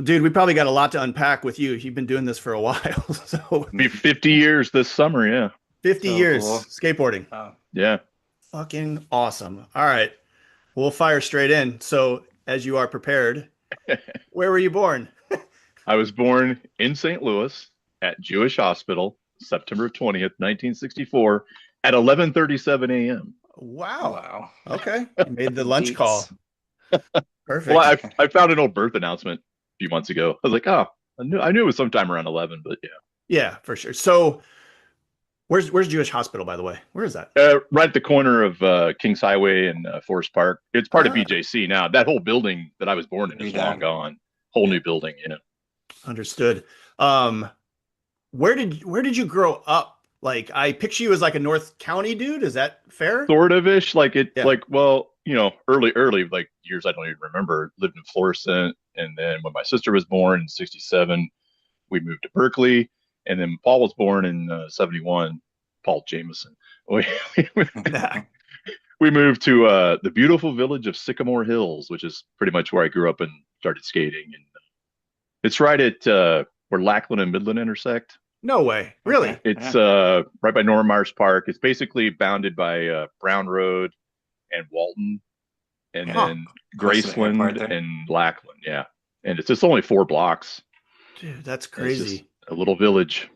Dude, we probably got a lot to unpack with you. You've been doing this for a while. So Be 50 years this summer. Yeah. 50 So years cool. skateboarding. Oh, Yeah. Fucking awesome. All right. We'll fire straight in. So, as you are prepared, where were you born? I was born in St. Louis at Jewish Hospital, September 20th, 1964 at 11:37 a.m. Wow. wow. Okay. You made the lunch Deets. call. Well, Perfect. I found an old birth announcement a few months ago. I was like, oh, I knew it was sometime around 11, but yeah. Yeah, for sure. So, where's Jewish Hospital, by the way? Where is that? Right at the corner of Kings Highway and Forest Park. It's part of Ah, BJC now. That whole building that I was born in is long Redone. gone. Whole yeah, new building, you know. understood. Um, where did you grow up? Like, I picture you as like a North County dude. Is that fair? Sort of ish, like it, Yeah. like well, early, like years I don't even remember. Lived in Florissant, and then when my sister was born in '67, we moved to Berkeley, and then Paul was born in '71. Paul Jamison. We, we moved to the beautiful village of Sycamore Hills, which is pretty much where I grew up and started skating. And it's right at where Lackland and Midland intersect. No way. Okay. Really? It's Yeah. right by Norman Myers Park. It's basically bounded by Brown Road and Walton, and Huh. then Close to the airport Graceland there. and Lackland. Yeah, and it's just only 4 blocks. Dude, that's And it's just crazy. a little village.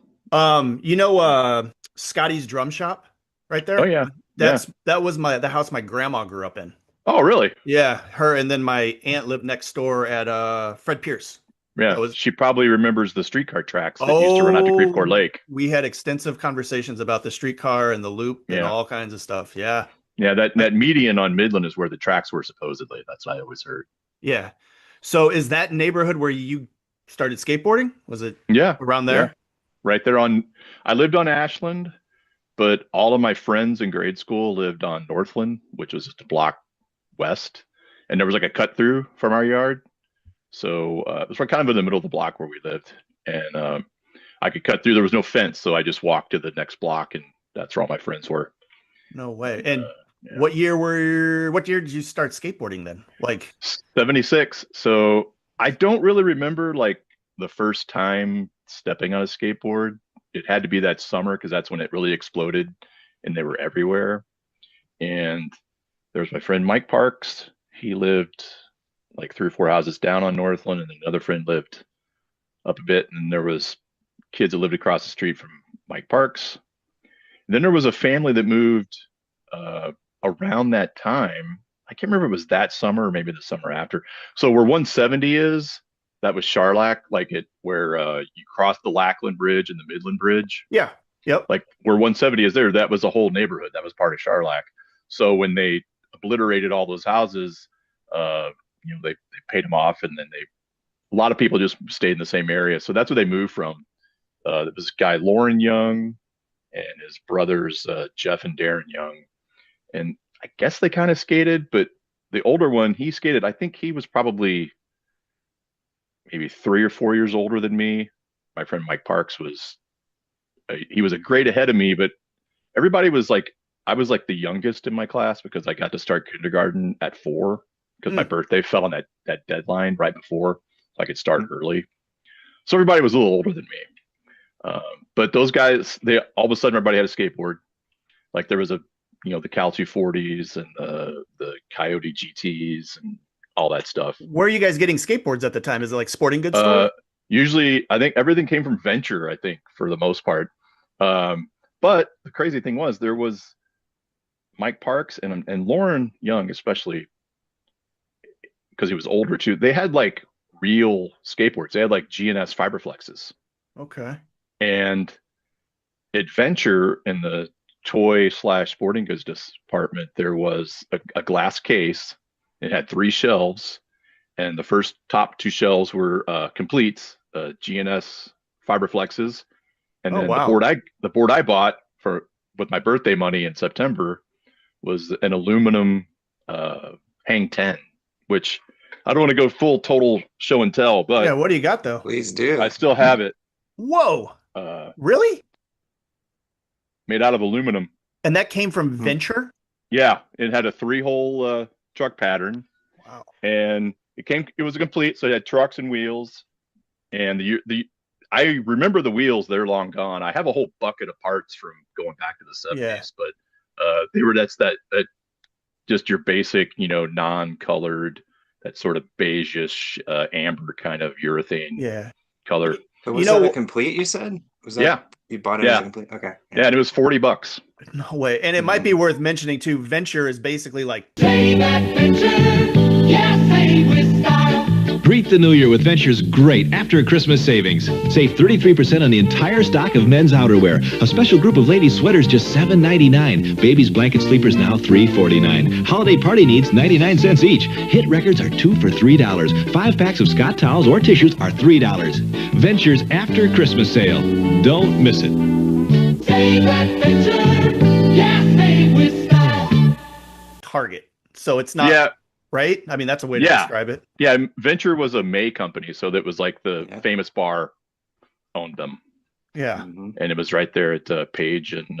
Scotty's drum shop right Oh there? yeah, yeah. That was the house my grandma grew up in. Oh really? Yeah, her and then my aunt lived next door at Fred Pierce. That Yeah. was She probably remembers the streetcar tracks that used to run out to Creveport oh, Lake. we had extensive conversations about the streetcar and the loop and Yeah. all kinds of stuff. Yeah. Yeah, that Uh, that median on Midland is where the tracks were supposedly. That's what I always heard. Yeah. So is that neighborhood where you started skateboarding? Was it Yeah, around yeah. there? Right there on I lived on Ashland, but all of my friends in grade school lived on Northland, which was just a block west. And there was like a cut through from our yard. So it was right kind of in the middle of the block where we lived. And I could cut through. There was no fence, so I just walked to the next block, and that's where all my friends were. No way. And And yeah, what year did you start skateboarding then? Like, 76. So I don't really remember like the first time stepping on a skateboard. It had to be that summer because that's when it really exploded and they were everywhere. And there was my friend Mike Parks. He lived like 3 or 4 houses down on Northland, and another friend lived up a bit. And there was kids that lived across the street from Mike Parks. And then there was a family that moved uh, around that time. I can't remember if it was that summer or maybe the summer after. So where 170 is, that was Charlac, like it where you cross the Lackland Bridge and the Midland Bridge. yeah. Yep. Like where 170 is there, that was a whole neighborhood. That was part of Charlac. So when they obliterated all those houses, uh, they paid them off, and then a lot of people just stayed in the same area. So that's where they moved from. There was this guy Lauren Young and his brothers Jeff and Darren Young, and I guess they kind of skated, but the older one he skated. I think he was probably maybe 3 or 4 years older than me. My friend Mike Parks was he was a grade ahead of me, but everybody was like I was like the youngest in my class because I got to start kindergarten at 4 because my Hmm. birthday fell on that deadline right before, so I could start early. So everybody was a little older than me. But those guys, they all of a sudden everybody had a skateboard. Like there was the Cal 240s and the Coyote GTs and all that stuff. Where are you guys getting skateboards at the time? Is it like sporting goods stores? Uh, Usually, I think everything came from Venture. I think for the most part. Um, but the crazy thing was there was Mike Parks and Lauren Young, especially because he was older too. They had like real skateboards. They had like GNS Fiberflexes Okay. and Adventure in the toy slash sporting goods department. There was a glass case. It had 3 shelves, and the first top 2 shelves were completes, GNS Fiberflexes, and Oh, then wow. the board I bought for with my birthday money in September was an aluminum uh, Hang 10, which I don't want to go full total show and tell, Yeah, but what do you got though? Please I do. still have it. Whoa. Uh, Really? Made out of aluminum. And that came from Hmm. Venture? Yeah, it had a 3 hole truck pattern, Wow. and it was a complete. So it had trucks and wheels. And the I remember the wheels, they're long gone. I have a whole bucket of parts from going back to the Yeah. 70s, but they were that just your basic, non-colored, that sort of beigeish amber kind of urethane Yeah. color. But You was that a know, complete, you said? Was Yeah, that you bought it as a yeah, complete? Okay. yeah, Yeah. and it was $40. no way. And it might be Hmm. worth mentioning too, Venture is basically like, Save adventure, yeah, save with style. Greet the new year with Venture's great after Christmas savings. Save 33% on the entire stock of men's outerwear. A special group of ladies' sweaters just $7.99. Babies, blankets, sleepers now $3.49. Holiday party needs 99 cents each. Hit records are 2 for $3. 5 packs of Scott towels or tissues are $3. Venture's after Christmas sale. Don't miss it. Save adventure, yeah, save with style. Target. So it's not, Yeah, right? I mean, that's a way to yeah, describe it. yeah. Venture was a May company, so that was like the Yeah. famous bar owned them, Yeah. Hmm. and it was right there at Page and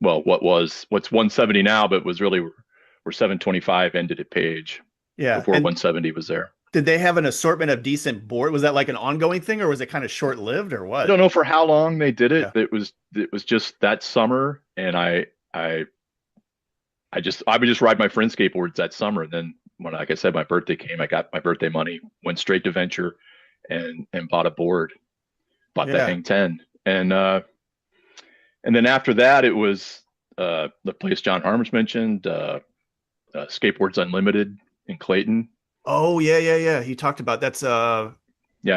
well, what's 170 now, but was really where 725 ended at Page Yeah. before And 170 was there. did they have an assortment of decent board? Was that like an ongoing thing or was it kind of short-lived or I what? don't know for how long they did it. Yeah. It was just that summer, and I would just ride my friend's skateboards that summer. And then when, like I said, my birthday came, I got my birthday money, went straight to Venture, and bought a board, bought the Yeah. Hang 10, and then after that it was the place John Harms mentioned, Skateboards Unlimited in Clayton. Oh, yeah, yeah, yeah. He talked about that's Yeah,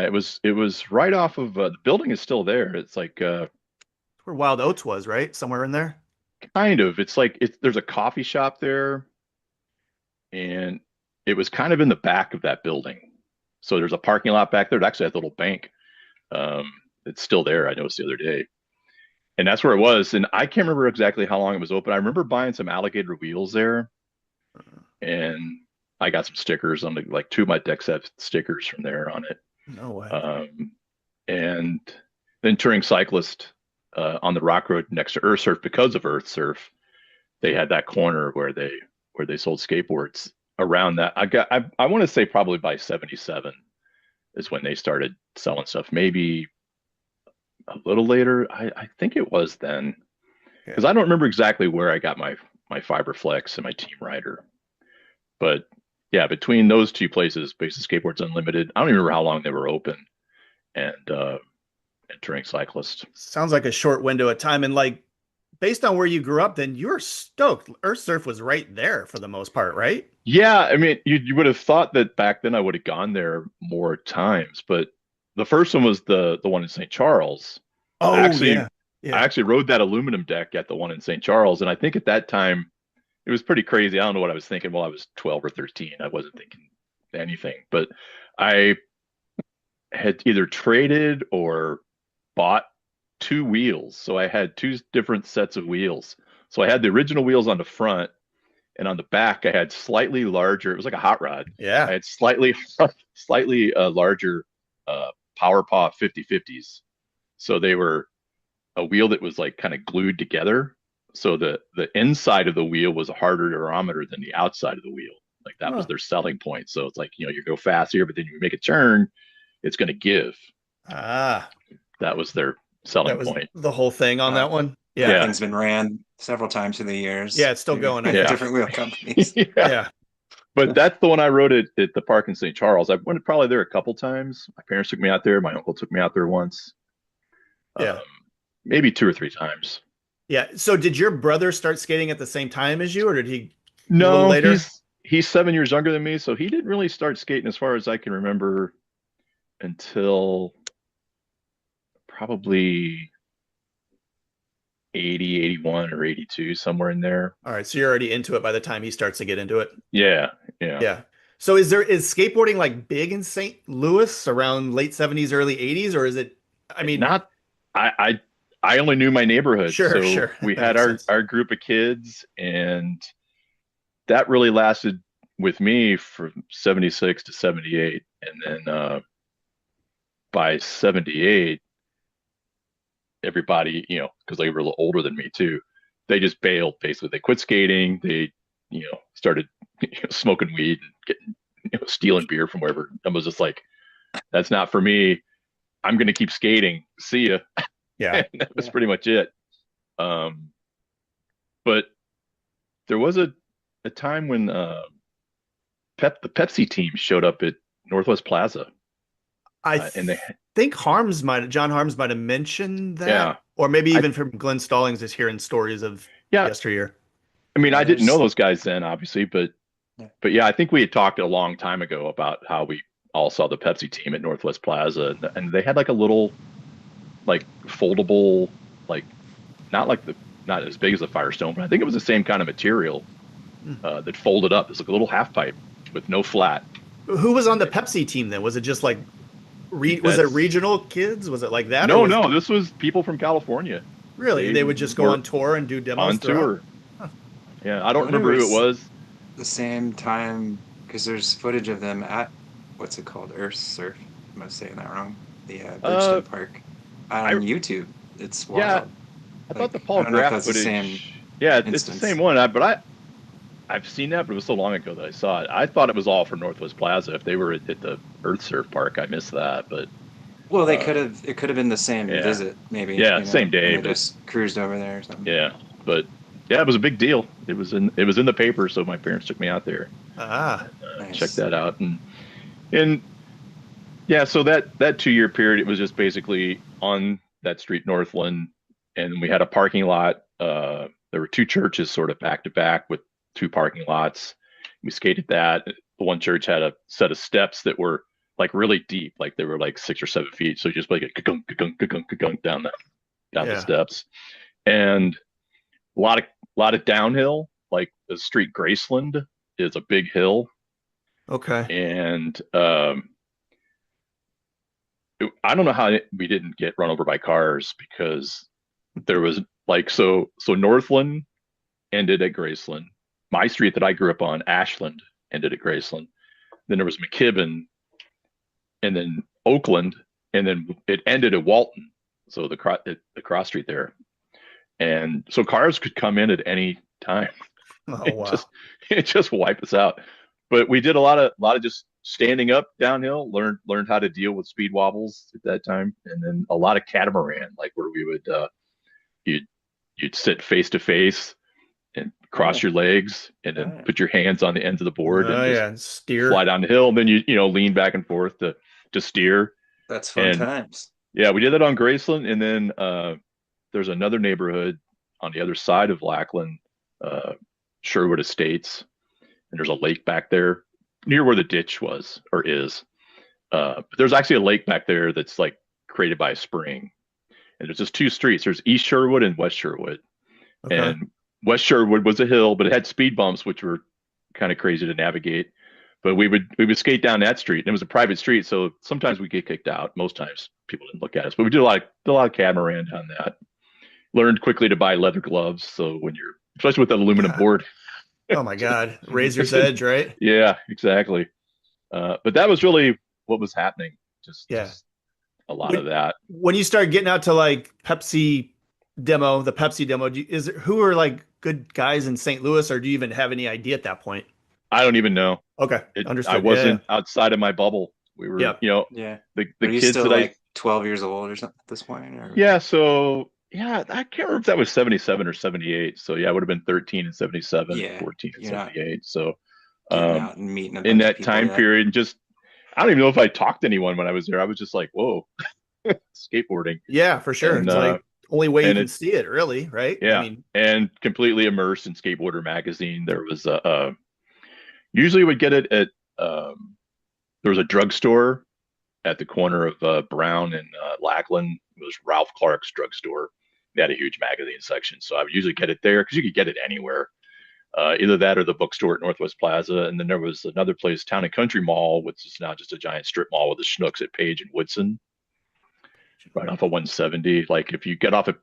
it was right off of the building is still there. It's like where Wild Oats was, right? Somewhere in there. kind of it's like there's a coffee shop there, and it was kind of in the back of that building. So there's a parking lot back there. It actually has a little bank. It's still there. I noticed the other day, and that's where it was. And I can't remember exactly how long it was open. I remember buying some alligator wheels there, and I got some stickers on the, like, two of my decks have stickers from there on it. No way. And then touring cyclist on the Rock Road next to Earth Surf, because of Earth Surf, they had that corner where they sold skateboards around that. I want to say probably by 77 is when they started selling stuff. Maybe a little later. I think it was then, because I don't remember exactly where I got my Fiberflex and my Team Rider. But yeah, between those two places, Basic Skateboards Unlimited, I don't even remember how long they were open, and Touring Cyclist. Sounds like a short window of time. And like based on where you grew up, then you're stoked. Earth Surf was right there for the most part, right? Yeah, I mean, you would have thought that back then I would have gone there more times, but the first one was the one in St. Charles. Oh, Actually, yeah. Yeah. I actually rode that aluminum deck at the one in St. Charles, and I think at that time it was pretty crazy. I don't know what I was thinking. Well, I was 12 or 13. I wasn't thinking anything, but I had either traded or bought two wheels. So I had two different sets of wheels. So I had the original wheels on the front, and on the back I had slightly larger. It was like a hot rod. Yeah. I had slightly larger Power Paw 50/50s. So they were a wheel that was like kind of glued together. So the inside of the wheel was a harder durometer than the outside of the wheel. Like that was their selling point. So it's like, you go fast here, but then you make a turn, it's going to give. Ah, That was their selling that was point. the whole thing on that one. That Yeah. thing's been ran several times through the years. Yeah, it's still going, I think. Different wheel companies. Yeah. Yeah. But that's the one I rode at the park in St. Charles. I went probably there a couple times. My parents took me out there. My uncle took me out there once. Yeah. Maybe 2 or 3 times. Yeah. So did your brother start skating at the same time as you, or did he a No, little later? he's 7 years younger than me, so he didn't really start skating, as far as I can remember, until probably 80, 81, or 82, somewhere in there. All right. So you're already into it by the time he starts to get into it. Yeah. Yeah. So is skateboarding like big in St. Louis around late 70s, early 80s, or is it, I mean, Not, I only knew my neighborhood. Sure, so sure. We That had makes our sense. our group of kids, and that really lasted with me from 76 to 78. And then by 78, everybody, because they were a little older than me too, they just bailed. Basically, they quit skating. They, started smoking weed and getting, stealing beer from wherever. I was just like, that's not for me. I'm going to keep skating. See ya. Yeah. And that was pretty much it. But there was a time when the Pepsi team showed up at Northwest Plaza, I and they think John Harms might have mentioned yeah that, or maybe I even from Glenn Stallings is hearing stories of yeah yesteryear. I mean Yeah, I didn't know there's those guys then, obviously, but yeah. yeah, I think we had talked a long time ago about how we all saw the Pepsi team at Northwest Plaza, and they had like a little like foldable, like not as big as a Firestone, but I think it was the same kind of material that folded up. It's like a little half pipe with no flat. Who was on the Pepsi team then? Was it just like was it That's regional kids? Was it like that, or no, was no. This was people from California. really they would just go were on tour and do demos on throughout? tour. Yeah, I don't wonder remember who it if was. the same time, because there's footage of them at what's it called, Earth Surf. Am I saying that wrong? The Uh, Bridgestone Park I on YouTube. It's yeah, wild. I thought the Like, Paul I don't know if Graff that's the footage. same Yeah, it's the instance. same one. I've seen that, but it was so long ago that I saw it. I thought it was all from Northwest Plaza. If they were at the Earth Surf Park, I missed that. But Well, they uh, it could have been the same yeah, visit, maybe, yeah, same and day, they but just cruised over there or something. yeah, but yeah, it was a big deal. It was in the paper, so my parents took me out there, Ah, check Nice. that out, and yeah, so that 2 year period, it was just basically on that street, Northland, and we had a parking lot. There were two churches sort of back to back with two parking lots. We skated that. The one church had a set of steps that were like really deep, like they were like 6 or 7 feet. So you just like a gunk down the yeah. steps, and a lot of downhill. Like the street Graceland is a big hill, Okay. and I don't know how we didn't get run over by cars because there was like so Northland ended at Graceland. My street that I grew up on, Ashland, ended at Graceland. Then there was McKibben, and then Oakland, and then it ended at Walton. So the cross street there, and so cars could come in at any time. Oh It wow. just it just wiped us out. But we did a lot of just standing up downhill. Learned how to deal with speed wobbles at that time, and then a lot of catamaran, like where we would you'd you'd sit face to face and cross Oh, your legs, and all then right. put your hands on the ends of the board and Oh just yeah, steer. fly down the hill. And then you lean back and forth to steer. That's fun And times. yeah, we did that on Graceland, and then there's another neighborhood on the other side of Lackland, uh, Sherwood Estates, and there's a lake back there near where the ditch was or is. But there's actually a lake back there that's like created by a spring, and there's just two streets. There's East Sherwood and West Sherwood, Okay. and West Sherwood was a hill, but it had speed bumps, which were kind of crazy to navigate. But we would skate down that street, and it was a private street, so sometimes we get kicked out. Most times people didn't look at us, but we did a lot of catamaran on that. Learned quickly to buy leather gloves, so when you're especially with an aluminum God. board. Oh my God. Razor's edge, right? Yeah, exactly. But that was really what was happening. Just, Yeah. just a lot of that. When you start getting out to like the Pepsi demo, who are like good guys in St. Louis, or do you even have any idea at that point? I don't even know. Okay, I understood. wasn't outside of my bubble. We were, Yeah. Yeah. the Were you kids still that like 12 years old or something at this point? Or yeah. So yeah, I can't remember if that was 77 or 78. So yeah, I would have been 13 and 77, Yeah, 14 and you're not 78. So getting um, out and meeting a in bunch of that people time yet. period, just I don't even know if I talked to anyone when I was there. I was just like, whoa, skateboarding. Yeah, for sure. And It's like only way you and can it see it, really, right? I yeah, mean, and completely immersed in Skateboarder magazine. There was usually would get it at there was a drugstore at the corner of Brown and Lackland. It was Ralph Clark's drugstore. They had a huge magazine section, so I would usually get it there because you could get it anywhere. Either that or the bookstore at Northwest Plaza, and then there was another place, Town and Country Mall, which is now just a giant strip mall with the Schnucks at Page and Woodson, right off of 170. Like if you get off at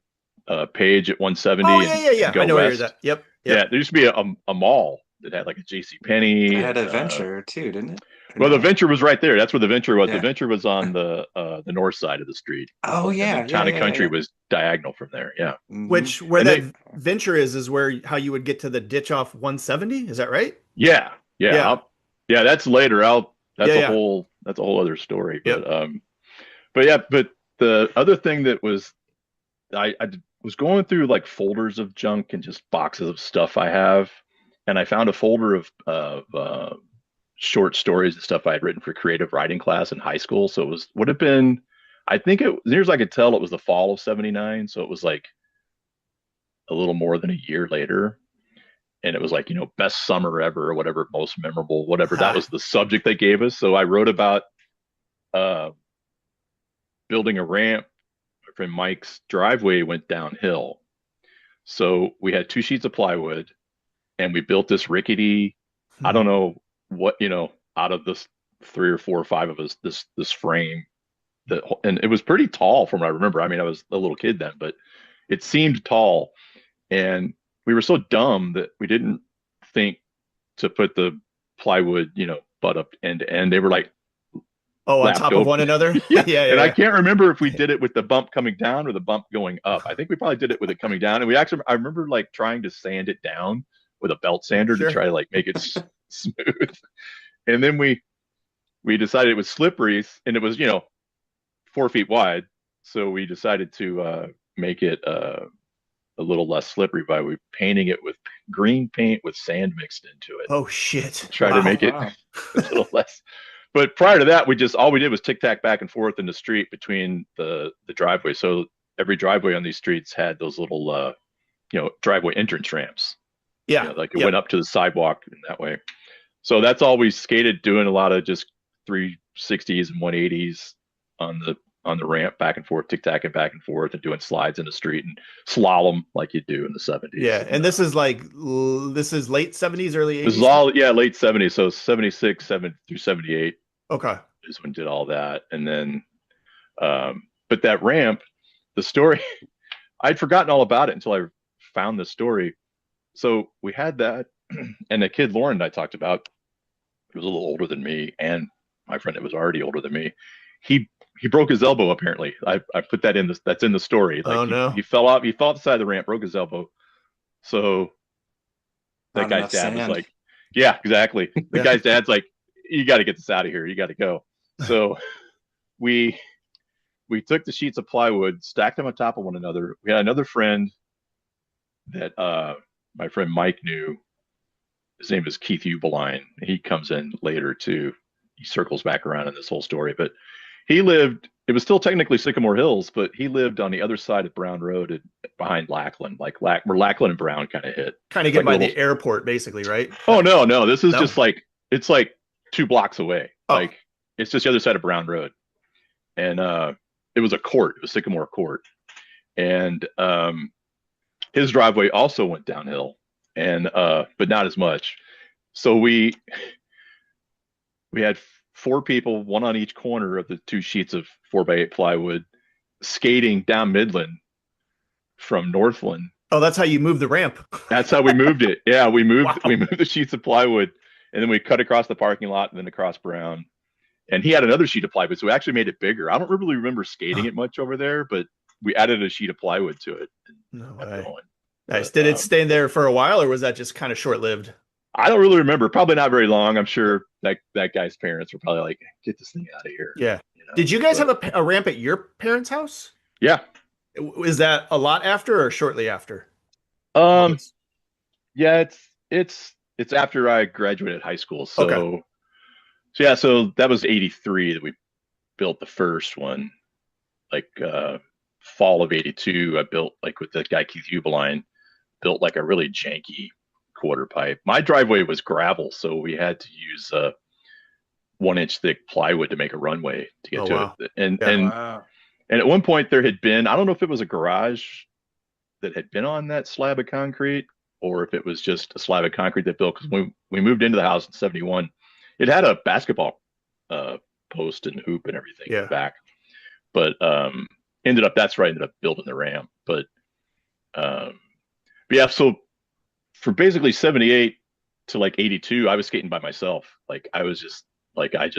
Page at 170 oh yeah, yeah, and yeah. I go know where you're west, at. Yep, yeah, yep. there used to be a mall that had like a J.C. It Penney had and a venture too, didn't it? Or well, the no? Venture was right there. That's where the Venture was. The Yeah. Venture was on the north side of the street, Oh and yeah, then Town and yeah. Country was diagonal from there. Yeah, Where and that they venture is where how you would get to the ditch off 170. Is that right? yeah yeah Yeah, yeah. That's later. That's yeah, a yeah. whole other story. Yep. but the other thing that was I was going through like folders of junk and just boxes of stuff I have, and I found a folder of short stories and stuff I had written for creative writing class in high school. So it would have been, I think it, near as I could tell, it was the fall of '79. So it was like a little more than a year later. And it was like, best summer ever or whatever, most memorable, whatever. That was the subject they gave us. So I wrote about uh, building a ramp. My friend Mike's driveway went downhill. So we had 2 sheets of plywood and we built this rickety, I don't know what, out of this 3 or 4 or 5 of us, this frame that, and it was pretty tall from what I remember. I mean, I was a little kid then, but it seemed tall. And we were so dumb that we didn't think to put the plywood, butt up end to end. They were like, Oh, on top of one another? Yeah. Yeah, And I can't remember if we did it with the bump coming down or the bump going up. I think we probably did it with it coming down. And I remember like trying to sand it down with a belt sander to try to like make it smooth. And then we decided it was slippery and it was, 4 feet wide. So we decided to make it a little less slippery by painting it with green paint with sand mixed into it. Oh shit. Try to make it a little less. But prior to that, all we did was tic tac back and forth in the street between the driveway. So every driveway on these streets had those little driveway entrance ramps. Yeah. Like it went up to the sidewalk in that way. So that's all we skated, doing a lot of just 360s and 180s on the ramp, back and forth, tic tacking back and forth, and doing slides in the street and slalom like you do in the '70s. Yeah, and this is late '70s, early '80s. This is all late '70s, so '76, '7 through '78. Okay, is when did all that, and then, but that ramp, the story, I'd forgotten all about it until I found the story. So we had that, and the kid Lauren I talked about, he was a little older than me, and my friend that was already older than me. He broke his elbow apparently. I put that in that's in the story. Like, oh no! He fell off the side of the ramp, broke his elbow. So that guy's dad was like, yeah, exactly. The guy's dad's like, you got to get this out of here. You got to go. So we took the sheets of plywood, stacked them on top of one another. We had another friend that my friend Mike knew. His name is Keith Ubeline. He comes in later too. He circles back around in this whole story, but he lived, it was still technically Sycamore Hills, but he lived on the other side of Brown Road behind Lackland, like where Lackland and Brown kind of hit. Kind of get by the airport, basically, right? Oh, no. This is just like, it's like 2 blocks away. Oh. Like, it's just the other side of Brown Road. And it was a court. It was Sycamore Court. And his driveway also went downhill, and but not as much. So we had 4 people, 1 on each corner of the 2 sheets of 4x8 plywood, skating down Midland from Northland. Oh, that's how you move the ramp. That's how we moved it. Yeah, we moved the sheets of plywood, and then we cut across the parking lot and then across Brown. And he had another sheet of plywood, so we actually made it bigger. I don't really remember skating it much over there, but we added a sheet of plywood to it. No way. Nice. Did it stay there for a while, or was that just kind of short-lived? I don't really remember. Probably not very long. I'm sure that guy's parents were probably like, "Get this thing out of here." Yeah. Did you guys have a ramp at your parents' house? Yeah. Is that a lot after or shortly after? Yeah, it's after I graduated high school. So, so that was '83 that we built the first one. Like fall of '82, I built, like, with that guy Keith Ubeline, built like a really janky quarter pipe. My driveway was gravel, so we had to use 1-inch thick plywood to make a runway to get to it. And at one point there had been, I don't know if it was a garage that had been on that slab of concrete or if it was just a slab of concrete that built, because when we moved into the house in '71, it had a basketball post and hoop and everything in the back. But ended up building the ramp. But yeah, so for basically '78 to like '82, I was skating by myself. Like I was just like, I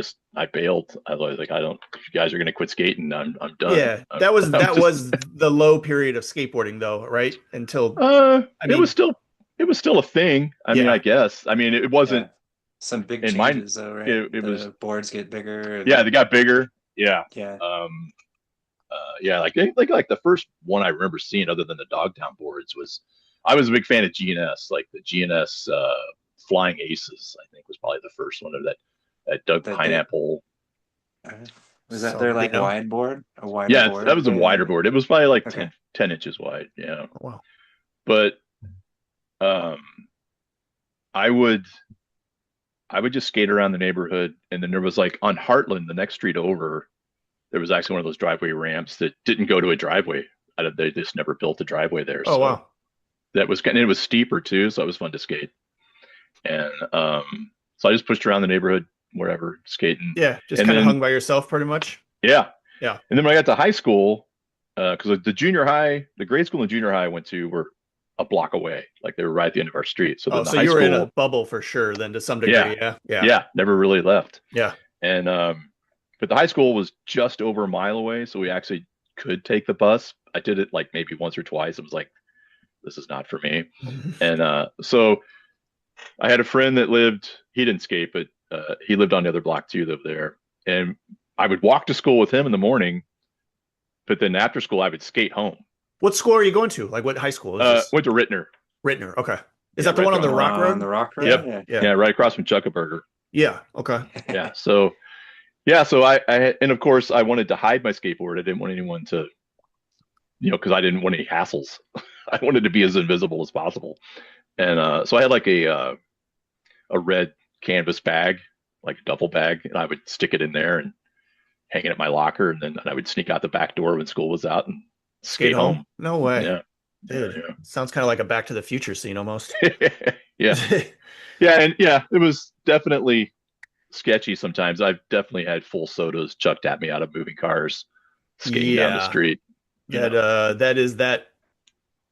bailed. I was like, if you guys are gonna quit skating, I'm done. Yeah, that was the low period of skateboarding, though, right? Until it was still a thing. I mean, I guess. I mean, it wasn't some big changes though, right? It was boards get bigger. Yeah, they got bigger. Yeah. Yeah. yeah, like the first one I remember seeing other than the Dogtown boards was I was a big fan of GNS, like the GNS Flying Aces, I think was probably the first one of that Doug That they Pineapple. uh, was that So, their like you know. wide board, a wider Yeah, that board was a they wider had? board. It was probably like Okay. 10 inches wide. Yeah. Oh, wow. But um I would just skate around the neighborhood, and then there was like on Heartland, the next street over, there was actually one of those driveway ramps that didn't go to a driveway. They just never built a driveway there. Oh, So wow. that was and it was steeper too, so it was fun to skate. And so I just pushed around the neighborhood wherever skating. Yeah, just And kind of then hung by yourself pretty much. yeah. Yeah. And then when I got to high school, because the junior high, the grade school and junior high I went to were a block away. Like they were right at the end of our street. So Oh, then the so high you were in a school, bubble for sure then to some yeah, degree. Yeah. Yeah. yeah, never really left. Yeah. And but the high school was just over a mile away, so we actually could take the bus. I did it like maybe once or twice. I was like, this is not for me. And so I had a friend that lived, he didn't skate, but he lived on the other block too, lived there. And I would walk to school with him in the morning, but then after school I would skate home. What school are you going to? Like what high school is this? Went to Rittner. Rittner. Okay. Is Yeah, that the one on the right Rock Road? On the Rock Road? Yep. Yeah. Yeah. Yeah, right across from Chuckaburger. Yeah. Okay. Yeah. So yeah, so and of course I wanted to hide my skateboard. I didn't want anyone to, because I didn't want any hassles. I wanted to be as invisible as possible. And so I had like a red canvas bag, like a duffel bag, and I would stick it in there and hang it at my locker, and then I would sneak out the back door when school was out and skate home. No way. Yeah. Dude. Sounds kind of like a Back to the Future scene almost. Yeah. Yeah. And yeah, it was definitely sketchy sometimes. I've definitely had full sodas chucked at me out of moving cars skating down the Yeah. street.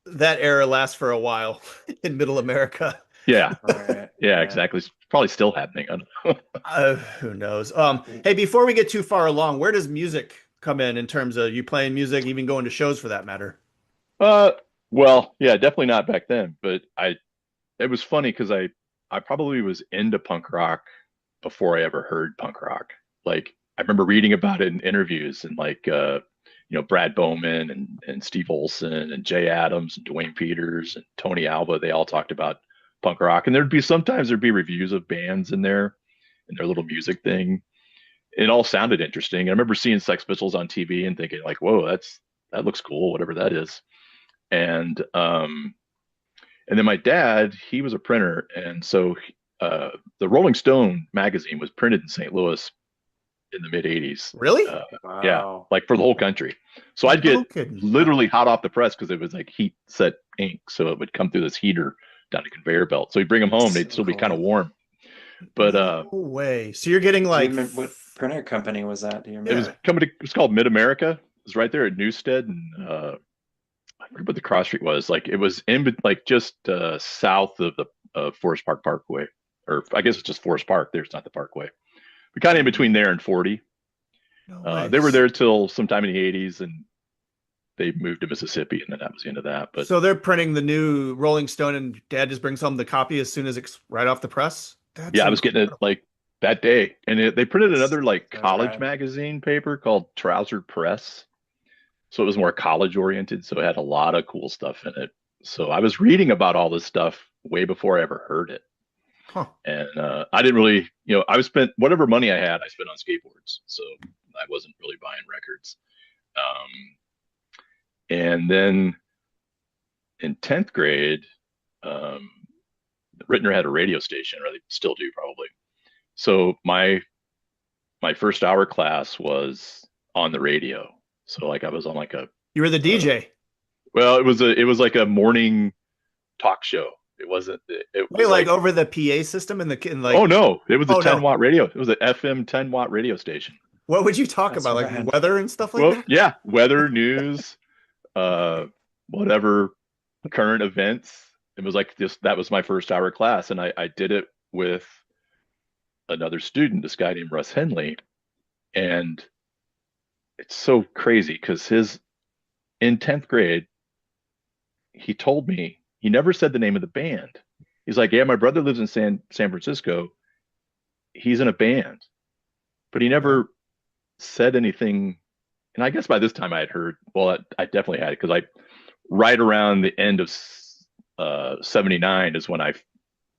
That era lasts for a while in middle America. Yeah. Right. Yeah, exactly. It's probably still happening. I don't know. Who knows? Hey, before we get too far along, where does music come in terms of you playing music, even going to shows for that matter? Well, yeah, definitely not back then, but it was funny because I probably was into punk rock before I ever heard punk rock. Like I remember reading about it in interviews, and like Brad Bowman and Steve Olson and Jay Adams and Dwayne Peters and Tony Alva, they all talked about punk rock. And sometimes there'd be reviews of bands in there and their little music thing. It all sounded interesting. I remember seeing Sex Pistols on TV and thinking like, whoa, that looks cool, whatever that is. And then my dad, he was a printer, and so the Rolling Stone magazine was printed in St. Louis in the mid '80s. Really? Wow. Yeah, like for the whole country. So I'd get literally hot off the press because it was like heat set ink, so it would come through this heater down a conveyor belt. So you bring them home, they'd still be kind of warm. But no way. So you're getting like what printer company was that? Do you remember? it was called Mid America. It was right there at Newstead, and I forget what the cross street was. Like it was just south of the Forest Park Parkway, or I guess it's just Forest Park. There's not the Parkway, but kind of in between there and 40. No they were there till sometime in the 80s, and they moved to Mississippi, and then that was the end of that. But so they're printing the new Rolling Stone, and Dad just brings home the copy as soon as it's right off the press. yeah, I was getting it like that day, and they printed another like That's college right. magazine paper called Trouser Press. So it was more college oriented. So it had a lot of cool stuff in it. So I was reading about all this stuff way before I ever heard it. Huh. And I didn't really, I spent whatever money I had, I spent on skateboards. So I wasn't really buying records. And then in 10th grade, Rittner had a radio station, or they still do probably. So my first hour class was on the radio. So like I was on like You were the DJ. Well, it was like a morning talk show. It wasn't. It was Wait, like over the PA system in like. Oh no! It was a 10 no. watt radio. It was an FM 10 watt radio station. What would you talk That's about? Like rad. weather and stuff like that? Yeah, weather, news, whatever, current events. It was like this. That was my first hour class, and I did it with another student, this guy named Russ Henley, and it's so crazy because in 10th grade, he told me, he never said the name of the band. He's like, yeah, my brother lives in San Francisco. He's in a band, but he never said anything and I guess by this time I had heard. Well, I definitely had it because I right around the end of '79 is when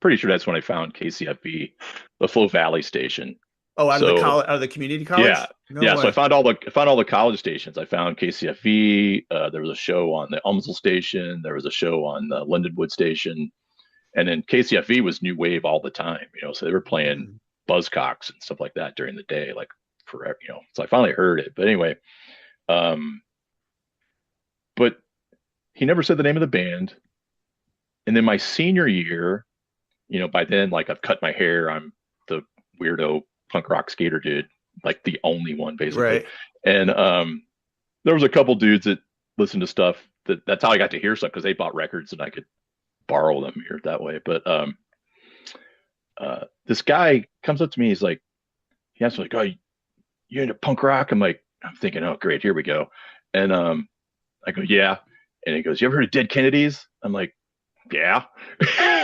pretty sure that's when I found KCFB, the Flow Valley station. Oh, out of the So college, out of the community yeah, college? No yeah. So way. I found all the college stations. I found KCFV. There was a show on the Umsel station. There was a show on the Lindenwood station, and then KCFV was new wave all the time. So they were playing Mhm. Buzzcocks and stuff like that during the day, like forever. So I finally heard it. But anyway, um, but he never said the name of the band. And then my senior year, by then, like I've cut my hair. I'm the weirdo punk rock skater dude, like the only one basically. Right. And there was a couple dudes that listened to stuff that's how I got to hear stuff because they bought records and I could borrow them here that way. But this guy comes up to me. He asks me like, "Oh, you into punk rock?" I'm thinking, "Oh, great, here we go." And I go, "Yeah." And he goes, "You ever heard of Dead Kennedys?" I'm like, "Yeah."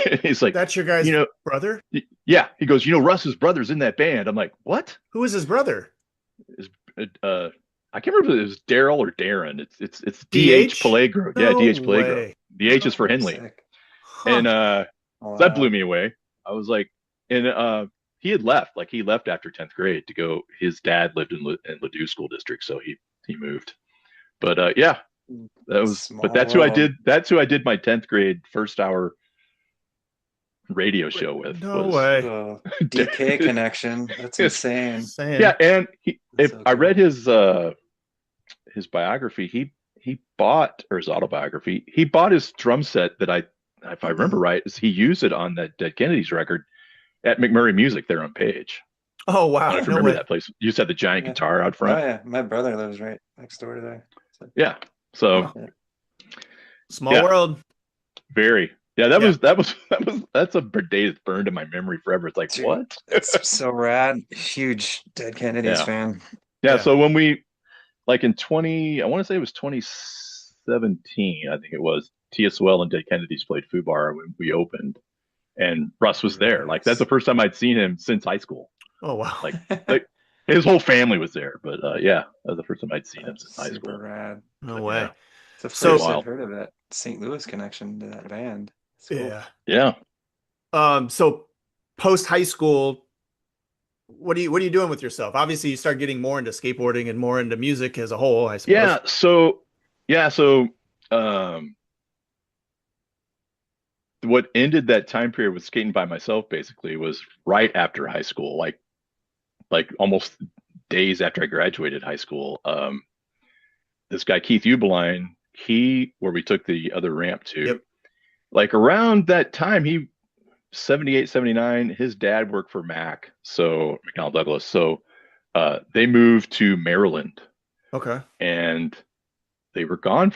And he's like, That's your guy's "You know, brother? yeah." He goes, Russ's brother's in that band." I'm like, "What?" Who is his brother? Is I can't remember if it was Daryl or Darren. It's DH DH? Pellegro. Yeah, No DH Pellegro. way. The H is for Oh, Henley. sick. And Huh. that blew Wow. me away. I was like, and he had left. Like he left after 10th grade to go. His dad lived in Ladue School District, so he moved. But yeah, but Small that's who I world. did. That's who I did my 10th grade first hour radio show with No was way. The DK connection. That's insane. Saying. yeah. And That's if so I cool. read his biography, he bought, or his autobiography, he bought his drum set that if I remember right, is he used it on that Dead Kennedys record at McMurray Music there on Page. Oh I don't wow. know if you No remember way. that place. You used to have the giant Yeah. guitar out Oh front. yeah, my brother lives right next door to there. So, Yeah. So Huh. Small Yeah. world. very. Yeah, Yeah. that's a day that's burned in my memory forever. It's like, Dude, what? it's so rad. Huge Dead Kennedys Yeah. fan. Yeah. Yeah. So when we, like in I want to say it was 2017, I think it was, TSOL and Dead Kennedys played Foo Bar when we opened, and Russ was there. Like that's the first time I'd seen him since high school. Oh wow. Like his whole family was there, but yeah, that was the first time I'd seen him That's since high super school. rad. No But, way. yeah. It's the So- first Wow. I've heard of that St. Louis connection to that band. It's cool. Yeah. Yeah. So post high school, what are you doing with yourself? Obviously, you start getting more into skateboarding and more into music as a whole, I suppose. So what ended that time period with skating by myself basically was right after high school, like almost days after I graduated high school. This guy Keith Ubeline, where we took the other ramp to, Yep. like around that time, 78, 79, his dad worked for McDonnell Douglas. So they moved to Maryland, Okay. and they were gone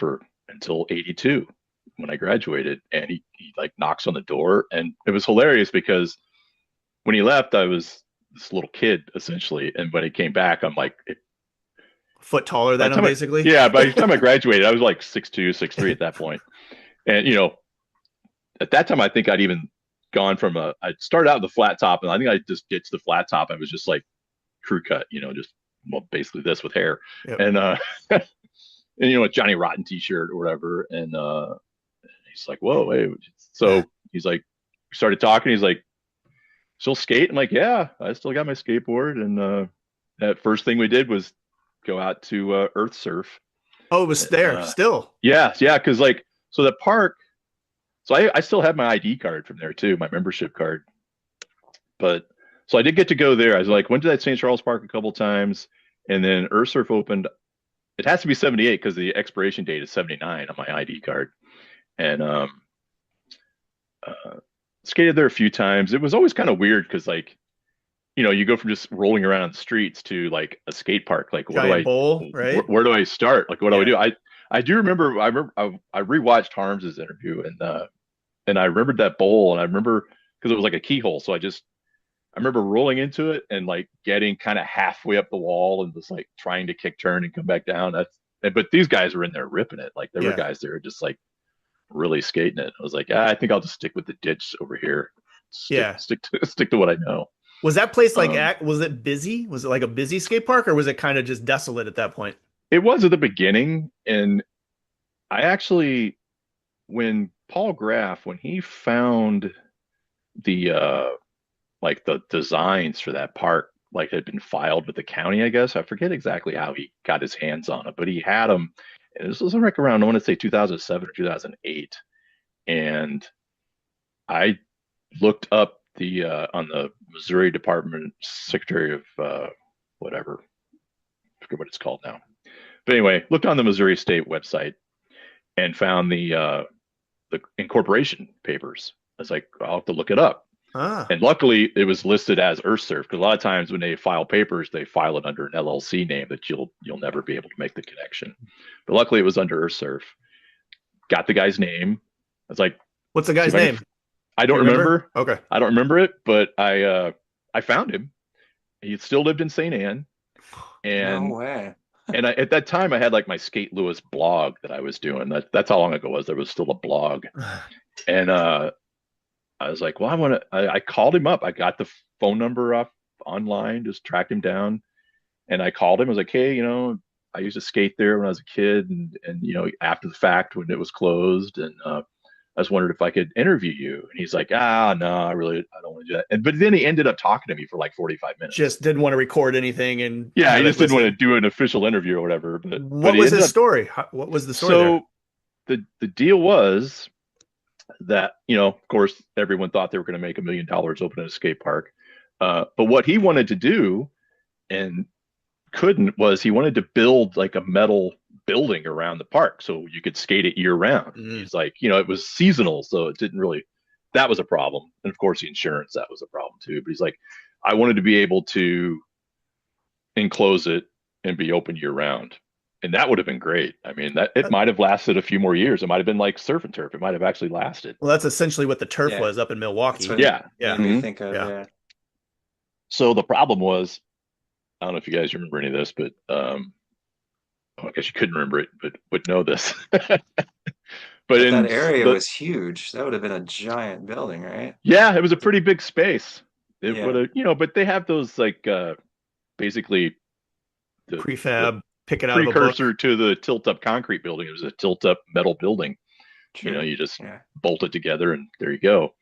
until 82 when I graduated. And he like knocks on the door, and it was hilarious because when he left, I was this little kid essentially. And when he came back, I'm like, Foot taller than him, basically. yeah, by the time I graduated, I was like 6'2", 6'3" at that point. And, at that time, I think I'd even gone from I'd started out with the flat top, and I think I just ditched the flat top. I was just like crew cut, just basically this with hair. Yep. And, and, a Johnny Rotten t-shirt or whatever. And he's like, whoa, hey. So he's like, we started talking. He's like, still skate? I'm like, yeah, I still got my skateboard. And that first thing we did was go out to Earth Surf. Oh, it was there still. Yeah, because so the park. So I still have my ID card from there too, my membership card. But so I did get to go there. I was like, went to that St. Charles Park a couple times, and then Earth Surf opened. It has to be 78 because the expiration date is 79 on my ID card. And skated there a few times. It was always kind of weird because you go from just rolling around on the streets to like a skate park. Like, Giant bowl, right? Where do I start? Like, what do I do? I do remember. I rewatched Harms's interview, and I remembered that bowl, and I remember because it was like a keyhole. So I remember rolling into it and like getting kind of halfway up the wall and just like trying to kick turn and come back down. But these guys were in there ripping it. Like there were guys there just like really skating it. I was like, I think I'll just stick with the ditch over here. Stick to what I know. Was that place like was it busy? Was it like a busy skate park, or was it kind of just desolate at that point? It was at the beginning, and I actually, when Paul Graff, when he found the like the designs for that park, like had been filed with the county, I guess. I forget exactly how he got his hands on it, but he had them. And this was like around, I want to say 2007 or 2008. And I looked up the on the Missouri Department Secretary of whatever, I forget what it's called now. But anyway, looked on the Missouri State website and found the incorporation papers. I was like, I'll have to look it up. Ah, And luckily, it was listed as EarthSurf because a lot of times when they file papers, they file it under an LLC name that you'll never be able to make the connection. But luckily, it was under EarthSurf. Got the guy's name. I was like, what's the see guy's if I name? can, I don't You remember. Okay. I don't remember it, but I found him. He still lived in St. Anne, No and way. at that time I had like my Skate Lewis blog that I was doing. That's how long ago it was. There was still a blog, and I was like, well, I called him up. I got the phone number off online, just tracked him down. And I called him. I was like, hey, I used to skate there when I was a kid and after the fact when it was closed. And I just wondered if I could interview you. And he's like, no, I don't want to do that. But then he ended up talking to me for like 45 minutes. Just didn't want to record anything and Yeah, he have it just didn't want to listed. do an official interview or whatever. But What he was ended his up, story? What was the story there? so the deal was that, of course, everyone thought they were going to make $1 million opening a skate park. But what he wanted to do and couldn't was he wanted to build like a metal building around the park so you could skate it year round. Mm. He's like, it was seasonal, so it didn't really, that was a problem. And of course, the insurance, that was a problem too. But he's like, I wanted to be able to enclose it and be open year round. And that would have been great. I mean, that it might have lasted a few more years. It might have been like surf and turf. It might have actually lasted. Well, that's essentially what the turf Yeah. was up in Milwaukee. That's what Yeah. Yeah. made me Mhm. think of. Yeah. Yeah. So the problem was, I don't know if you guys remember any of this, but I guess you couldn't remember it, but would know this. But But in that area was huge. That would have been a giant building, right? yeah, it was a pretty big space. It Yeah. would have, but they have those like basically the Prefab, pick it out of a book. precursor to the tilt-up concrete building. It was a tilt-up metal building. True. You just Yeah. bolt it together and there you go.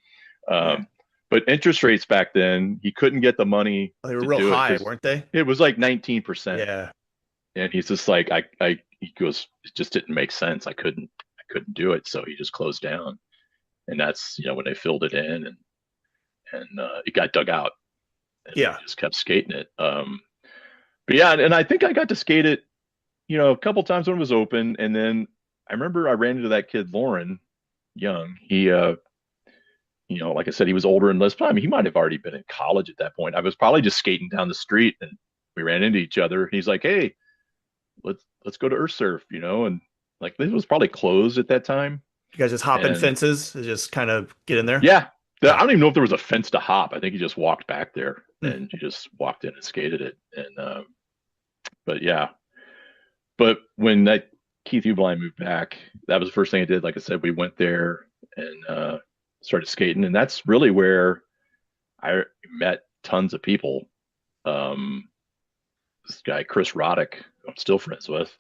Yeah. But interest rates back then, he couldn't get the money. They were to real do high, it 'cause weren't they? it was like 19%. Yeah. And he's just like, he goes, it just didn't make sense. I couldn't do it. So he just closed down. And that's, when they filled it in and it got dug out. And Yeah. he just kept skating it. But yeah, and I think I got to skate it, a couple times when it was open. And then I remember I ran into that kid, Lauren Young. He, like I said, he was older and less time. He might have already been in college at that point. I was probably just skating down the street and we ran into each other. He's like, hey, let's go to Earth Surf, and like this was probably closed at that time. You guys just hopping And- fences, just kind of get in there. Yeah. I don't even know if there was a fence to hop. I think he just walked back there and he just walked in and skated it. And but yeah. But when that Keith Ubline moved back, that was the first thing I did. Like I said, we went there and started skating, and that's really where I met tons of people. This guy Chris Roddick, who I'm still friends with.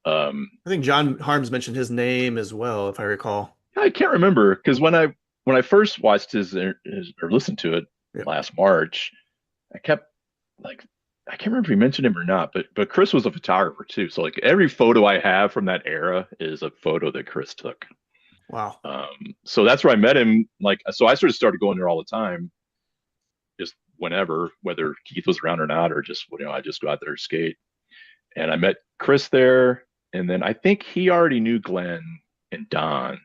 I think John Harms mentioned his name as well, if I recall. I can't remember because when I first watched his or listened to it last March, I kept like I can't remember if he mentioned him or not, but Chris was a photographer too. So like every photo I have from that era is a photo that Chris took. Wow. So that's where I met him. So I started going there all the time, just whenever, whether Keith was around or not, or just I just go out there to skate. And I met Chris there, and then I think he already knew Glenn and Don.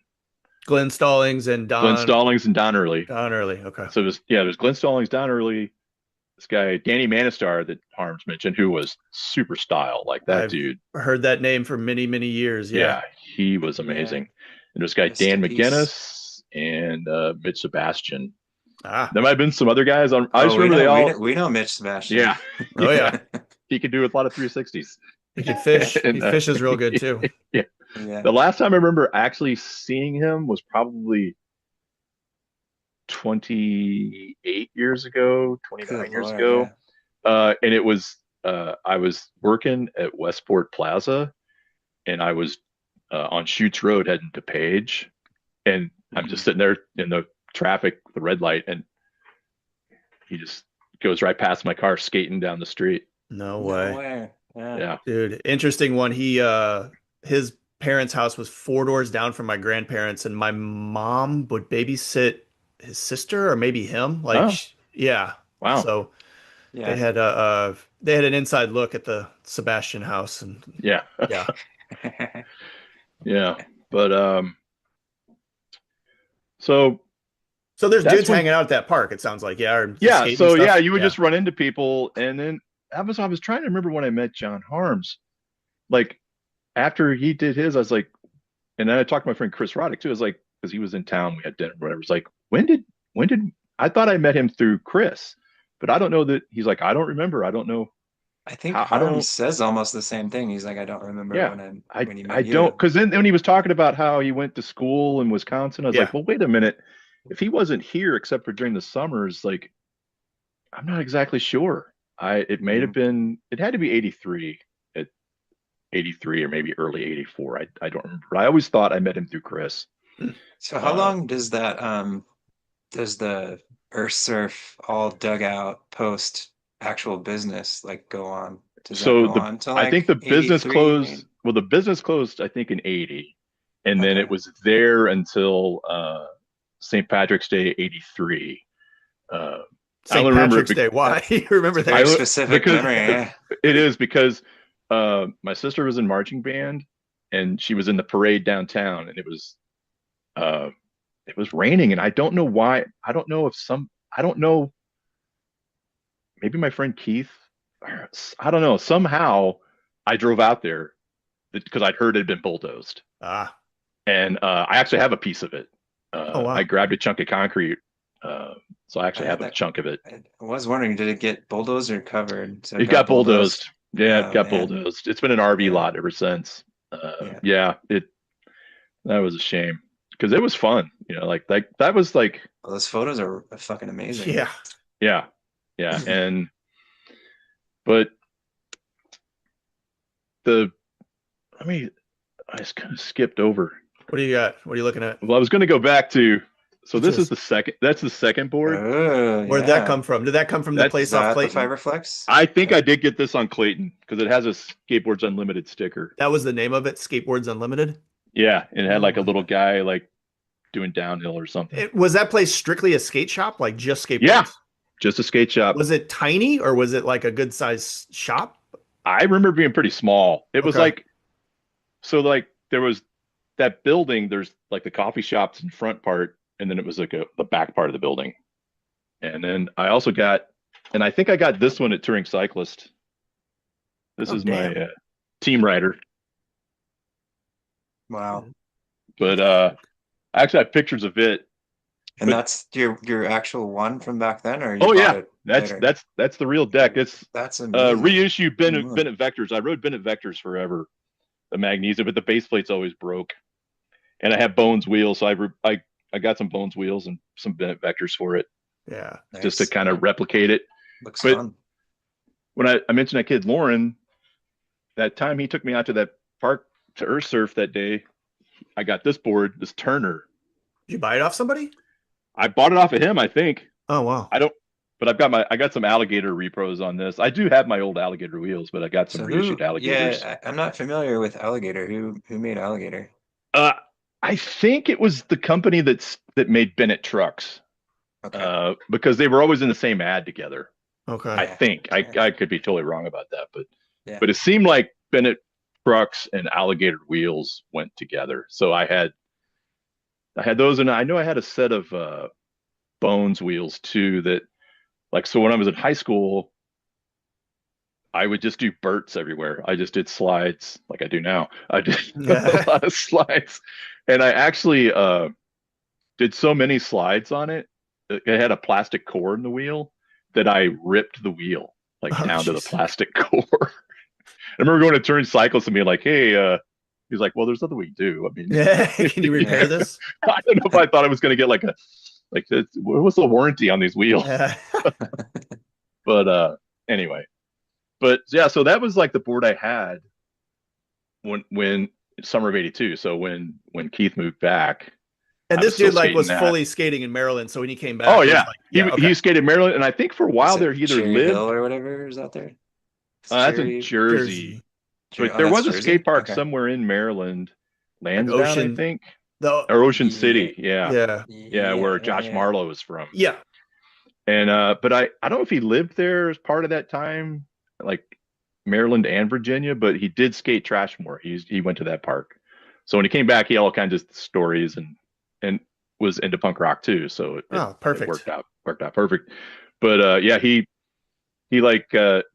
Glenn Stallings and Don. Glenn Stallings and Don Early. Don Early. Okay. So there's Glenn Stallings, Don Early, this guy Danny Manistar that Harms mentioned, who was super style, like that I've dude. heard that name for many, many years. Yeah, he was amazing. Yeah. And there's guy Rest Dan in peace. McGinnis and Mitch Sebastian. Ah. There might have been some other guys. I just we remember they know, all. we know Mitch Sebastian. Yeah, Oh yeah. he could do a lot of 360s. He can fish. And, He fishes real good too. Yeah. The last time I remember actually seeing him was probably 28 years ago, 29 Good years Lord, ago. yeah. And it was I was working at Westport Plaza, and I was on Shoots Road heading to Page, and I'm just sitting there in the traffic, the red light, and he just goes right past my car skating down the street. No No way. way. Yeah. Yeah. Dude, interesting one. His parents' house was 4 doors down from my grandparents, and my mom would babysit his sister or maybe him. Like, Oh, yeah. wow. So Yeah. they had an inside look at the Sebastian house, and Yeah. yeah. Yeah. But so So there's that's dudes when, hanging out at that park. It sounds like, yeah, or yeah, skating so stuff. yeah, you would Yeah. just run into people, and then I was trying to remember when I met John Harms. Like after he did his, I was like, and then I talked to my friend Chris Roddick too. I was like, because he was in town, we had dinner, whatever. It's like, when did I thought I met him through Chris, but I don't know that he's like, I don't remember. I don't know I think how, I Harm don't, says almost the same thing. He's like, I don't remember yeah, when he I met don't, you. because then when he was talking about how he went to school in Wisconsin, I was Yeah. like, well, wait a minute. If he wasn't here except for during the summers, like, I'm not exactly sure. It may have been, it had to be 83 at 83 or maybe early 84. I don't remember. But I always thought I met him through Chris. So how Uh, long does does the Earth Surf all dug out post actual business like go on? Does that so go on to I think like the business 83? closed. Well, the business closed, I think, in 80, and then it Okay. was there until St. Patrick's Day 83. I St. only remember it. Patrick's Day. Why? You remember It's a that? very specific Because memory. Yeah. it is because my sister was in marching band, and she was in the parade downtown, and uh, it was raining, and I don't know why. I don't know. Maybe my friend Keith. I don't know. Somehow I drove out there because I'd heard it had been bulldozed, Ah. and I actually have a piece of it. Oh I wow. grabbed a chunk of concrete, uh, so I I actually had have a that. chunk of it. I was wondering, did it get bulldozed or covered? So it It got got bulldozed. bulldozed. Yeah, it Oh got man. bulldozed. It's been an RV Yeah. lot ever since. Yeah. Yeah, that was a shame because it was fun. Like that was like, Well, those photos are fucking amazing. Yeah. yeah, yeah, and but the I mean, I just kind of skipped over. What do you got? What are you looking at? Well, I was going to go back to. So What's this is this? the second. That's the second board. Oh, Where did that yeah. come from? Did that come from the That's Is place off that the Clayton? Fiberflex? I think I did get this on Clayton because it has a Skateboards Unlimited sticker. That was the name of it, Skateboards Unlimited. Yeah, and it had like a Oh, little guy like doing downhill or something. Was that place strictly a skate shop, like just skateboards? Yeah. Just a skate shop. Was it tiny or was it like a good size shop? I remember being pretty small. It was Okay. like, so like there was that building. There's like the coffee shops in front part, and then it was like the back part of the building. And then I also got, and I think I got this one at Touring Cyclist. This Oh, is damn. my team rider. Wow. But I actually have pictures of it. And But- that's your actual one from back then, or you Oh bought yeah, it that's later? that's the real deck. It's That's amazing. reissue Bennett, Mm. Bennett Vectors. I rode Bennett Vectors forever, the magnesium, but the base plate's always broke. And I have Bones wheels, so I got some Bones wheels and some Bennett Vectors for it, Yeah. just to Nice. kind of replicate it. Looks but- fun. When I mentioned that kid Lauren, that time he took me out to that park to earth surf that day, I got this board, this Turner. Did you buy it off somebody? I bought it off of him, I think. Oh wow. But I got some alligator repros on this. I do have my old alligator wheels, but I got some So reissued alligators. yeah, I'm not familiar with Alligator. Who made Alligator? I think it was the company that made Bennett trucks, Okay. because they were always in the same ad together. Okay. I think I could be totally wrong about that, Yeah. but it seemed like Bennett trucks and alligator wheels went together. So I had those, and I know I had a set of Bones wheels too. That like, so when I was in high school, I would just do burts everywhere. I just did slides like I do now. I did a lot of slides, and I actually did so many slides on it. It had a plastic core in the wheel that I ripped the wheel like Oh, down to the jeez. plastic core. I remember going to Touring Cyclist and being like, "Hey," he's like, "Well, there's nothing we can do. I mean, Yeah. Can you repair this? I don't know if I thought I was going to get like what's the warranty on these wheels?" Yeah. But anyway, But yeah, so that was like the board I had when summer of '82. So when Keith moved back, And I was this still dude like skating was that. fully skating in Maryland, so when he came Oh back, it was yeah, like, he yeah, okay. he skated Maryland, and I think for a Is while there it he either Cherry Hill lived. or whatever is out there? It's That's in Cherry, Jersey, Jersey, Cherry. but Oh, there that's was a Jersey. skate park Okay. somewhere in Maryland, like Lansdowne, I Ocean, think, the or Ocean Yeah, City. Yeah, yeah, yeah, yeah, where yeah, Josh yeah. Marlowe is from. yeah. And but I don't know if he lived there as part of that time, like Maryland and Virginia, but he did skate Trashmore. He went to that park. So when he came back, he had all kinds of stories and was into punk rock too. So Oh, it perfect. worked out perfect. But yeah, he like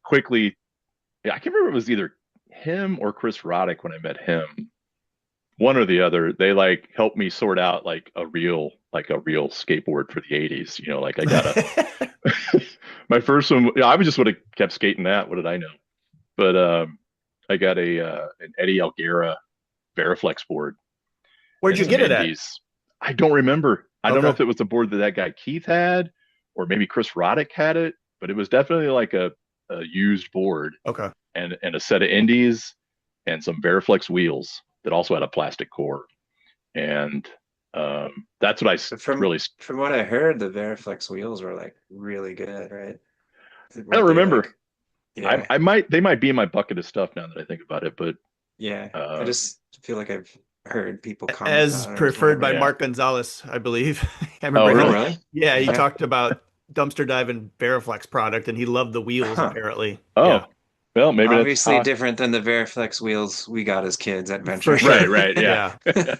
quickly, yeah, I can't remember if it was either him or Chris Roddick when I met him. One or the other, they like helped me sort out like a real skateboard for the '80s. You know, like I got a my first one. Yeah, I just would have kept skating that. What did I know? But I got a an Eddie Alguera Veriflex board Where'd and you some get it at? indies. I don't remember. I don't know Okay, if it was the board that that guy Keith had, or maybe Chris Roddick had it, but it was definitely like a used board okay. and a set of indies and some Veriflex wheels that also had a plastic core. And that's what But really. from what I heard, the Veriflex wheels were like really good, right? I don't Weren't they remember. like, yeah, I might they might be in my bucket of stuff now that I think about it, but yeah. I uh, just feel like I've heard people comment As on it or preferred by whatever. yeah. Mark Gonzalez, I believe. I Oh, remember Oh, him. really? really? Yeah, he Okay. talked about dumpster diving Baraflex product, and he loved the wheels. Huh. Apparently, yeah, Oh, well, maybe that's Obviously how. different than the Veriflex wheels we got as kids at for Venture. Right, sure. right, yeah, Yeah,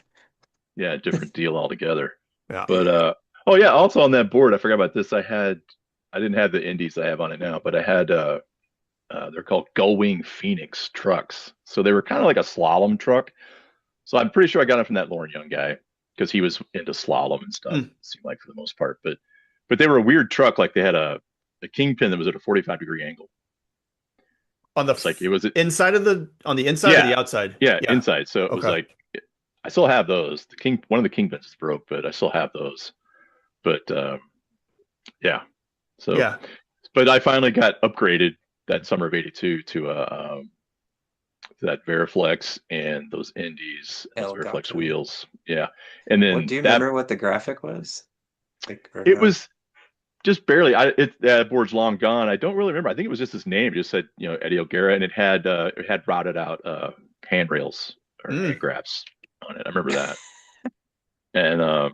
yeah, different deal altogether. yeah. But Yeah. oh yeah, also on that board, I forgot about this. I didn't have the indies I have on it now, but I had they're called Gullwing Phoenix trucks. So they were kind of like a slalom truck. So I'm pretty sure I got it from that Lauren Young guy because he was into slalom and stuff. Hmm. It seemed like for the most part, but they were a weird truck. Like they had a kingpin that was at a 45-degree angle. On the It's like it was inside of on the inside or yeah, the outside? yeah, Yeah. inside. So it was Okay. like I still have those. One of the kingpins is broke, but I still have those. But yeah. So, Yeah. but I finally got upgraded that summer of '82 to that Veriflex and those Indies, those Veriflex Helicopter. wheels. Yeah, and What then do you that remember what the graphic was? Like, or it no? was just barely. That board's long gone. I don't really remember. I think it was just his name. It just said Eddie O'Gara, and it had rotted out handrails or Mm. hand grabs on it. I remember that. And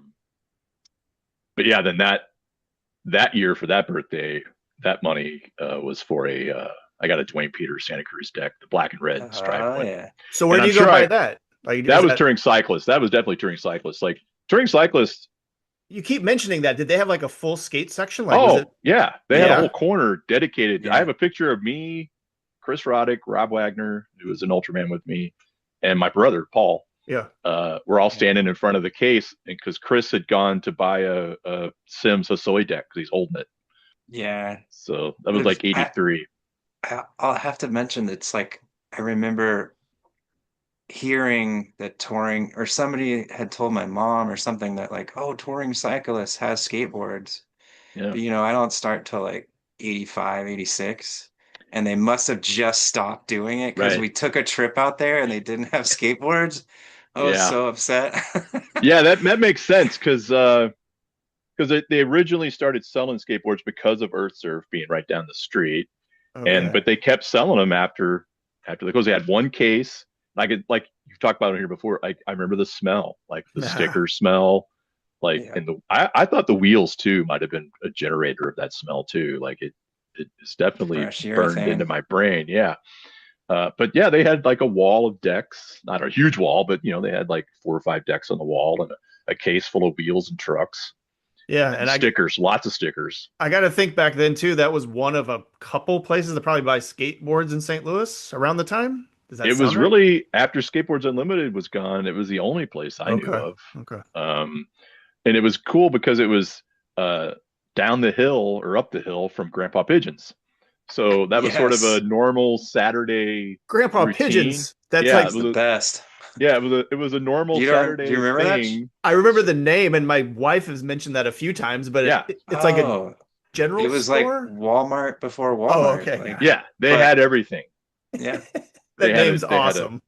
but yeah, then that year for that birthday, that money was for I got a Dwayne Peters Santa Cruz deck, the black and red striped Oh one. yeah. So where And do I'm you go sure buy that? Like, that is was that Touring Cyclist. That was definitely Touring Cyclist. Like Touring Cyclist. you keep mentioning that? Did they have like a full skate section? Like, was it? Oh yeah, they had a Yeah. whole corner dedicated. I Yeah. have a picture of me, Chris Roddick, Rob Wagner, who was an Ultraman with me, and my brother Paul. Yeah. We're all standing in front of the case because Chris had gone to buy a Sims Hosoi deck because he's holding it. Yeah. So that was like '83. I'll have to mention it's like I remember hearing that touring or somebody had told my mom or something that like, oh, touring cyclists has skateboards. Yeah. But I don't start till like 85, 86. And they must have just stopped doing it because Right. we took a trip out there and they didn't have skateboards. I was Yeah. so upset. Yeah, that makes sense because they originally started selling skateboards because of Earth Surf being right down the street, Okay. but they kept selling them after because they had one case. Like you've talked about it here before. I remember the smell, like the sticker smell, like Yeah. and I thought the wheels too might have been a generator of that smell too. Like it's definitely Fresh burned urethane. into my brain. Yeah. But yeah, they had like a wall of decks, not a huge wall, but they had like 4 or 5 decks on the wall and a case full of wheels and trucks Yeah, and and stickers, lots of stickers. I got to think back then too. That was one of a couple places to probably buy skateboards in St. Louis around the time. Does that It was sound right? really after Skateboards Unlimited was gone, it was the only place I knew Okay. of. Okay. And it was cool because it was down the hill or up the hill from Grandpa Pigeon's. So that was sort of a Yes. normal Saturday Grandpa routine. Pigeons. That's Yeah, like It's the best. it was a normal Do Saturday you remember that? thing. I remember the name, and my wife has mentioned that a few times, but Yeah. it's like a Oh, general It was like store? Walmart before Oh, Walmart. okay. Like, Yeah, they but had everything. yeah, That name's awesome.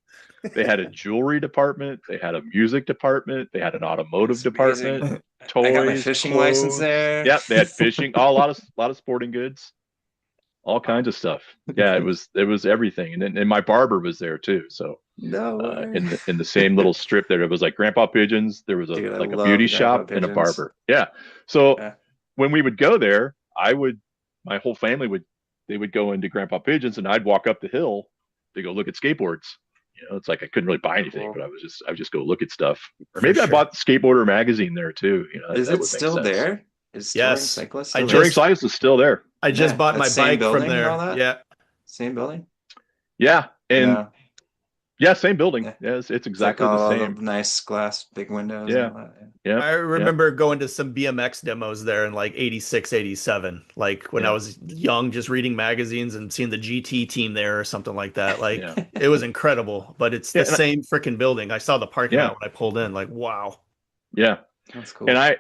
They had a jewelry department, they had a music department, they had an automotive it's amazing. department, I got my toys, fishing license clothes. there. Yep, they had fishing, a lot of sporting goods, all kinds of stuff. Yeah, it was everything. And my barber was there too. So No way. in the same little strip there, it was like Grandpa Pigeon's, there was Dude, I like a beauty love Grandpa shop and a Pigeons. barber. Yeah. So Yeah. when we would go there, my whole family they would go into Grandpa Pigeon's and I'd walk up the hill to go look at skateboards. It's like I couldn't really buy anything, Cool. but I would just go look at stuff. Or For maybe I sure. bought the Skateboarder magazine there too. Is That it would make still sense. there? Is Touring Yes. Cyclist I still there? Touring just Science is still there. I just Yeah, bought that my same bike from building and all there. that? Yeah. Same building? Yeah, and Yeah. yeah, same building. Yeah. Yeah, it's It's like exactly the all the same. nice glass, big windows and Yeah, all that. Yeah. yeah, I yeah, remember going to some BMX demos there in like 86, 87. Like when I yeah, was young, just reading magazines and seeing the GT team there or something like that. Like yeah, it was incredible, but it's yeah, the same freaking building. I saw the parking yeah, lot when I pulled in. Like, wow. yeah. That's And cool.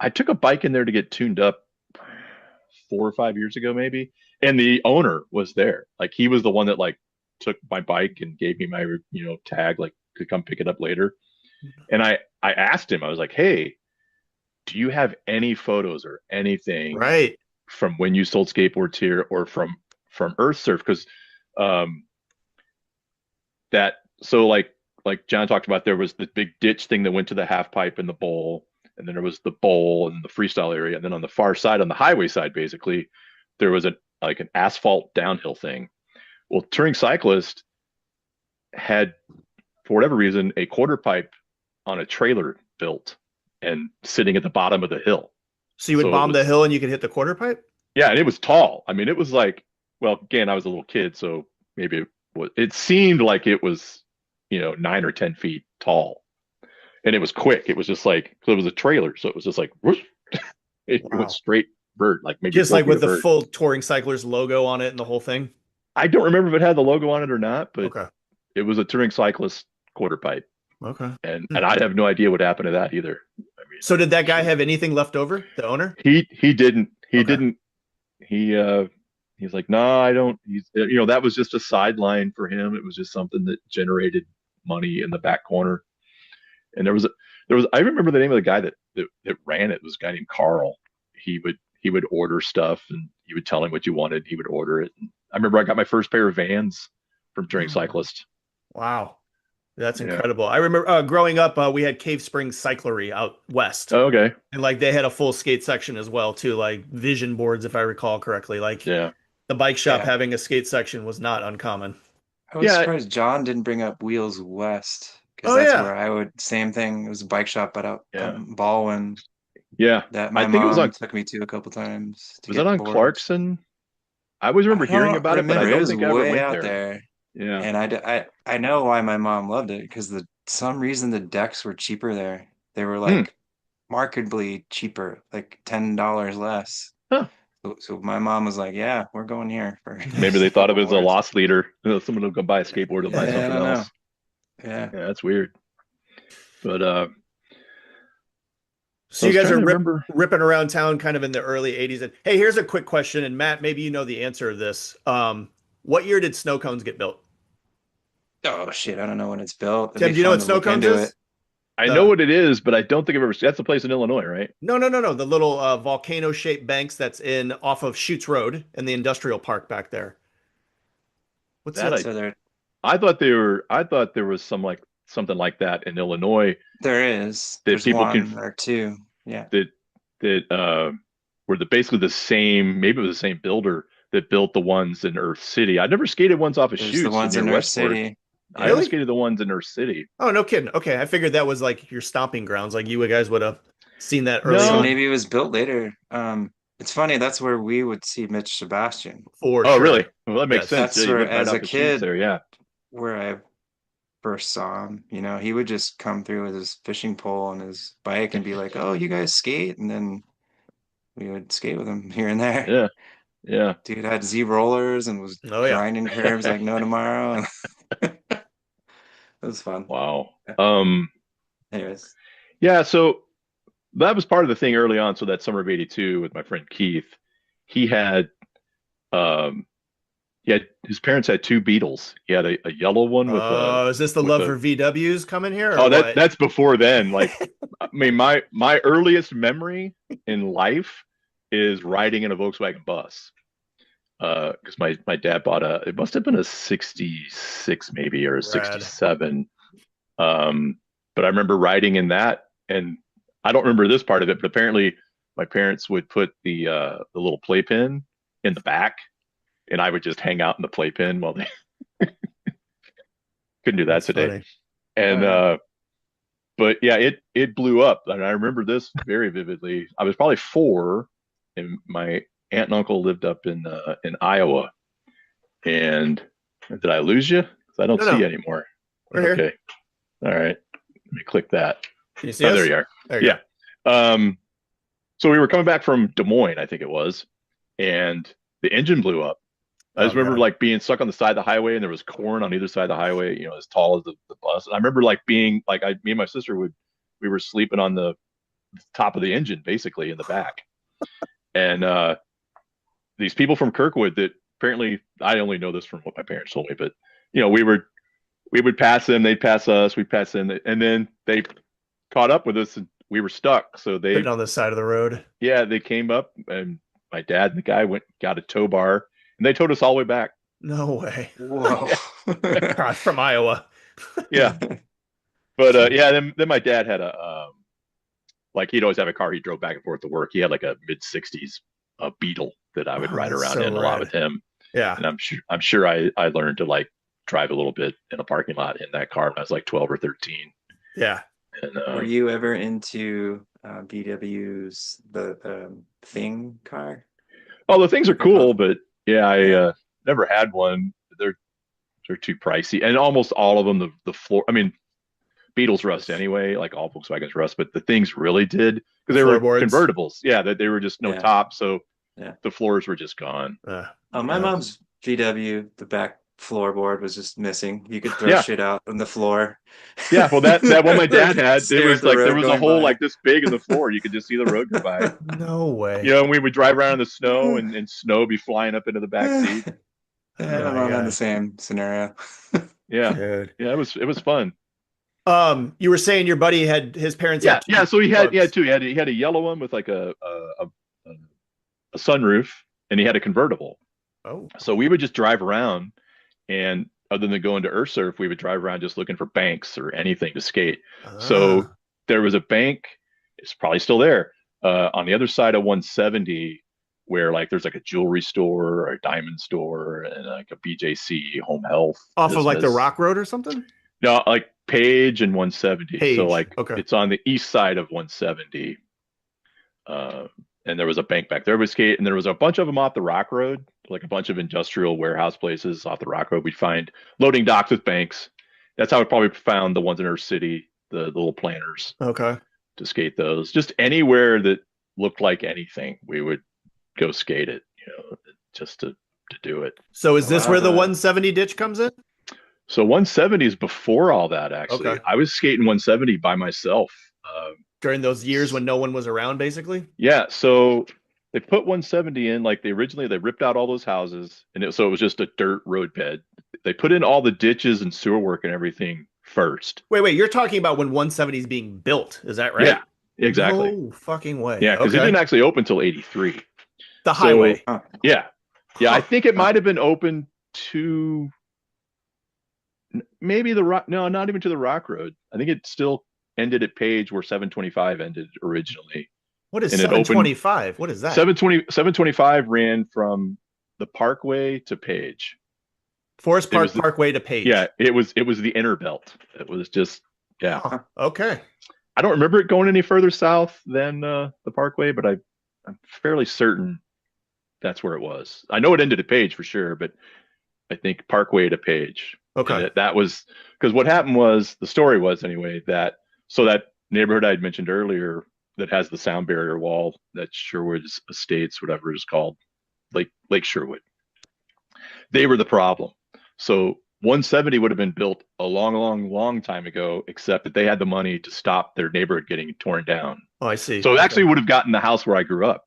I took a bike in there to get tuned up 4 or 5 years ago, maybe. And the owner was there. Like he was the one that like took my bike and gave me my tag, like could come pick it up later. And I asked him, I was like, hey, do you have any photos or anything Right. from when you sold skateboards here or from Earth Surf? Because um that so like John talked about, there was the big ditch thing that went to the half pipe and the bowl, and then there was the bowl and the freestyle area, and then on the far side, on the highway side, basically, there was like an asphalt downhill thing. Well, Touring Cyclist had, for whatever reason, a quarter pipe on a trailer built and sitting at the bottom of the hill. So you would So it bomb the was, hill and you could hit the quarter pipe? yeah, and it was tall. I mean, it was like, well, again, I was a little kid, so maybe it seemed like it was, 9 or 10 feet tall, and it was quick. It was just like, so it was a trailer, so it was just like, whoosh, it went Wow. straight vert, like maybe Just four like feet with of the vert. full Touring Cyclers logo on it and the whole thing? I don't remember if it had the logo on it or not, but Okay. it was a Touring Cyclist quarter pipe, Okay. and Hmm. I have no idea what happened to that either. I mean, So did that guy have anything left over, the owner? he didn't Okay. he's like, no, I don't. That was just a sideline for him. It was just something that generated money in the back corner. And there was I remember the name of the guy that ran it. It was a guy named Carl. He would order stuff and you would tell him what you wanted. He would order it. And I remember I got my first pair of Vans from Touring Cyclist. Wow. That's Yeah. incredible. I remember growing up, we had Cave Springs Cyclery out west. Oh, okay. And like they had a full skate section as well too, like vision boards, if I recall correctly. Like Yeah. the bike shop Yeah. having a skate section was not uncommon. I was Yeah. surprised John didn't bring up Wheels West because Oh that's yeah. where I would, same thing. It was a bike shop out Yeah. Baldwin Yeah. that I my think it was mom on took me to a couple times to was that get on boards. Clarkson? I always remember I hearing don't about it, but I remember. It don't was think I ever way went out there. there. Yeah. And I know why my mom loved it because some reason the decks were cheaper there. They were like markedly cheaper, like $10 less. Huh. So my mom was like, "Yeah, we're going here for Maybe they a thought of couple it as a boards." loss leader. Someone will go buy a skateboard and buy Yeah, I something don't know. else. Yeah. Yeah, that's weird. But So I you was guys trying are to remember. ripping around town kind of in the early 80s. And hey, here's a quick question. And Matt, maybe you know the answer to this. What year did snow cones get built? Oh shit, I don't know when it's built. It'd Tim, be do you know fun what to snow look cones into is? it. I know The what it is, but I don't think I've ever. That's the place in Illinois, right? No, no, no, no. The little volcano-shaped banks that's in off of Chutes Road in the industrial park back there. What's That that? So I thought they were. I thought there was something like that in Illinois that there's people can one or two. Yeah. that were basically the same. Maybe it was the same builder that built the ones in Earth City. I never skated ones off of There's the Chutes ones near in Earth Westport. City. I only Yeah. Really? skated the ones in Earth City. Oh, no kidding. Okay, I figured that was like your stomping grounds. Like you guys would have seen that early So No. on maybe it was built later. It's funny, that's where we would see Mitch Sebastian. for Oh, sure. really? Well, that makes Yes. sense. That's Yeah, you where, went right as a off the Chutes kid, there. Yeah. where I first saw him. He would just come through with his fishing pole and his bike and be like, "Oh, you guys skate?" And then we would skate with him here and there. Yeah. Yeah. Dude had Z rollers and was Oh yeah. grinding curves like no tomorrow. It was fun. Wow. Yeah. Um. Anyways, Yeah. So that was part of the thing early on. So that summer of '82 with my friend Keith, he had um his parents had two Beetles. He had a yellow one Oh, is this the with love a for VWs coming here or oh what? that's before then. Like I mean my earliest memory in life is riding in a Volkswagen bus. Because my dad bought it must have been a 66 maybe or a Rad. 67. But I remember riding in that, and I don't remember this part of it, but apparently my parents would put the little playpen in the back, and I would just hang out in the playpen while they couldn't do that That's today. funny. And but yeah, it blew up, and I remember this very vividly. I was probably 4, and my aunt and uncle lived up in Iowa. And did I lose you? 'Cause I don't No, see no, you anymore. we're here. Okay, all right. Let me click that. Can you see Oh, us? there you are. There you Yeah. So we were coming back from Des Moines, I think it was, and the engine blew up. I go. just Oh remember God. like being stuck on the side of the highway, and there was corn on either side of the highway, as tall as the bus. And I remember like being like me and my sister we were sleeping on the top of the engine, basically in the back. And these people from Kirkwood that apparently I only know this from what my parents told me, but we would pass them, they'd pass us, we'd pass them, and then they caught up with us, and we were stuck. So Sitting on the side of the road. they came up, and my dad and the guy got a tow bar, and they towed us all the way back. No way. Whoa. God, from Iowa. Yeah, but yeah, then my dad had like he'd always have a car he drove back and forth to work. He had like a mid-60s Beetle that I would Oh, ride that's around so in a lot rad. with him, Yeah. and I'm sure I learned to like drive a little bit in a parking lot in that car when I was like 12 or 13. Yeah. And Were you ever into BW's the Thing car? oh, the things are They're called. cool, but yeah, I Yeah. never had one. They're too pricey, and almost all of them the floor. I mean, Beetles rust anyway, like all Volkswagens rust, but the things really did The because they were floorboards. convertibles. Yeah, that they were just no Yeah. top, so Yeah. the floors were just gone. My Yeah. mom's VW, the back floorboard was just missing. You could throw Yeah. shit out on the floor. Yeah, well, that one my dad had, it Stare was at the like there road was a going hole by. like this big in the floor. You could just see the road go by. No way. And we would drive around in the snow, and snow be flying up into the back seat. Oh Yeah, my my mom had the God. same scenario. Yeah, Dude. yeah, it was fun. You were saying your buddy had his parents Yeah, had yeah. So he had trucks. two. He had a yellow one with like a sunroof, and he had a convertible. Oh. So we would just drive around, and other than going to Earth Surf, we would drive around just looking for banks or anything to skate. So Ah. there was a bank, it's probably still there, on the other side of 170, where like there's like a jewelry store or a diamond store and like a BJC Home Health. Off of like the Business. Rock Road or something? No, like Page and 170. So Page, like okay. it's on the east side of 170. And there was a bank back there with skate, and there was a bunch of them off the Rock Road, like a bunch of industrial warehouse places off the Rock Road. We'd find loading docks with banks. That's how we probably found the ones in our city, the little planters Okay. to skate those. Just anywhere that looked like anything, we would go skate it, just to do it. So is this Wow, where the the- 170 ditch comes in? So 170 is before all that, actually. Okay. I was skating 170 by myself. During those years when no one was around, basically? Yeah, so they put 170 in, like they ripped out all those houses, and so it was just a dirt road bed. They put in all the ditches and sewer work and everything first. Wait, you're talking about when 170 is being built, is that right? Yeah, exactly. No fucking way. Yeah, because it Okay. didn't actually open till 83. The highway. Huh. Yeah. Yeah, I Huh. think it might have been open to maybe the rock. No, not even to the Rock Road. I think it still ended at Page where 725 ended originally. What is and it opened- 725? What is that? 725 ran from the Parkway to Page. Forest it Park was the- Parkway to Page. Yeah, it was the inner belt. It was just Huh. Okay. I don't remember it going any further south than the Parkway, but I'm fairly certain that's where it was. I know it ended at Page for sure, but I think Parkway to Page. Okay. And that was because what happened was the story was anyway that neighborhood I had mentioned earlier that has the sound barrier wall, that Sherwood Estates, whatever it's called, Lake Sherwood. They were the problem. So 170 would have been built a long, long, long time ago, except that they had the money to stop their neighborhood getting torn down. Oh, I see. So it Okay. actually would have gotten the house where I grew up.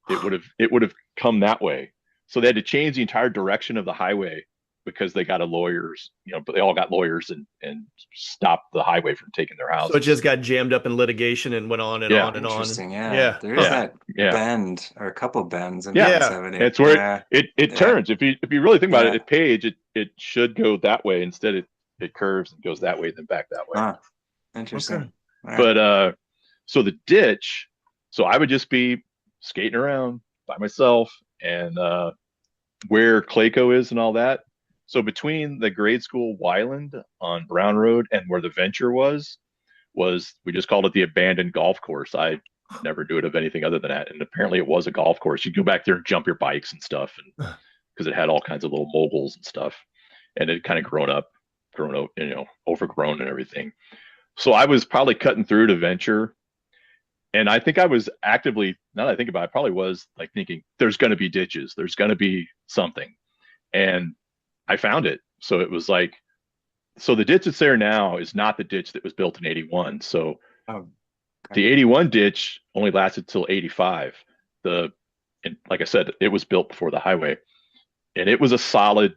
it would have come that way. So they had to change the entire direction of the highway because they got a lawyers, but they all got lawyers and stopped the highway from taking their So it houses. just got jammed up in litigation and went on and Yeah, on and on. Interesting. Yeah. Yeah. There is Huh. yeah, that yeah, bend or a couple bends in yeah. 170. It's where Yeah. it Yeah. turns. If you really think about it, Yeah. at Page, it should go that way. Instead, it curves and goes that way, then back that way. Huh. Okay. Interesting. All right. But so the ditch, so I would just be skating around by myself and where Clayco is and all that. So between the grade school Wyland on Brown Road and where the Venture was we just called it the abandoned golf course. I never knew it of anything other than that. And apparently it was a golf course. You go back there and jump your bikes and stuff, and because it had all kinds of little moguls and stuff, and it kind of grown up, overgrown and everything. So I was probably cutting through to Venture, and I think I was actively, now that I think about it, I probably was like thinking, there's going to be ditches, there's going to be something, and I found it. So it was like, so the ditch that's there now is not the ditch that was built in '81. So Oh, the '81 ditch only lasted till '85. And like I said, it was built before the highway, and it was a solid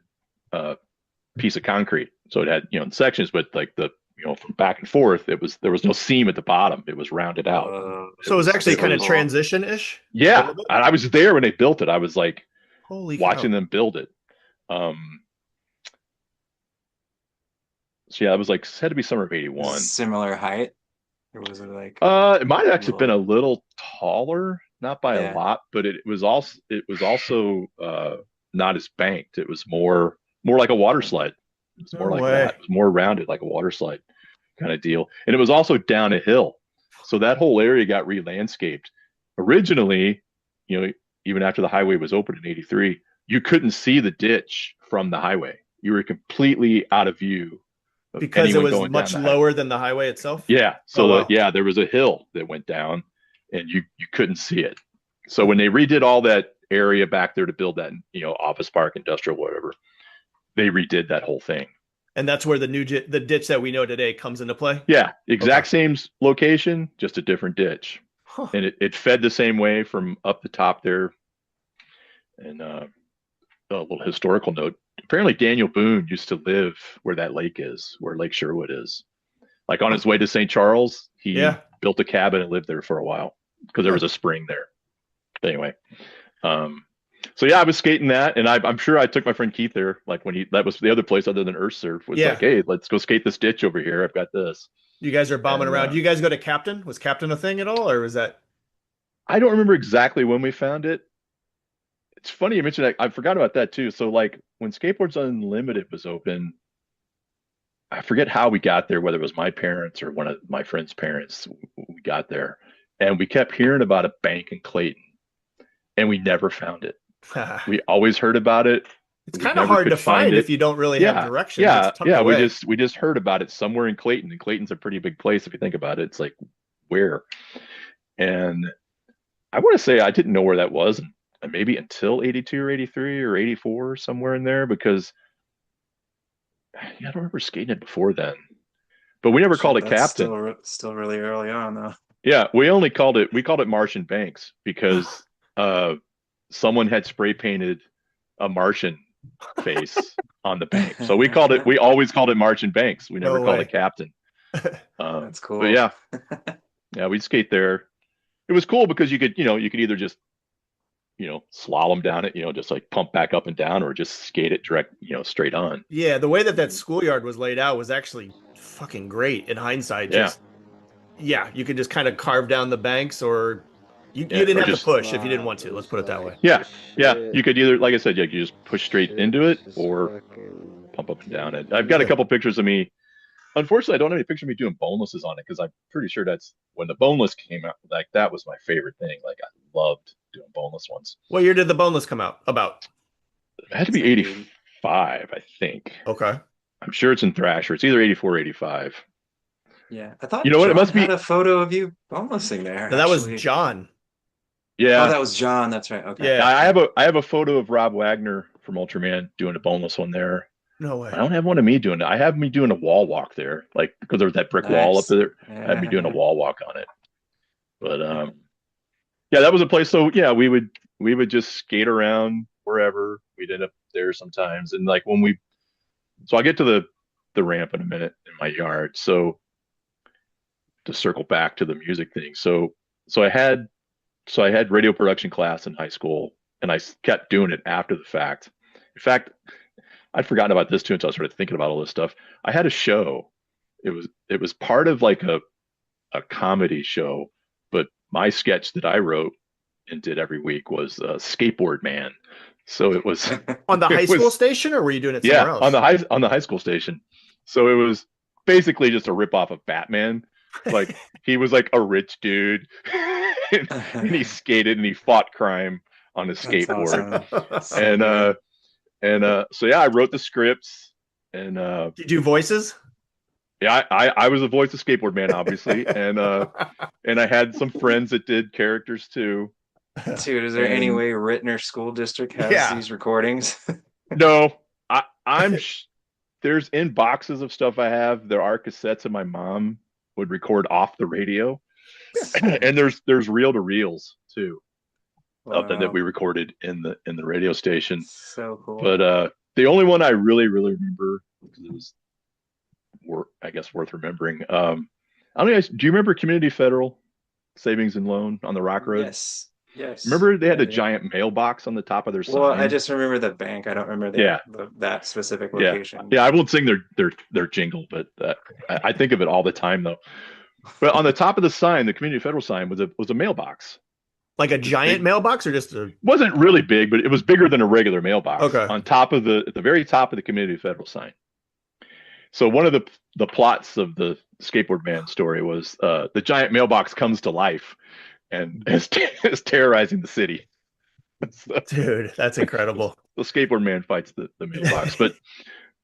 piece of concrete. So it had, in sections, but like from back and forth, there was no seam at the bottom. It was rounded out. So it was actually kind of cool. transition-ish? Yeah, I was there when they built it. I was like Holy watching cow. them build it. So yeah, it was like had to be summer of Is '81. it similar height? Or was it like It might have actually been a little taller, not by a Yeah. lot, but it was also not as banked. It was more like a water slide. It was more No like way. that. It was more rounded, like a water slide kind of deal. And it was also down a hill. So that whole area got re-landscaped. Originally, even after the highway was opened in '83, you couldn't see the ditch from the highway. You were completely out of view of Because it anyone was going much down the lower than the highway itself? yeah. So Oh, wow. yeah, there was a hill that went down and you couldn't see it. So when they redid all that area back there to build that, office park, industrial, whatever, they redid that whole thing. And that's where the the ditch that we know today comes into play? Yeah, exact Okay. same location, just a different ditch. Huh. And it fed the same way from up the top there. And a little historical note. Apparently Daniel Boone used to live where that lake is, where Lake Sherwood is. Like on his way to St. Charles, he Yeah. built a cabin and lived there for a while because there was a spring there. Anyway, so yeah, I was skating that, and I'm sure I took my friend Keith there. Like that was the other place other than Earth Surf was Yeah. like, hey, let's go skate this ditch over here. I've got this. You guys are bombing And, around. Do you guys go to Captain? Was Captain a thing at all, or was that? I don't remember exactly when we found it. It's funny you mentioned that. I forgot about that too. So like when Skateboards Unlimited was open, I forget how we got there, whether it was my parents or one of my friend's parents. We got there, and we kept hearing about a bank in Clayton, and we never found it. We always heard about it. It's We kind of never hard could to find it. if you don't really have directions. Yeah, It's tucked yeah. away. We just heard about it somewhere in Clayton, and Clayton's a pretty big place if you think about it. It's like where, and I want to say I didn't know where that was, and maybe until '82 or '83 or '84, somewhere in there, because yeah, I don't remember skating it before then. But we never called it That's Captain. still really early on though. Yeah, we called it Martian Banks because someone had spray painted a Martian face on the bank. So we always called it Martian Banks. We never No called way. it Captain. That's cool. But yeah, we'd skate there. It was cool because you could either just slalom down it, just like pump back up and down, or just skate it direct, straight on. Yeah, the way that schoolyard was laid out was actually fucking great in hindsight. Yeah. You could just kind of carve down the banks, or you Yeah, didn't or have just- to push if you didn't want to. Let's put it that way. Yeah. You could either, like I said, you could just push straight into it or pump up and down it. I've got a couple pictures of me. Unfortunately, I don't have any picture of me doing bonelesses on it because I'm pretty sure that's when the boneless came out. Like that was my favorite thing. Like I loved doing boneless ones. What year did the boneless come out? About. It had to be '85, I think. Okay. I'm sure it's in Thrasher. It's either '84 or '85. Yeah, I thought You know what? It John must be- had a photo of you bonelessing there. No, that was actually. John. Yeah. Oh, that was John. That's right. Okay. Yeah. I have a photo of Rob Wagner from Ultraman doing a boneless one there. No way. I don't have one of me doing it. I have me doing a wall walk there, like because there was that brick wall up Nice. there. I had me Yeah. doing a wall walk on it. But Yeah, that was a place. So yeah, we would just skate around wherever. We'd end up there sometimes. And like when we so I'll get to the ramp in a minute in my yard. So to circle back to the music thing. So I had radio production class in high school, and kept doing it after the fact. In fact, I'd forgotten about this too until I started thinking about all this stuff. I had a show. It was part of like a comedy show, but my sketch that I wrote and did every week was Skateboard Man. So it was On the high it school was station, or were you doing it somewhere yeah, else? on the high school station. So it was basically just a rip off of Batman. Like he was like a rich dude and he skated and he fought crime on his That's skateboard. awesome. So And good. so yeah, I wrote the scripts and Did you do voices? yeah, I was the voice of Skateboard Man, obviously, and I had some friends that did characters too. Dude, is there any And way Rittner School District has Yeah. these recordings? no, I'm there's in boxes of stuff I have. There are cassettes that my mom would record off the radio, and there's reel to reels too of them that Wow. we recorded in the radio station. So cool. But the only one I really remember because it was I guess worth remembering. I don't know. Do you remember Community Federal Savings and Loan on the Rock Road? Yes. Yes. Remember they had Yeah, a yeah. giant mailbox on the top of their Well, I sign? just remember the bank. I don't remember Yeah, that specific yeah, location. yeah. I won't sing their jingle, but I think of it all the time though. But on the top of the sign, the Community Federal sign was a mailbox. Like a This giant big, mailbox, or just a? wasn't really big, but it was bigger than a regular mailbox. Okay. On top of at the very top of the Community Federal sign. So one of the plots of the Skateboard Man story was the giant mailbox comes to life and is terrorizing the city. So Dude, that's incredible. the Skateboard Man fights the mailbox, but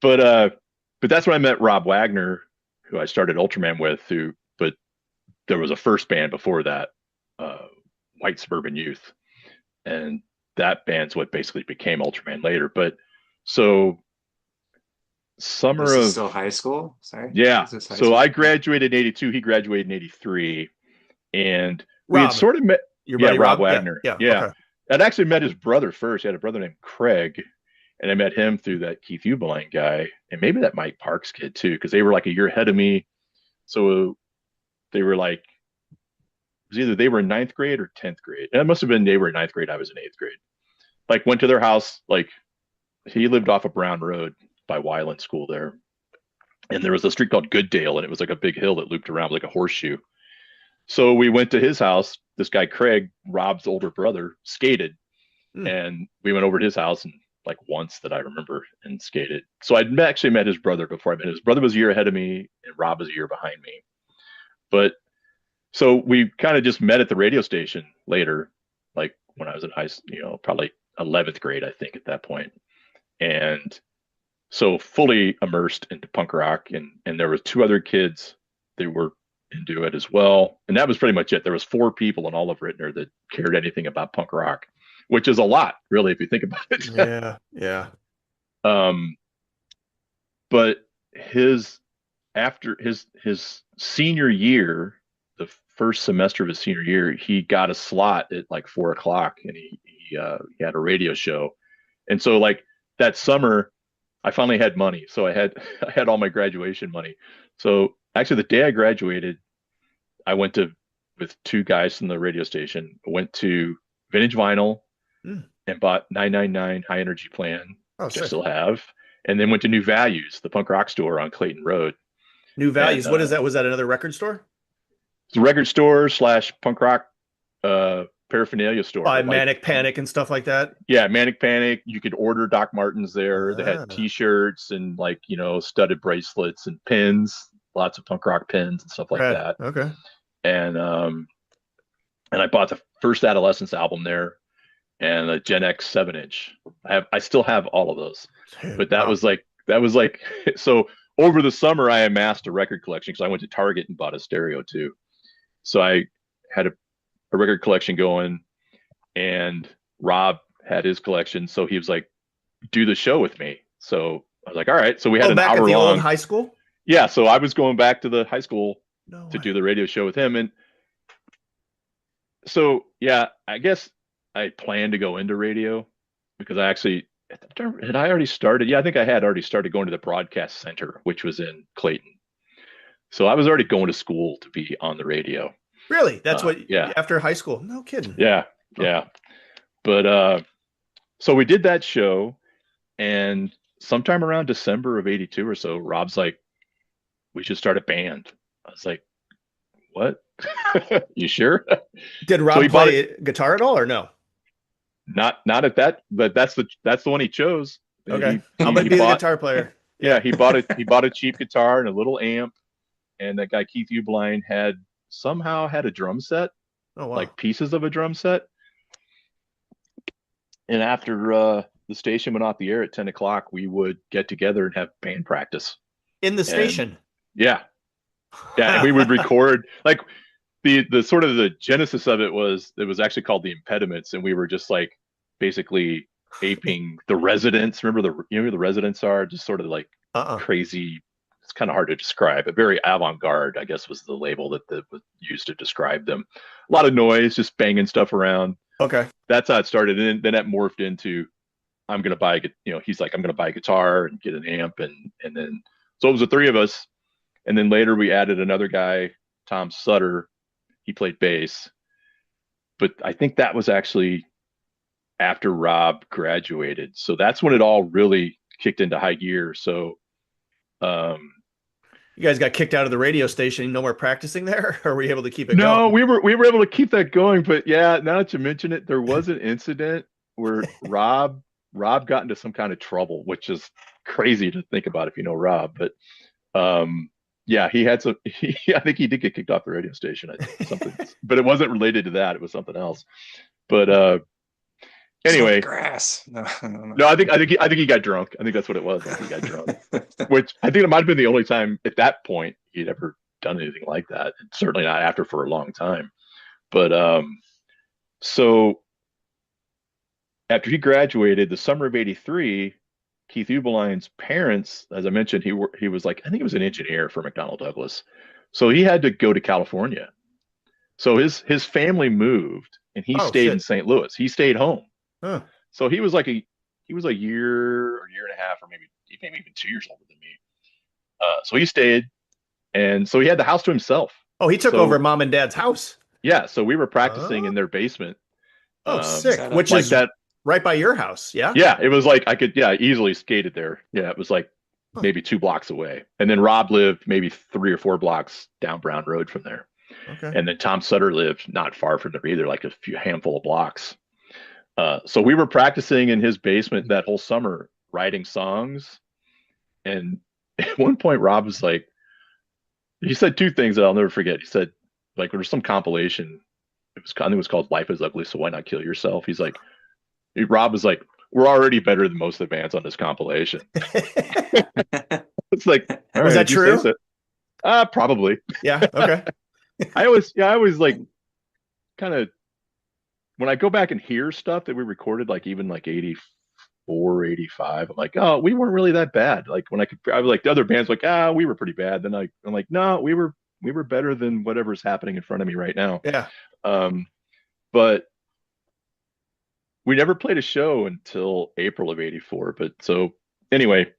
that's when I met Rob Wagner, who I started Ultraman with. But there was a first band before that, uh, White Suburban Youth, and that band's what basically became Ultraman later. But so This summer is of still high school? Sorry. yeah, Is this high so school? I graduated in '82. He graduated in '83, and we had Rob, sort of met. your Yeah, buddy Rob Rob? Yeah, Wagner. yeah. Yeah, Okay. I'd actually met his brother first. He had a brother named Craig, and I met him through that Keith Ubeline guy, and maybe that Mike Parks kid too, because they were like a year ahead of me. So they were like, it was either they were in ninth grade or 10th grade. And it must have been they were in ninth grade. I was in eighth grade. Like went to their house. Like he lived off of Brown Road by Wyland School there. And there was a street called Gooddale, and it was like a big hill that looped around like a horseshoe. So we went to his house. This guy, Craig, Rob's older brother, skated. Hmm. And we went over to his house and like once that I remember and skated. So actually met his brother before I met his brother was a year ahead of me and Rob was a year behind me. But so we kind of just met at the radio station later, like when I was in probably 11th grade, I think at that point. And so fully immersed into punk rock and there was two other kids that were into it as well. And that was pretty much it. There was four people in all of Rittner that cared anything about punk rock, which is a lot, really, if you think about it. Yeah, yeah. um, but after his senior year, the first semester of his senior year, he got a slot at like 4 o'clock, and he had a radio show, and so like that summer, I finally had money, so I had I had all my graduation money. So actually, the day I graduated, I went to with two guys from the radio station. I went to Vintage Vinyl Hmm. and bought 999 High Energy Plan, Oh, which I sick. still have, and then went to New Values, the punk rock store on Clayton Road. New And Values. What is that? Was that another record store? it's a record store slash punk rock paraphernalia store. By Like, Manic Panic and stuff like that. yeah, Manic Panic. You could order Doc Martens there. They Ah. had T-shirts and like studded bracelets and pins, lots of punk rock pins and stuff like Rad. that. Okay. And I bought the first Adolescence album there and a Gen X 7-inch. I still have all of those. Dude, But that wow. was like so over the summer I amassed a record collection because I went to Target and bought a stereo too. So I had a record collection going, and Rob had his collection. So he was like, do the show with me. So I was like, all right. So we had an back at hour the long. old high school? Yeah. So I was going back to the high school No to way. do the radio show with him. And So yeah, I guess I planned to go into radio because I actually had I already started. Yeah, I think I had already started going to the broadcast center, which was in Clayton. So I was already going to school to be on the radio. Really? That's what Yeah, after high school? No kidding. yeah, Huh. yeah. But so we did that show, and sometime around December of '82 or so, Rob's like, "We should start a band." I was like, "What? You sure?" Did So he Rob bought it. play guitar at all or no? Not at that, but that's the one he chose. Okay. He I'm he, gonna he be the bought guitar player. yeah Yeah. he bought a cheap guitar and a little amp, and that guy Keith Ubline had somehow had a drum set, Oh wow. like pieces of a drum set. And after the station went off the air at 10 o'clock, we would get together and have band practice. In the And station. yeah, yeah, and we would record like the sort of the genesis of it was actually called the Impediments, and we were just like basically aping the Residents. Remember who the Residents are? Just sort of like Uh-uh. crazy. It's kind of hard to describe, but very avant-garde, I guess, was the label that was used to describe them. A lot of noise, just banging stuff around. Okay. That's how it started, and then that morphed into I'm gonna buy he's like I'm gonna buy a guitar and get an amp, and then so it was the three of us, and then later we added another guy, Tom Sutter. He played bass, but I think that was actually after Rob graduated. So that's when it all really kicked into high gear. So, um, You guys got kicked out of the radio station. No more practicing there? Or were you able to keep it going? no, we were able to keep that going. But yeah, now that you mention it, there was an incident where Rob got into some kind of trouble, which is crazy to think about if you know Rob. But yeah, he had some. I think he did get kicked off the radio station. I think something, but it wasn't related to that. It was something else. But So the anyway, grass. No, no, no. no, I think he got drunk. I think that's what it was. I think he got drunk, which I think it might have been the only time at that point he'd ever done anything like that. Certainly not after for a long time. But so after he graduated, the summer of '83, Keith Ubeline's parents, as I mentioned, he was like I think he was an engineer for McDonnell Douglas, so he had to go to California. So his family moved, and he Oh stayed in shit. St. Louis. He stayed home. Huh. So he was a year or year and a half, or maybe even 2 years older than me. So he stayed, and so he had the house to himself. Oh, he took over So mom and dad's house. yeah, so we were practicing Oh, in their basement, oh, sick. Shout out Which like is to that. right by your house. Yeah. Yeah, it was like I could easily skated there. Yeah, it was like Huh. maybe 2 blocks away, and then Rob lived maybe 3 or 4 blocks down Brown Road from there, Okay. and then Tom Sutter lived not far from there either, like a few handful of blocks. So we were practicing in his basement that whole summer, writing songs. And at one point, Rob was like, he said two things that I'll never forget. He said, like, there's some compilation. I think it was called "Life Is Ugly, So Why Not Kill Yourself." He's like, Rob was like, "We're already better than most of the bands on this compilation." It's like, all Was right, that if you say true? so. Probably. Yeah. Okay. I always like kind of when I go back and hear stuff that we recorded, like even like '84, '85, I'm like, oh, we weren't really that bad. Like when I was like the other bands, like, we were pretty bad. Then I'm like, no, we were better than whatever's happening in front of me right now. Yeah. Um, but we never played a show until April of '84. But so anyway,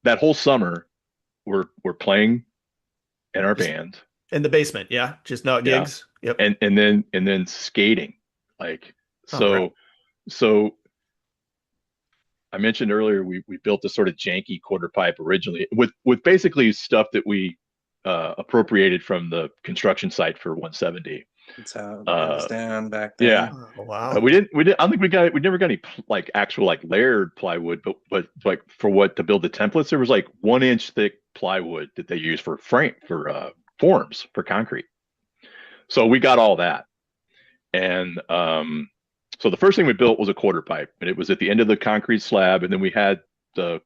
that whole summer we're playing in our Just band, in the basement. Yeah. Just not yeah, gigs. Yep. and then skating, like Oh, right. so I mentioned earlier we built this sort of janky quarter pipe originally with basically stuff that we appropriated from the construction site for 170. that's how it Uh, goes down back yeah, then. Oh, wow. we didn't. I don't think we never got any like actual like layered plywood, but like for what to build the templates, there was like 1 inch thick plywood that they use for frame for forms for concrete. So we got all that, and so the first thing we built was a quarter pipe, and it was at the end of the concrete slab, and then we had the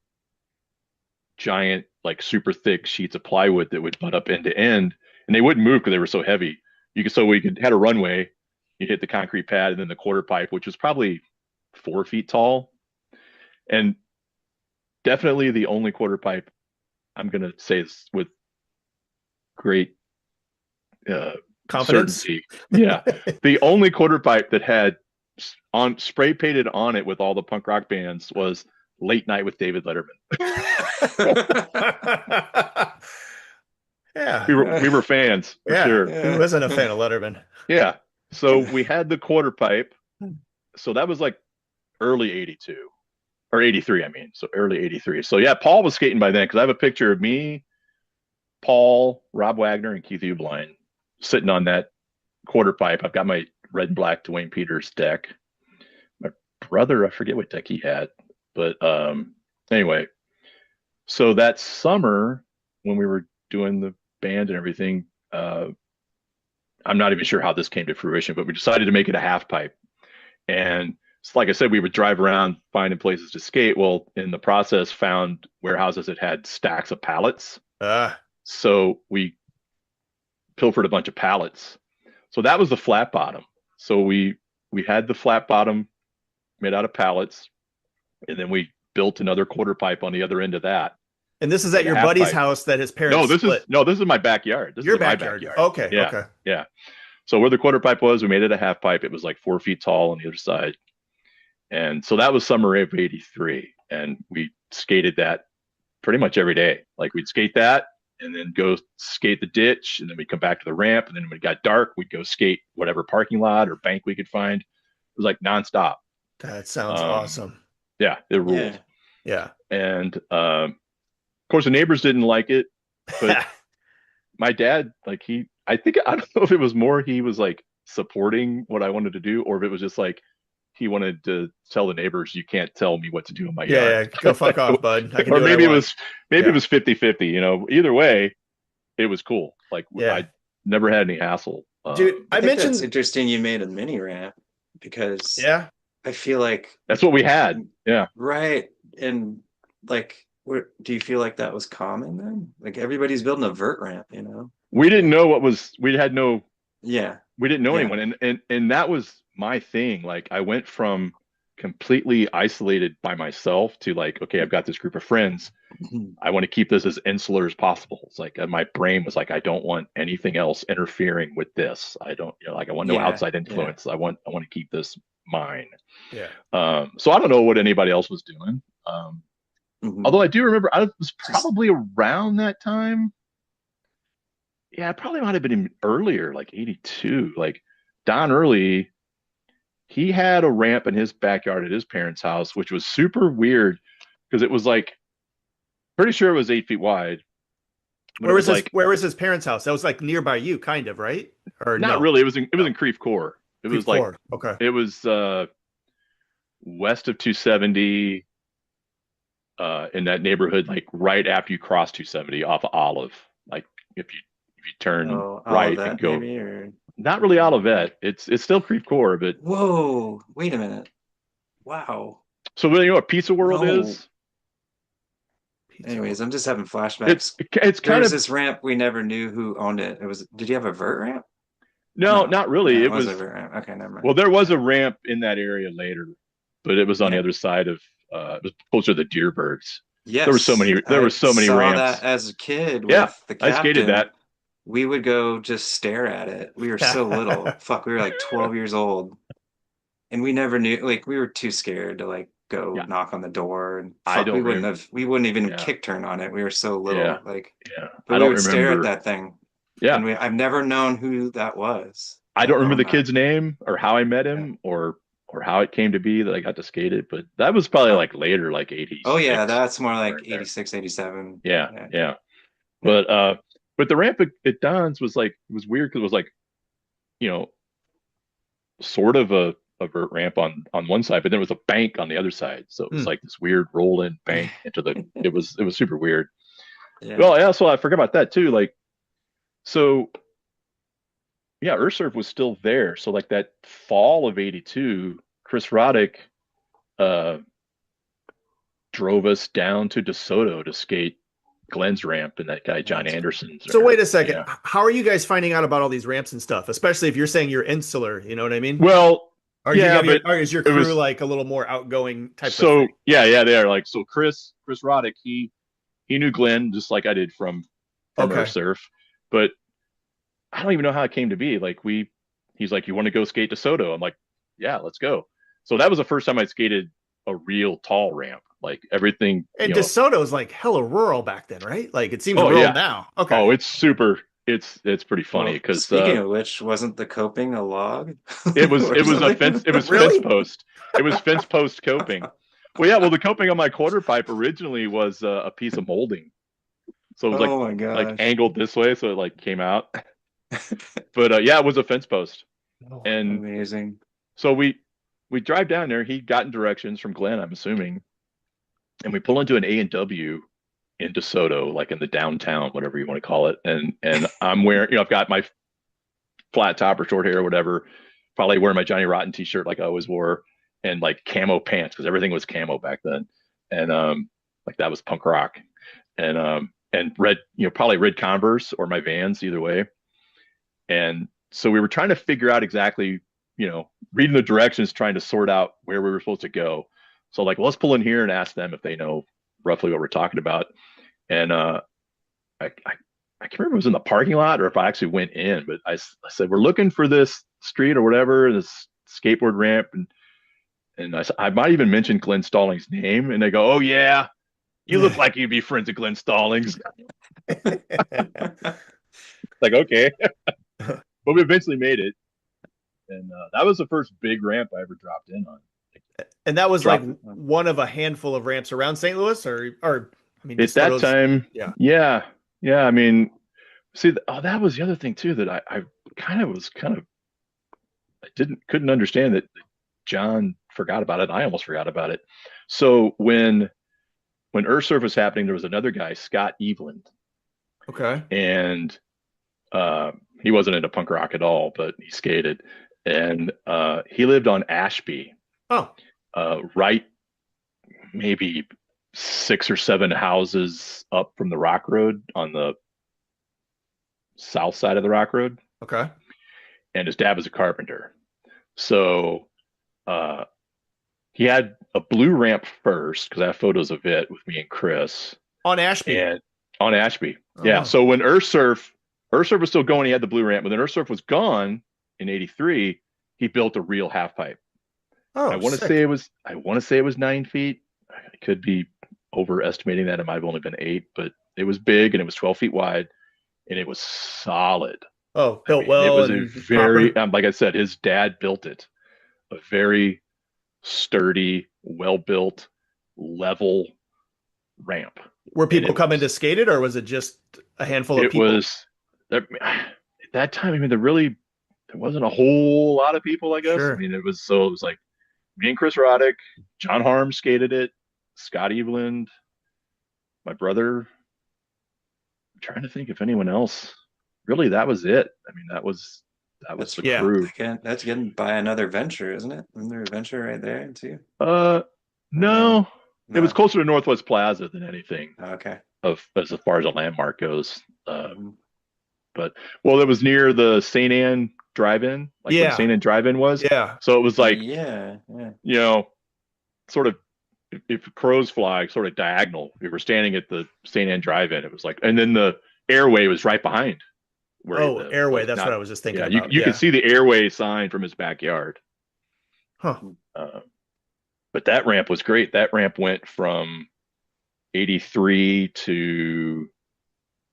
giant, like super thick sheets of plywood that would butt up end to end, and they wouldn't move because they were so heavy. We could had a runway, you hit the concrete pad, and then the quarter pipe, which was probably 4 feet tall, and definitely the only quarter pipe I'm gonna say is with great Confidence. certainty. Yeah. The only quarter pipe that had on spray painted on it with all the punk rock bands was Late Night with David Letterman. Yeah. We were fans for Yeah. sure. Who isn't a fan of Letterman? Yeah. So we had the quarter pipe. So that was like early 82 or 83, I mean. So early 83. So yeah, Paul was skating by then because I have a picture of me, Paul, Rob Wagner, and Keith Ubline sitting on that quarter pipe. I've got my red and black Dwayne Peters deck. My brother, I forget what deck he had. But anyway, so that summer when we were doing the band and everything, I'm not even sure how this came to fruition, but we decided to make it a half pipe. And like I said, we would drive around finding places to skate. Well, in the process, found warehouses that had stacks of pallets. So we pilfered a bunch of pallets. So that was the flat bottom. So we had the flat bottom made out of pallets, and then we built another quarter pipe on the other end of that. And this is at your buddy's house that his parents split. This is my backyard. This Your is backyard. my backyard. Okay. Yeah. Okay. Yeah. So where the quarter pipe was, we made it a half pipe. It was like 4 feet tall on the other side. And so that was summer of 83. And we skated that pretty much every day. Like we'd skate that and then go skate the ditch. And then we'd come back to the ramp. And then when it got dark, we'd go skate whatever parking lot or bank we could find. It was like nonstop. That sounds awesome. Yeah, it ruled. Yeah. And of course, the neighbors didn't like it. But my dad, like I don't know if it was more he was like supporting what I wanted to do, or if it was just like he wanted to tell the neighbors, you can't tell me what to do in my yard. Yeah, go fuck off, bud. I can or do maybe it was 50-50, you know. Either way, it was cool. Like I never had any hassle. Dude, I mentioned it's interesting you made a mini ramp because I feel like that's what we had. Yeah. Right. And like do you feel like that was common then? Like everybody's building a vert ramp, you know? We didn't know we didn't know anyone. And that was my thing. Like I went from completely isolated by myself to like, okay, I've got this group of friends. I want to keep this as insular as possible. It's like my brain was like, I don't want anything else interfering with this. I don't, you know, like I want no outside influence. I want to keep this mine. Yeah. So I don't know what anybody else was doing. Although I do remember I was probably around that time. Yeah, it probably might have been earlier, like 82. Like Don Early, he had a ramp in his backyard at his parents' house, which was super weird because it was like, pretty sure it was 8 feet wide. Where was his parents' house? That was like nearby you, kind of, right? Or not really. It was in Creve Coeur. It was like okay. It was west of 270. In that neighborhood, like right after you cross 270 off of Olive, like if you turn right and go, maybe, not really Olivet. It's still Creve Coeur, but whoa, wait a minute, wow. So you know what Pizza World is? Anyways, I'm just having flashbacks. It's kind of this ramp we never knew who owned it. It was. Did you have a vert ramp? No, not really. It was a vert ramp. Okay, never mind. Well, there was a ramp in that area later, but it was on the other side of. It was closer to the Deerbergs. Yes, there were so many ramps. Saw that as a kid. With the captain. I skated that. We would go just stare at it. We were so little. Fuck, we were like 12 years old, and we never knew. Like we were too scared to like go knock on the door. And fuck, we wouldn't even kick turn on it. We were so little. Yeah. Like but we would stare at that thing. Yeah, and I've never known who that was. I don't remember the kid's name or how I met him or how it came to be that I got to skate it, but that was probably like later, like 80s. Oh yeah, that's more like 86, 87. Yeah. But the ramp at Don's was weird because it was like, you know, sort of a vert ramp on one side, but then it was a bank on the other side. So it was like this weird roll-in bank into the. It was super weird. Yeah. Well, yeah. So I forgot about that too. Like, so. Yeah, Ursurf was still there. So like that fall of 82, Chris Roddick drove us down to DeSoto to skate Glenn's ramp and that guy John Anderson's. So wait a second. Yeah. How are you guys finding out about all these ramps and stuff? Especially if you're saying you're insular, you know what I mean? Well, is your crew like a little more outgoing type of thing? Yeah, they are. Like, so Chris Roddick, he knew Glenn just like I did from Ursurf, but I don't even know how it came to be. Like he's like, you want to go skate DeSoto? I'm like, yeah, let's go. So that was the first time I skated a real tall ramp. Like everything, And DeSoto is like hella rural back then, right? Like it seems oh rural yeah. now. Okay. Oh, it's super. It's pretty funny Well, because speaking of which, wasn't the coping a log or it was a fence. something? It was fence Really? post. It was fence post coping. Well, yeah. Well, the coping on my quarter pipe originally was a piece of molding, so it was Oh my like gosh. angled this way, so it like came out. But yeah, it was a fence post, Oh, and Amazing. so we drive down there. He'd gotten directions from Glenn, I'm assuming, and we pull into an A&W in DeSoto, like in the downtown, whatever you want to call it. And I'm wearing, I've got my flat top or short hair or whatever, probably wearing my Johnny Rotten t-shirt like I always wore, and like camo pants because everything was camo back then, and like that was punk rock, and red, probably red Converse or my Vans, either way. And so we were trying to figure out exactly, reading the directions, trying to sort out where we were supposed to go. So like, well, let's pull in here and ask them if they know roughly what we're talking about. And I can't remember if it was in the parking lot or if I actually went in, but I said, we're looking for this street or whatever, this skateboard ramp. And I might even mention Glenn Stallings' name. And they go, oh, yeah, you look like you'd be friends with Glenn Stallings. Like, okay. But we eventually made it. And that was the first big ramp I ever dropped in on. And that was like Dropped one of a handful of ramps around St. Louis, or I mean, at that DeSoto's. time. Yeah. Yeah. Yeah. I mean, see, that was the other thing too that I I couldn't understand that John forgot about it. I almost forgot about it. So when Earth Surf was happening, there was another guy, Scott Eveland, Okay. and he wasn't into punk rock at all, but he skated, and he lived on Ashby, Oh, right, maybe 6 or 7 houses up from the Rock Road on the south side of the Rock Road, okay. and his dad was a carpenter. So uh, he had a blue ramp first because I have photos of it with me and Chris, On Ashby. and on Ashby. Oh, Yeah. wow. So when Earth Surf was still going, he had the blue ramp. But then Earth Surf was gone in '83. He built a real half pipe. Oh, sick. I want to say it was 9 feet. I could be overestimating that. It might have only been 8, but it was big and it was 12 feet wide and it was solid. Oh, I built mean, it well was a and very, proper. like I said, his dad built it. A very sturdy, well built, level ramp. Were And people coming to skate it, or was it just a handful of it people? was at that time. I mean, there wasn't a whole lot of people, I guess. I Sure. mean, it was like me and Chris Roddick, John Harm skated it, Scott Eveland, my brother. I'm trying to think if anyone else. Really, that was it. I mean, that was That's the Yeah. crew. that's getting by another venture, isn't it? Isn't there a venture right there too? Uh, Or no? no, it was No. closer to Northwest Plaza than anything Okay. of as far as a landmark goes. Mhm. But well, it was near the St. Anne Drive-In, like where the Yeah. St. Anne Drive-In was. Yeah. So it was like, Yeah, yeah. you know, sort of if crows fly, sort of diagonal. We were standing at the St. Anne Drive-In. It was like, and then the airway was right behind where he Oh, lived. airway. Like That's what not, I was just thinking yeah, you about. you could Yeah. see the airway sign from his backyard. Huh. Uh, but that ramp was great. That ramp went from 83 to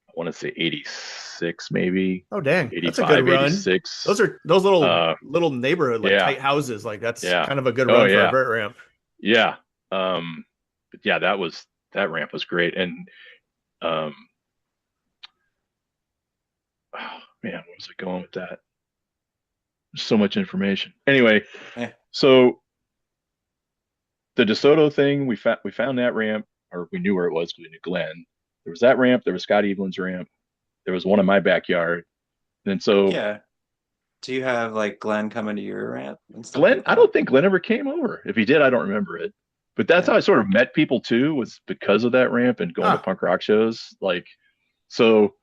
I want to say 86, maybe Oh, dang. That's a good 85, run. 86. Those Uh, little neighborhood, like yeah, tight houses. Like that's yeah. kind of a good Oh run for a yeah, vert ramp. yeah. But yeah, that ramp was great. And um, oh man, where was I going with that? There's so much information. Anyway, Eh, so the DeSoto thing, we found that ramp, or we knew where it was because we knew Glenn. There was that ramp. There was Scott Evelyn's ramp. There was one in my backyard. And so yeah. Do you have like Glenn coming to your ramp and stuff Glenn, like I that? don't think Glenn ever came over. If he did, I don't remember it. But that's Yeah. how I sort of met people too, was because of that ramp and going to Ah, punk rock shows. Like, so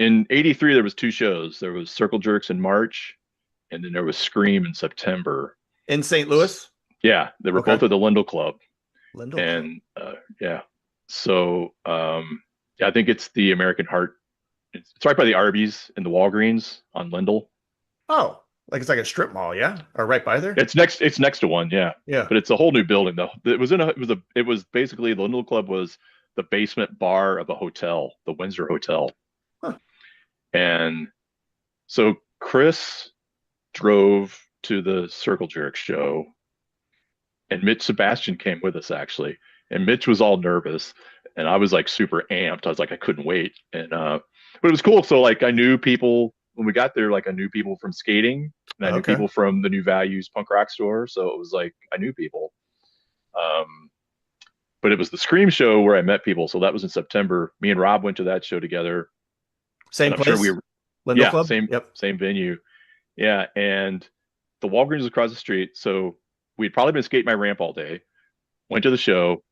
in '83, there was 2 shows. There was Circle Jerks in March, and then there was Scream in September. in St. Louis. Yeah, they were Okay. both at the Lindell Club. Lindell Club. And yeah, so yeah, I think it's the American Heart It's right by the Arby's and the Walgreens on Lindell. Oh, like it's like a strip mall, yeah? Or right by there? It's next to one, yeah. Yeah. But it's a whole new building though. It was basically the Lindell Club was the basement bar of a hotel, the Windsor Hotel. Huh. And so Chris drove to the Circle Jerk show, and Mitch Sebastian came with us actually. And Mitch was all nervous, and I was like super amped. I was like, I couldn't wait. And but it was cool. So like I knew people when we got there, like I knew people from skating and I knew Okay. people from the New Values punk rock store. So it was like I knew people. Um, but it was the Scream show where I met people. So that was in September. Me and Rob went to that show together. Same And I'm sure place? we were, Lindell yeah, Club? Yep. same venue. Yeah. And the Walgreens was across the street. So we'd probably been skating my ramp all day, went to the show,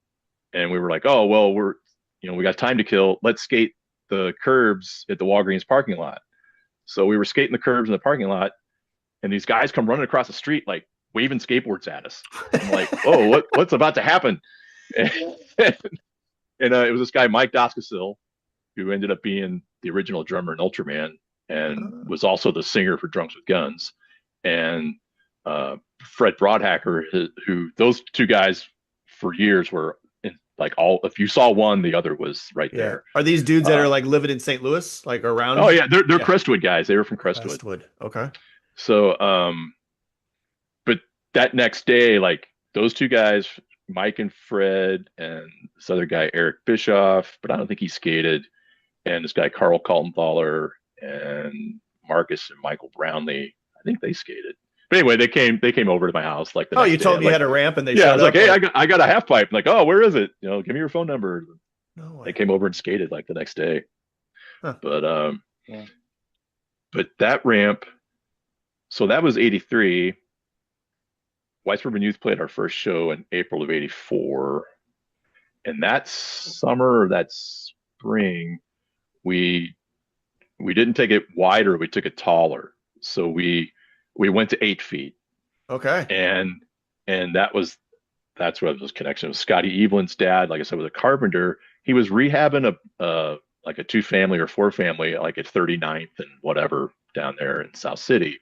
and we were like, oh, well, we got time to kill. Let's skate the curbs at the Walgreens parking lot. So we were skating the curbs in the parking lot, and these guys come running across the street, like waving skateboards at us. I'm like, oh, what's about to happen? And it was this guy, Mike Doskasil, who ended up being the original drummer in Ultraman and was also the singer for Drunks with Guns. And Fred Broadhacker, who those two guys for years were in, like all, if you saw one, the other was right Yeah. there. Are these dudes that are like living in St. Louis, like around? Oh yeah, they're Yeah. Crestwood guys. They were from Crestwood. Crestwood. Okay. So, but that next day, like those two guys, Mike and Fred, and this other guy, Eric Bischoff, but I don't think he skated, and this guy, Carl Kaltenthaler, and Marcus and Michael Brownlee, I think they skated. But anyway, they came over to my house like the Oh, next you day. told I'm me you like, had a ramp and they yeah, I showed was like, up. hey, I got a half pipe. I'm like, oh, where is it? Give me your phone number. No way. They came over and skated like the next day. Huh. But Yeah. but that ramp, so that was 83. White Suburban Youth played our first show in April of 84. And that summer or that spring, we didn't take it wider, we took it taller. So we went to 8 feet. Okay. And that's where those connection with Scotty Evelyn's dad, like I said, was a carpenter. He was rehabbing a like a 2-family or 4-family, like at 39th and whatever down there in South City.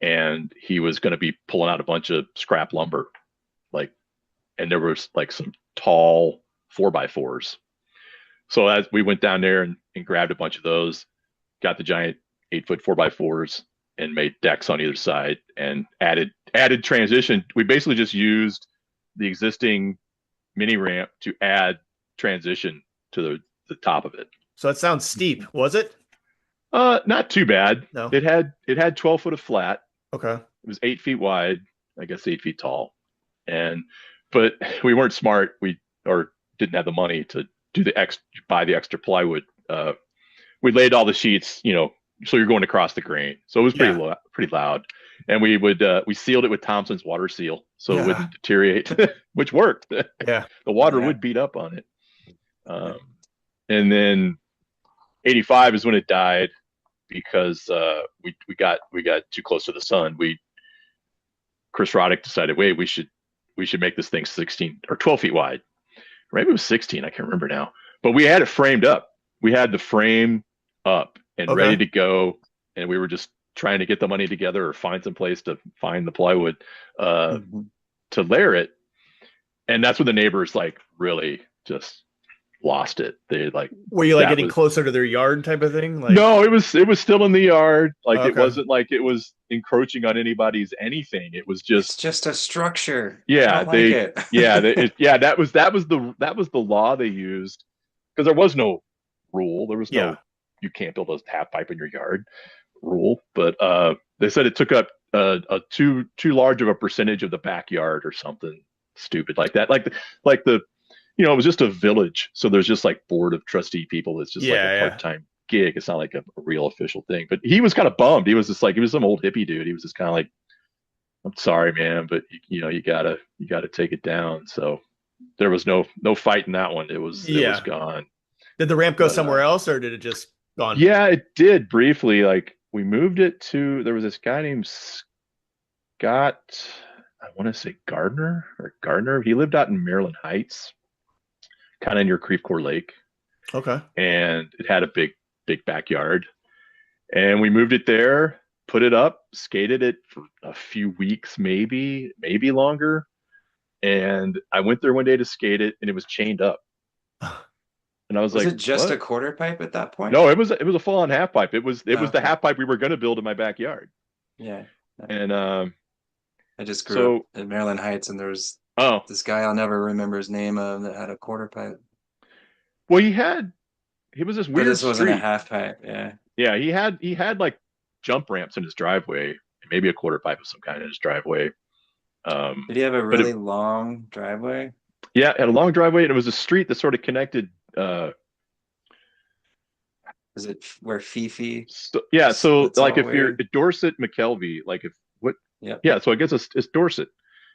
And he was going to be pulling out a bunch of scrap lumber, like, and there was like some tall 4x4s. So as we went down there and grabbed a bunch of those, got the giant 8-foot 4x4s and made decks on either side and added transition. We basically just used the existing mini ramp to add transition to the top of it. So it sounds steep, was it? Not too bad. No. It had 12 foot of flat. Okay. It was 8 feet wide, I guess 8 feet tall. But we weren't smart. Or didn't have the money to buy the extra plywood. We laid all the sheets, so you're going across the grain. So it was pretty loud. And we sealed it with Thompson's water seal so it wouldn't deteriorate, which worked. Yeah. The water would beat up on it. And then 85 is when it died because we got too close to the sun. Chris Roddick decided, wait, we should make this thing 16 or 12 feet wide. Maybe it was 16. I can't remember now. But we had it framed up. We had the frame up and ready to go, and we were just trying to get the money together or find some place to find the plywood to layer it. And that's when the neighbors like really just lost it. They like, were you like getting closer to their yard type of thing? Like, no, it was still in the yard. Like it wasn't like it was encroaching on anybody's anything. It was just It's just a structure. Yeah, I don't like it. that was the law they used because there was no rule. There was no you can't build a half pipe in your yard rule. But they said it took up too large of a percentage of the backyard or something stupid like that. Like the it was just a village, so there's just like board of trustee people. It's just like a part-time gig. It's not like a real official thing. But he was kind of bummed. He was just like, he was some old hippie dude. He was just kind of like, I'm sorry, man, but you gotta take it down. So there was no fight in that one. It was gone. Did the ramp go somewhere else, or did it just gone? Yeah, it did briefly. Like we moved it to. There was this guy named Scott. I want to say Gardner. He lived out in Maryland Heights, kind of near Creve Coeur Lake. Okay. And it had a big big backyard. And we moved it there, put it up, skated it for a few weeks, maybe longer. And I went there one day to skate it, and it was chained up. And I was Was like, it just a "What?" quarter pipe at that point? No, it was a full-on half pipe. It was the Okay. half pipe we were going to build in my backyard. Yeah. And I just grew up so in Maryland Heights, and there was oh this guy I'll never remember his name of that had a quarter pipe. well, he was this But weird this wasn't a street. half pipe. Yeah. Yeah, he had like jump ramps in his driveway, maybe a quarter pipe of some kind in his driveway. Did he have a But it, really long driveway? yeah, it had a long driveway, and it was a street that sort of connected. Is it where Fifi Yeah, so splits like all if you're weird? at Dorset, McKelvey, like if what? Yep. Yeah, so I guess it's Dorset.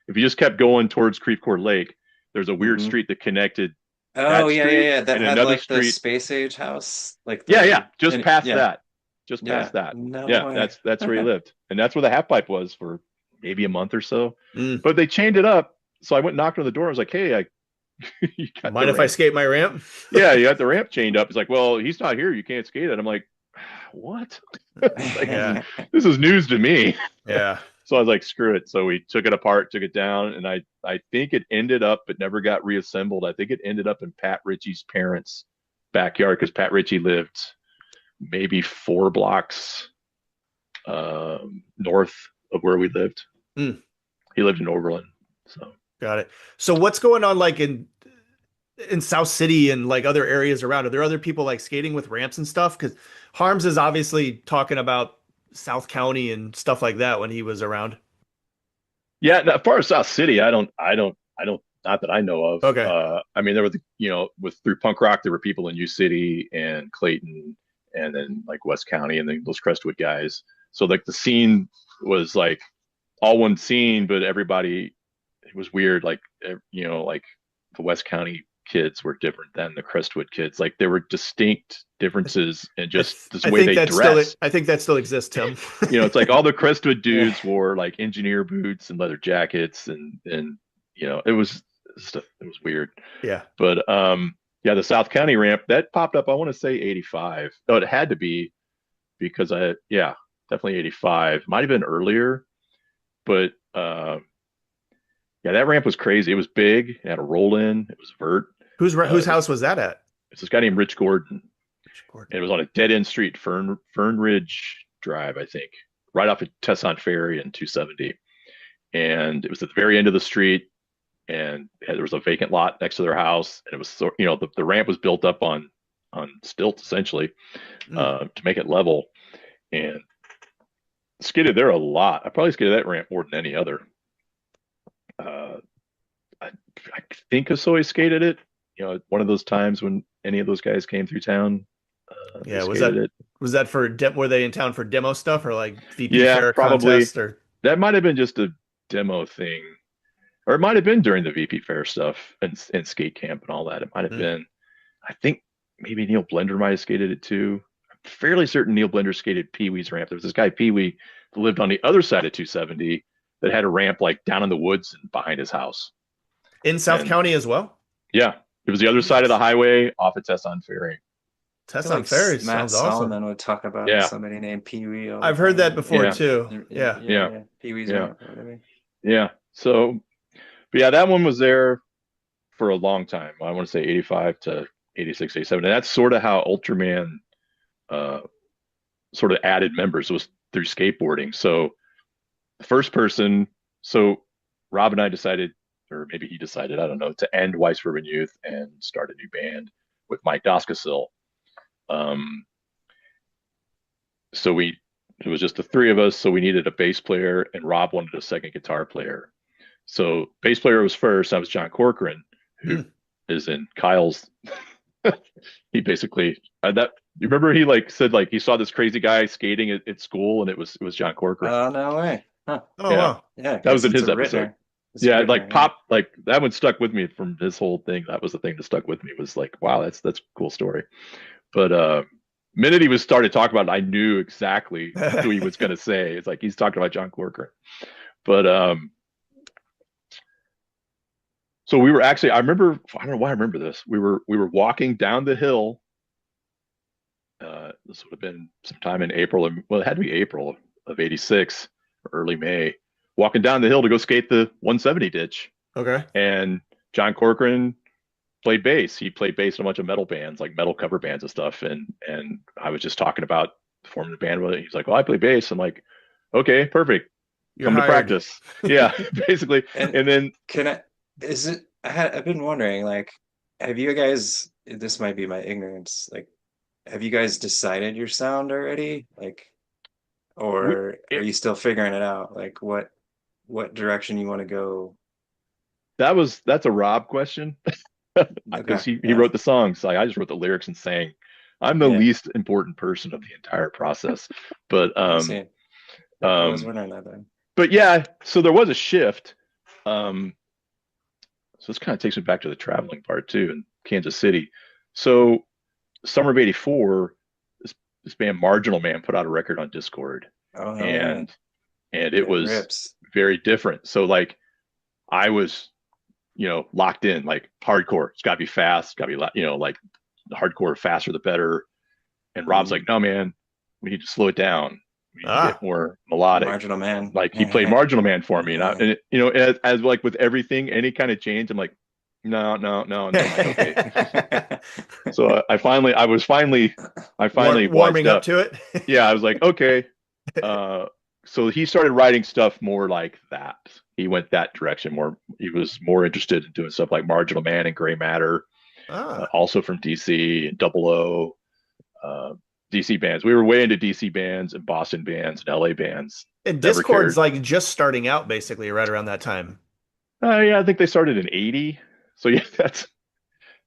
If you just kept going towards Creve Coeur Lake, there's a weird Hmm. street that connected Oh, that yeah, yeah, street yeah. That and had another like the street. space age house, like Yeah, yeah, just and past yeah, that, just yeah. past that. No Yeah, way. that's where he lived, and that's where the half pipe was for maybe a month or so. Mm. But they chained it up, so I went and knocked on the door. I was like, "Hey, you got the Mind if I ramp? skate my ramp? Yeah, you got the ramp chained up." He's like, "Well, he's not here. You can't skate it." I'm like, "What?" Like, Yeah. this is news to me. Yeah. So I was like, "Screw it." So we took it apart, took it down, and I think it ended up, it never got reassembled. I think it ended up in Pat Ritchie's parents' backyard because Pat Ritchie lived maybe 4 blocks north of where we lived. Mm. He lived in Oberlin. So Got it. So what's going on like in South City and like other areas around? Are there other people like skating with ramps and stuff? Because Harms is obviously talking about South County and stuff like that when he was around. yeah, as far as South City, I don't, not that I know of. Okay. I mean, there were with through punk rock, there were people in U City and Clayton, and then like West County, and then those Crestwood guys. So like the scene was like all one scene, but everybody, it was weird. Like like the West County kids were different than the Crestwood kids. Like there were distinct differences in just this I way think they that still dressed. I think that still exists, Tim. It's like all the Crestwood Yeah. dudes wore like engineer boots and leather jackets, and it was weird. Yeah. But yeah, the South County ramp that popped up, I want to say 85. Oh, it had to be because definitely 85. Might have been earlier, but yeah, that ramp was crazy. It was big. It had a roll in. It was vert. Whose house was that at? It's this guy named Rich Gordon. Gordon. And it was on a dead end street, Fern Ridge Drive, I think, right off of Tesson Ferry and 270. And it was at the very end of the street, and there was a vacant lot next to their house, and it was the ramp was built up on stilts essentially to make it level, and skated there a lot. I probably skated that ramp more than any other. I think Osoy skated it. One of those times when any of those guys came through town. Yeah, it. was that for were they in town for demo stuff or like VP Yeah, Fair probably. contest or That might have been just a demo thing, or it might have been during the VP Fair stuff and skate camp and all that. It might have been. I think maybe Neil Blender might have skated it too. I'm fairly certain Neil Blender skated Pee Wee's ramp. There was this guy Pee Wee who lived on the other side of 270 that had a ramp like down in the woods and behind his house in South County as well? Yeah, it was the other side of the highway off of Tesson Ferry. Tesson Ferry Matt sounds awesome. Solomon would talk about somebody named Pee Wee. I've heard that before too. Yeah. Pee Wee's yeah. Whatever. Yeah. So, but yeah, that one was there for a long time. I want to say 85 to 86, 87. And that's sort of how Ultraman sort of added members, was through skateboarding. So the first person, so Rob and I decided, or maybe he decided, I don't know, to end Weiss Urban Youth and start a new band with Mike Doskasil. So it was just the three of us. So we needed a bass player, and Rob wanted a second guitar player. So bass player was first. That was John Corcoran, who is in Kyle's. He basically you remember he like said like he saw this crazy guy skating at school, and it was John Corcoran. Oh, no way. Huh. Oh, wow. Yeah, that was in his a episode. It's Yeah, Rittner, like pop, like that one stuck with me from his whole thing. That was the thing that stuck with me, was like, wow, that's a cool story. But minute he started talking about it, I knew exactly who he was going to say. It's like he's talking about John Corcoran. But so we were actually, I don't know why I remember this. We were walking down the hill, this would have been sometime in April, well, it had to be April of '86, or early May, walking down the hill to go skate the 170 ditch. Okay. And John Corcoran played bass. He played bass in a bunch of metal bands, like metal cover bands and stuff. And I was just talking about forming a band with it. He's like, "Well, I play bass." I'm like, "Okay, perfect. You're Come to hired. practice." Yeah, basically. And then Can I, is it, I've been wondering, like, have you guys, this might be my ignorance, like, have you guys decided your sound already? Like, we, or are it, you still figuring it out? Like, what direction you want to go? that's a Rob question because Okay, he yeah, wrote the songs. Like I just wrote the lyrics and sang. I'm the yeah, least important person of the entire process. But I see. I was um wondering that then. but yeah, so there was a shift. Um so this kind of takes me back to the traveling part too in Kansas City. So summer of '84, this band Marginal Man put out a record on Discord, Oh, hell yeah. and it It was rips. very different. So like I was, locked in, like hardcore. It's got to be fast. Got to be, like the hardcore, faster the better. And Rob's like, Mhm. no, man, we need to slow it down. We need to get Ah, more melodic. Marginal Man. Like he played Marginal Man for me, and, as like with everything, any kind of change, I'm like, no, no, no, and then I'm like, okay. So I finally wised warming up up. to it. Yeah, I was like, okay. Uh, so he started writing stuff more like that. He went that direction more. He was more interested in doing stuff like Marginal Man and Gray Matter, Ah, also from DC and Double O, DC bands. We were way into DC bands and Boston bands and LA bands. and Never Discord's cared. like just starting out basically right around that time. Yeah, I think they started in '80. So yeah, that's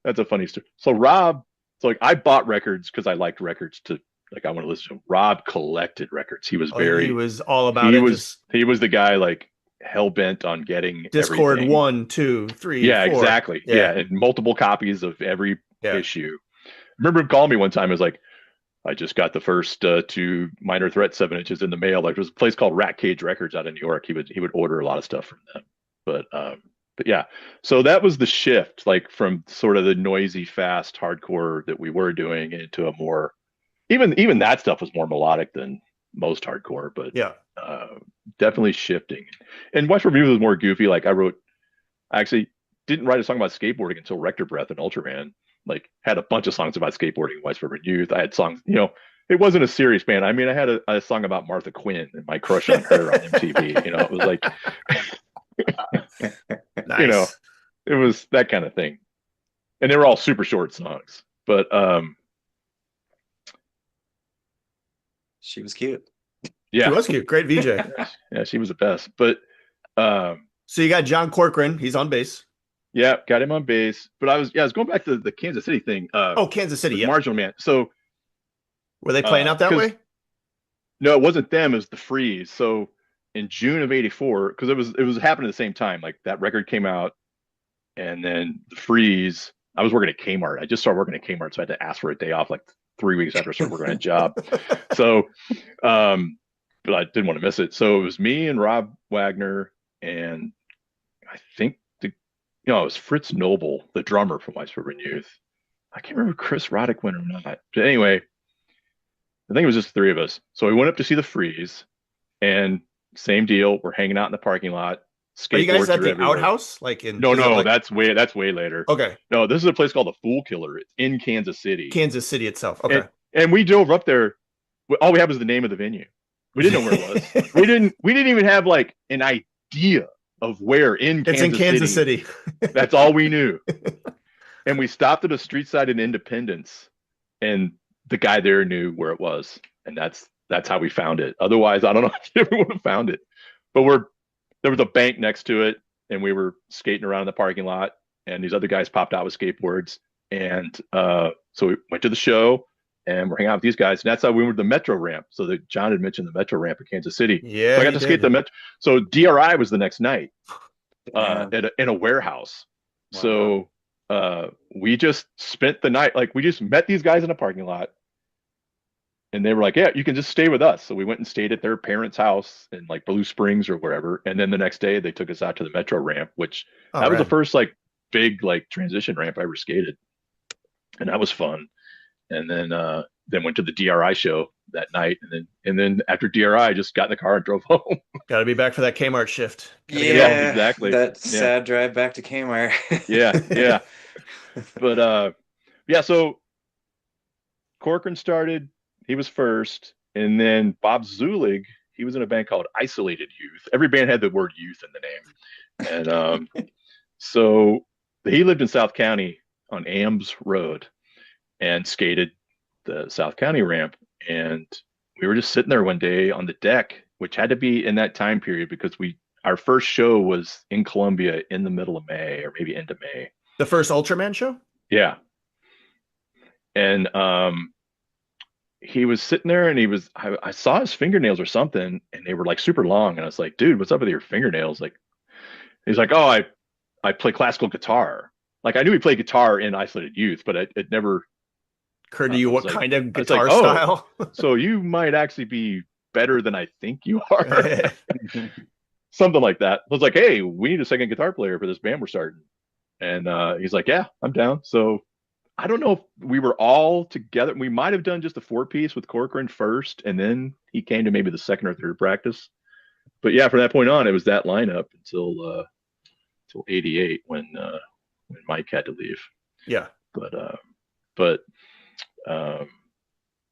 a funny story. So Rob, so like I bought records because I liked records to like I want to listen to them. Rob collected records. Oh, he was all about He it. was Just he was the guy like hell bent on getting Discord everything. 1, 2, 3, Yeah, 4. exactly. Yeah, Yeah, and multiple copies of every yeah. issue. I remember him calling me one time. It was like, I just got the first two Minor Threat 7 inches in the mail. Like there's a place called Rat Cage Records out in New York. He would order a lot of stuff from them. But yeah, so that was the shift, like from sort of the noisy, fast hardcore that we were doing into a more even that stuff was more melodic than most hardcore, but Yeah. uh, definitely shifting. And West Review was more goofy. Like I actually didn't write a song about skateboarding until Rector Breath and Ultraman. Like had a bunch of songs about skateboarding in West River Youth. I had songs, it wasn't a serious band. I mean, I had a song about Martha Quinn and my crush on her on MTV. It was like, you know, Nice. it was that kind of thing. And they were all super short songs. But She was cute. She yeah, was cute. Great VJ. yeah, she was the best. But So you got John Corcoran. He's on bass. yeah, got him on bass. But I was going back to the Kansas City thing. Oh, Kansas City. With Yep. Marginal Man. So Were they playing out that because way? no, it wasn't them. It was the Freeze. So in June of '84, because it was happening at the same time. Like that record came out, and then the Freeze. I was working at Kmart. I just started working at Kmart, so I had to ask for a day off like 3 weeks after I started working at a job. So, but I didn't want to miss it. So it was me and Rob Wagner, and I think it was Fritz Noble, the drummer from West River Youth. I can't remember if Chris Roddick went or not. But anyway, I think it was just the three of us. So we went up to see the Freeze, and same deal. We're hanging out in the parking lot. Are you guys Skateboards at are the everywhere. outhouse? Like in No, is it no, like that's way later. okay, No, this is a place called the Fool Killer. It's in Kansas City. Kansas City itself. And Okay. and we drove up there. All we had was the name of the venue. We didn't know where it was. We didn't even have like an idea of where in It's in Kansas City. That's all we knew. And we stopped at a street side in Independence, and the guy there knew where it was, and that's how we found it. Otherwise, I don't know if we would have found it. But there was a bank next to it, and we were skating around in the parking lot, and these other guys popped out with skateboards, and so we went to the show, and we're hanging out with these guys, and that's how we went to the Metro ramp. So that John had mentioned the Metro ramp in Kansas City. Yeah, So I got he to skate did. the Metro. So DRI was the next night Damn. in a warehouse. Wow. So we just spent the night, like we just met these guys in a parking lot, and they were like, yeah, you can just stay with us. So we went and stayed at their parents' house in like Blue Springs or wherever. And then the next day they took us out to the Metro ramp, which Oh, that was the rad. first like big like transition ramp I ever skated. And that was fun. And then then went to the DRI show that night, and then after DRI, I just got in the car and drove home. Got to be back for that Kmart shift. Gotta get Yeah, home. Yeah, exactly. that Yeah. sad drive back to Kmart. Yeah. But yeah, so Corcoran started, he was first, and then Bob Zulig, he was in a band called Isolated Youth. Every band had the word youth in the name. And so he lived in South County on Ames Road and skated the South County ramp. And we were just sitting there one day on the deck, which had to be in that time period because our first show was in Columbia in the middle of May or maybe end of May. The first Ultraman show? Yeah. And he was sitting there and I saw his fingernails or something and they were like super long. And I was like, dude, what's up with your fingernails? Like, he's like, oh, I play classical guitar. Like, I knew he played guitar in Isolated Youth, but it never occurred to you what like, kind of I was guitar like, oh, style? so you might actually be better than I think you are. Something like that. I was like, hey, we need a second guitar player for this band we're starting. And he's like, yeah, I'm down. So I don't know if we were all together. We might have done just a 4-piece with Corcoran first, and then he came to maybe the second or third practice. But yeah, from that point on, it was that lineup until 88 when Mike had to leave. Yeah. But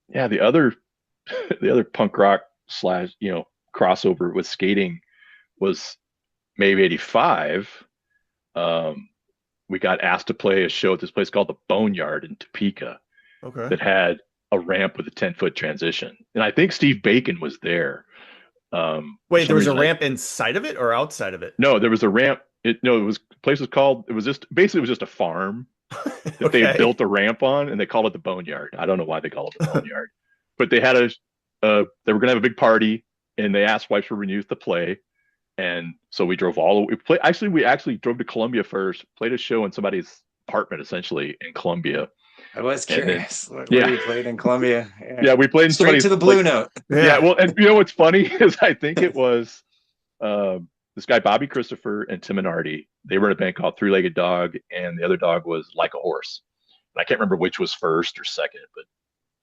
yeah, the other punk rock / crossover with skating was maybe 85. We got asked to play a show at this place called the Boneyard in Topeka that had a ramp with a 10-foot transition. And I think Steve Bacon was there. Wait, there was a ramp inside of it or outside of it? No, there was a ramp. It was just a farm that they built a ramp on, and they called it the Boneyard. I don't know why they call it the Boneyard, but they had they were going to have a big party, and they asked Wipes for Renewed to play. And so we drove we actually drove to Columbia first, played a show in somebody's apartment, essentially in Columbia. I was curious. Where you played in Columbia? Yeah, we played in straight to the Blue Note. Yeah, well, and you know what's funny is I think it was this guy Bobby Christopher and Tim Minardi. They were in a band called Three Legged Dog, and the other dog was Like a Horse. And I can't remember which was first or second,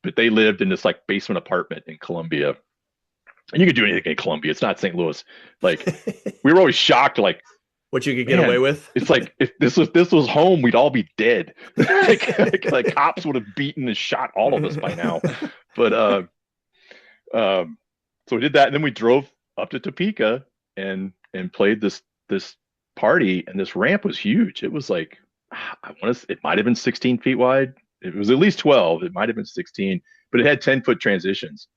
but they lived in this like basement apartment in Columbia. And you could do anything in Columbia. It's not St. Louis. Like, we were always shocked, like, what you could get away with. It's like, if this was home, we'd all be dead. like cops would have beaten and shot all of us by now. But so we did that, and then we drove up to Topeka and played this party, and this ramp was huge. It was like, it might have been 16 feet wide. It was at least 12. It might have been 16, but it had 10-foot transitions.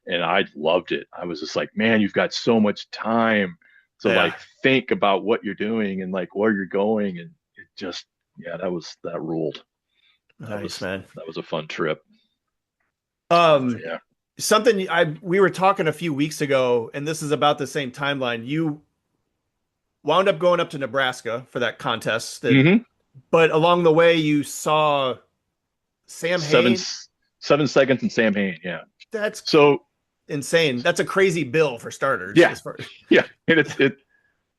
And I loved it. I was just like, man, you've got so much time to like think about what you're doing and like where you're going. And it just, that ruled. Nice, man. That was a fun trip. Something we were talking a few weeks ago, and this is about the same timeline. You wound up going up to Nebraska for that contest, but along the way you saw Sam Hain. 7 Seconds and Sam Hain. Yeah. That's so insane. That's a crazy bill for starters. Yeah. Yeah. And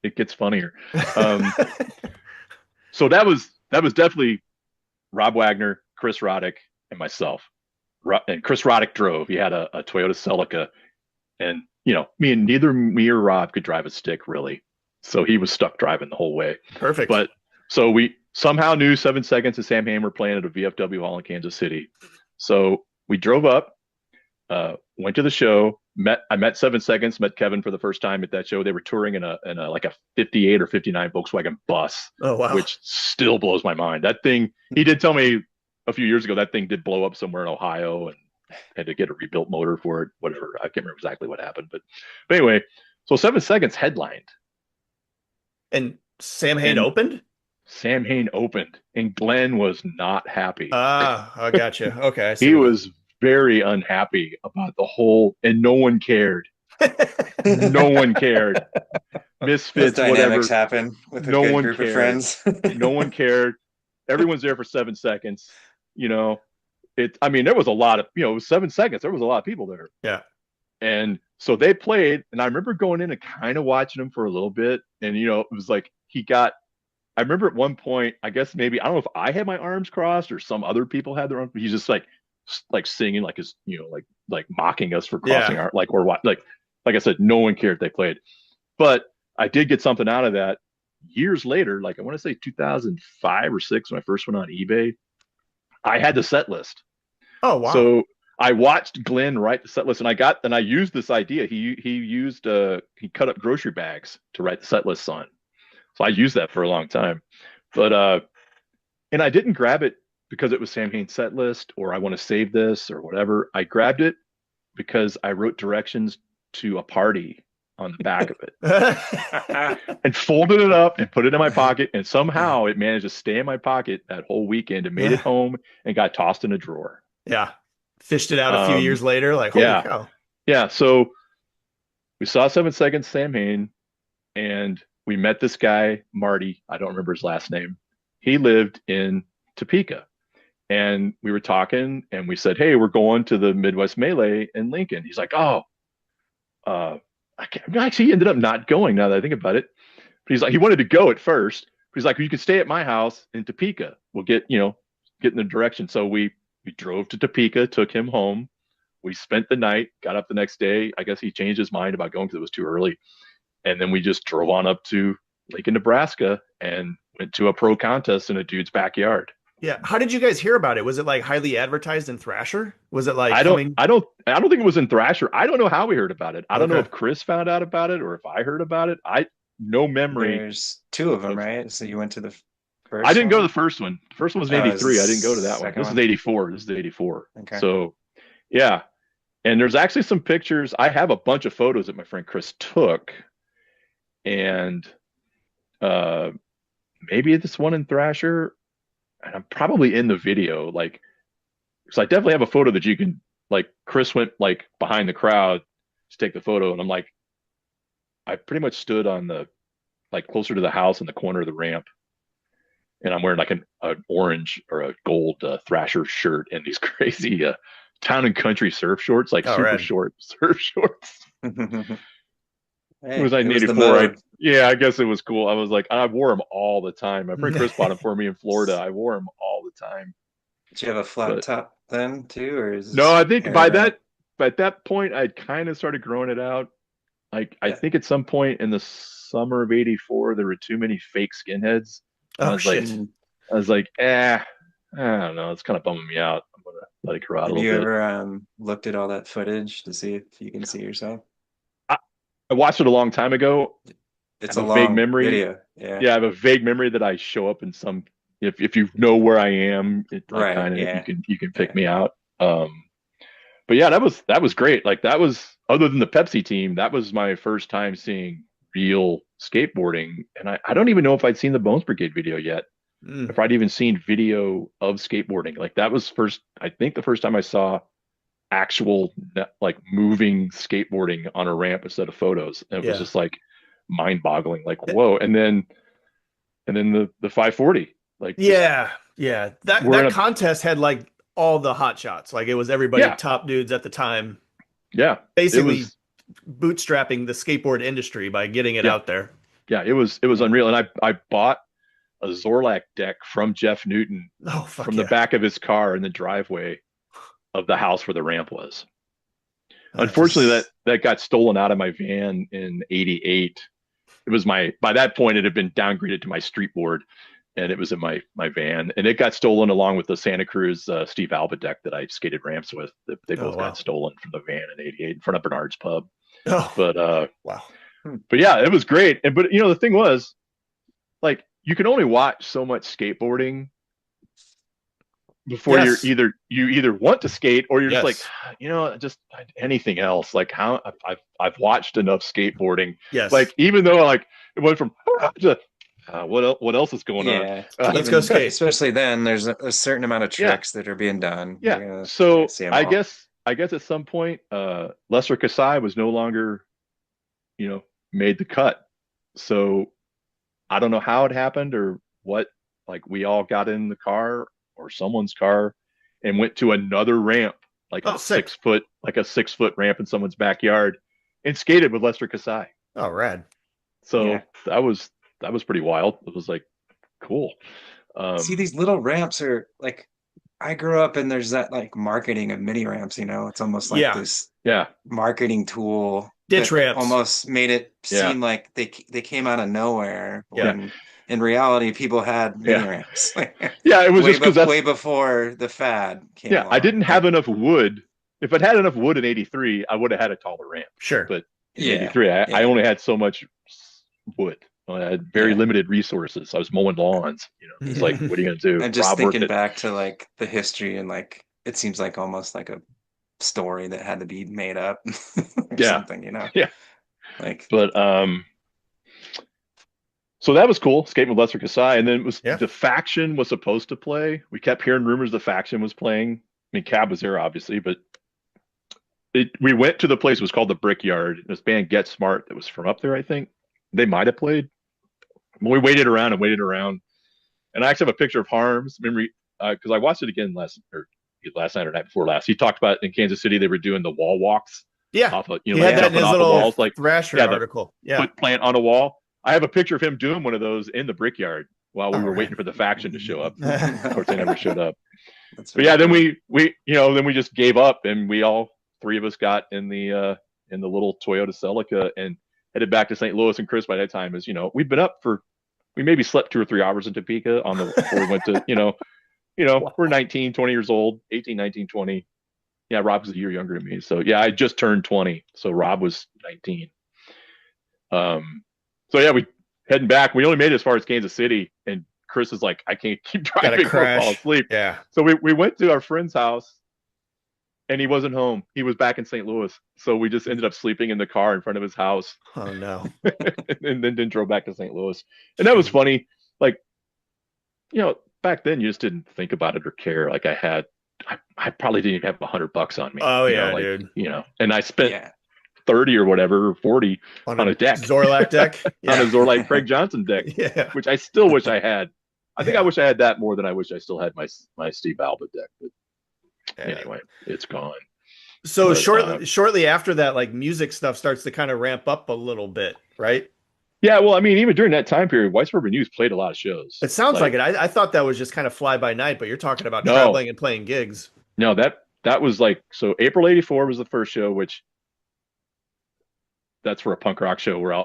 it gets funnier. So that was definitely Rob Wagner, Chris Roddick, and myself. And Chris Roddick drove. He had a Toyota Celica, and neither me or Rob could drive a stick really. So he was stuck driving the whole way. Perfect. But so we somehow knew 7 Seconds and Sam Hain were playing at a VFW hall in Kansas City. So we drove up, went to the show, I met 7 Seconds, met Kevin for the first time at that show. They were touring in a like a 58 or 59 Volkswagen bus. Oh, wow. Which still blows my mind. That thing, he did tell me a few years ago, that thing did blow up somewhere in Ohio and had to get a rebuilt motor for it, whatever. I can't remember exactly what happened, but anyway, so 7 Seconds headlined. And Sam Hain opened? Sam Hain opened, and Glenn was not happy. I gotcha. Okay. He was very unhappy about the whole, and no one cared. No one cared. Misfits, those dynamics happen with a no good one group cared. of friends. No one cared. Everyone's there for 7 Seconds. There was a lot of, it was 7 Seconds. There was a lot of people there. Yeah. And so they played, and I remember going in and kind of watching them for a little bit. And, it was like I remember at one point, I guess maybe, I don't know if I had my arms crossed or some other people had their arms, but he's just like like singing, like is like mocking us for crossing Yeah. our like or what like I said, no one cared if they played. But I did get something out of that years later. Like I want to say 2005 or six when I first went on eBay. I had the set list, Oh, wow. so I watched Glenn write the set list, and I used this idea. He cut up grocery bags to write the set lists on. So I used that for a long time. But and I didn't grab it because it was Sam Hain's set list or I want to save this or whatever. I grabbed it because I wrote directions to a party on the back of it and folded it up and put it in my pocket. And somehow it managed to stay in my pocket that whole weekend and made it home and got tossed in a drawer. Yeah. Fished it out a few years later. Like, holy Yeah. cow. Yeah. So we saw 7 Seconds, Sam Hain, and we met this guy, Marty. I don't remember his last name. He lived in Topeka. And we were talking and we said, hey, we're going to the Midwest Melee in Lincoln. He's like, oh, I can't. Actually, he ended up not going now that I think about it. But he's like, he wanted to go at first. But he's like, you can stay at my house in Topeka. We'll get in the direction. So we drove to Topeka, took him home. We spent the night, got up the next day. I guess he changed his mind about going because it was too early. And then we just drove on up to Lincoln, Nebraska and went to a pro contest in a dude's backyard. Yeah. How did you guys hear about it? Was it like highly advertised in Thrasher? Was it like I don't think it was in Thrasher. I don't know how we heard about it. I don't know Okay. if Chris found out about it or if I heard about it. No memory. There's two of them, right? So you went to the first I didn't go to one? the first one. The first one was in Oh, it was 83. the I didn't go to that one. second This is one? 84. This is 84. Okay. So yeah. And there's actually some pictures. I have a bunch of photos that my friend Chris took. And maybe this one in Thrasher. And I'm probably in the video. Like, so I definitely have a photo that you can, like, Chris went like behind the crowd to take the photo. And I'm like, I pretty much stood on the, like, closer to the house in the corner of the ramp. And I'm wearing like an orange or a gold Thrasher shirt and these crazy town and country surf shorts, like super rad. short surf shorts. Hey, It was like it was the 84. mode. Yeah, I guess it was cool. I was like, I wore them all the time. My friend Chris bought them for me in Florida. I wore them all the time. Did you have a flat But top then too, or is no, this I think hair? by that point, I'd kind of started growing it out. Like, I Yeah. think at some point in the summer of 84, there were too many fake skinheads. And Oh, shit. I was like, I don't know. It's kind of bumming me out. I'm gonna let it grow out a Have little you bit. ever looked at all that footage to see if you can see yourself? I watched it a long time ago. It's I a have a vague long memory. video. Yeah. Yeah, I have a vague memory that I show up in some. If you know where I am, Right, kind of yeah. you can pick Yeah. me out. But yeah, that was great. Like, that was, other than the Pepsi team, that was my first time seeing real skateboarding, and I don't even know if I'd seen the Bones Brigade video yet. Mm. If I'd even seen video of skateboarding. Like, that was I think the first time I saw actual, like, moving skateboarding on a ramp instead of photos. And it was Yeah. just like mind-boggling, like, whoa. And then the 540, like, Yeah. Yeah. we're in That a, contest had like all the hot shots. Like it was everybody Yeah. top dudes at the time, yeah, it basically was, bootstrapping the skateboard industry by getting it Yeah. out there. yeah, it was unreal. And I bought a Zorlak deck from Jeff Newton Oh, fuck from yeah. the back of his car in the driveway of the house where the ramp was. Oh, Unfortunately, just- that got stolen out of my van in 88. It was by that point, it had been downgraded to my street board, and it was in my van, and it got stolen along with the Santa Cruz Steve Alba deck that I skated ramps with. They both wow. got stolen from the van in 88 in front of Bernard's Pub. Oh, But wow. yeah, it was great. But the thing was, like, you can only watch so much skateboarding before Yes. you either want to skate or you're Yes. just like, just anything else. Like, how I've watched enough skateboarding. Yes. Like, even though, like, it went from to what else is going on? Yeah. Let's go skate. Especially then, there's a certain amount of Yeah. tricks that are being done. Yeah. You're gonna So see 'em I all. guess at some point, Lester Kasai was no longer, made the cut. So I don't know how it happened or what. Like, we all got in the car or someone's car and went to another ramp, like Oh, a sick. 6 foot ramp in someone's backyard, and skated with Lester Kasai. Oh, rad. So Yeah. that was pretty wild. It was like, cool. See, these little ramps are like I grew up and there's that like marketing of mini ramps, it's almost like Yeah. this Yeah. marketing tool Ditch that ramps. almost made it Yeah. seem like they came out of nowhere Yeah. when in reality people had mini Yeah. ramps Yeah. It was just because way before the fad came yeah, I along. didn't have enough wood. If I'd had enough wood in 83, I would have had a taller ramp. Sure. But in Yeah, 83, I yeah. only had so much wood. I had very Yeah. limited resources. I was mowing lawns. It's like, what are you going to do? And just Rob worked thinking it. back to like the history and like it seems like almost like a story that had to be made up or Yeah. something. Yeah. Like But so that was cool. Skating with Lester Kasai. And then it was Yeah. the faction was supposed to play. We kept hearing rumors the faction was playing. I mean, Cab was there, obviously, but we went to the place. It was called the Brickyard. This band Get Smart that was from up there, I think. They might have played. We waited around and waited around. And I actually have a picture of Harms memory because I watched it again last night or night before last. He talked about in Kansas City they were doing the wall walks Yeah. off of He like had that in jumping his off the little walls, like Thrasher the article. Yeah. foot plant on a wall. I have a picture of him doing one of those in the Brickyard while we Oh, were right. waiting for the faction to show up. Of course, they okay. never showed up. That's But really yeah, then cool. then we just gave up, and we all three of us got in the little Toyota Celica and headed back to St. Louis. And Chris, by that time, we've been up for we maybe slept 2 or 3 hours in Topeka before we went to we're 19, 20 years old, 18, 19, 20. Yeah, Rob was a year younger than me, so yeah, I just turned 20, so Rob was 19. So yeah, we heading back. We only made it as far as Kansas City, and Chris is like, I can't keep Gotta driving or fall crash. asleep. Yeah. So we went to our friend's house, and he wasn't home. He was back in St. Louis. So we just ended up sleeping in the car in front of his house, Oh no. and then drove back to St. Louis. And that was funny. Like, back then you just didn't think about it or care. Like I probably didn't even have $100 on me. Oh yeah, like, dude. And I spent Yeah. 30 or whatever, or 40 on a deck. Zorlak deck. On Yeah. a Zorlite Craig Johnson deck, Yeah. which I still wish I had. I think Yeah. I wish I had that more than I wish I still had my Steve Alba deck. But Yeah. anyway, it's gone. So But, shortly after that, like music stuff starts to kind of ramp up a little bit, right? Yeah, well, I mean, even during that time period, White Suburban Youth played a lot of shows. It sounds like it. I thought that was just kind of fly by night, but you're talking about No. traveling and playing gigs. No, that was like, so April '84 was the first show, which that's for a punk rock show where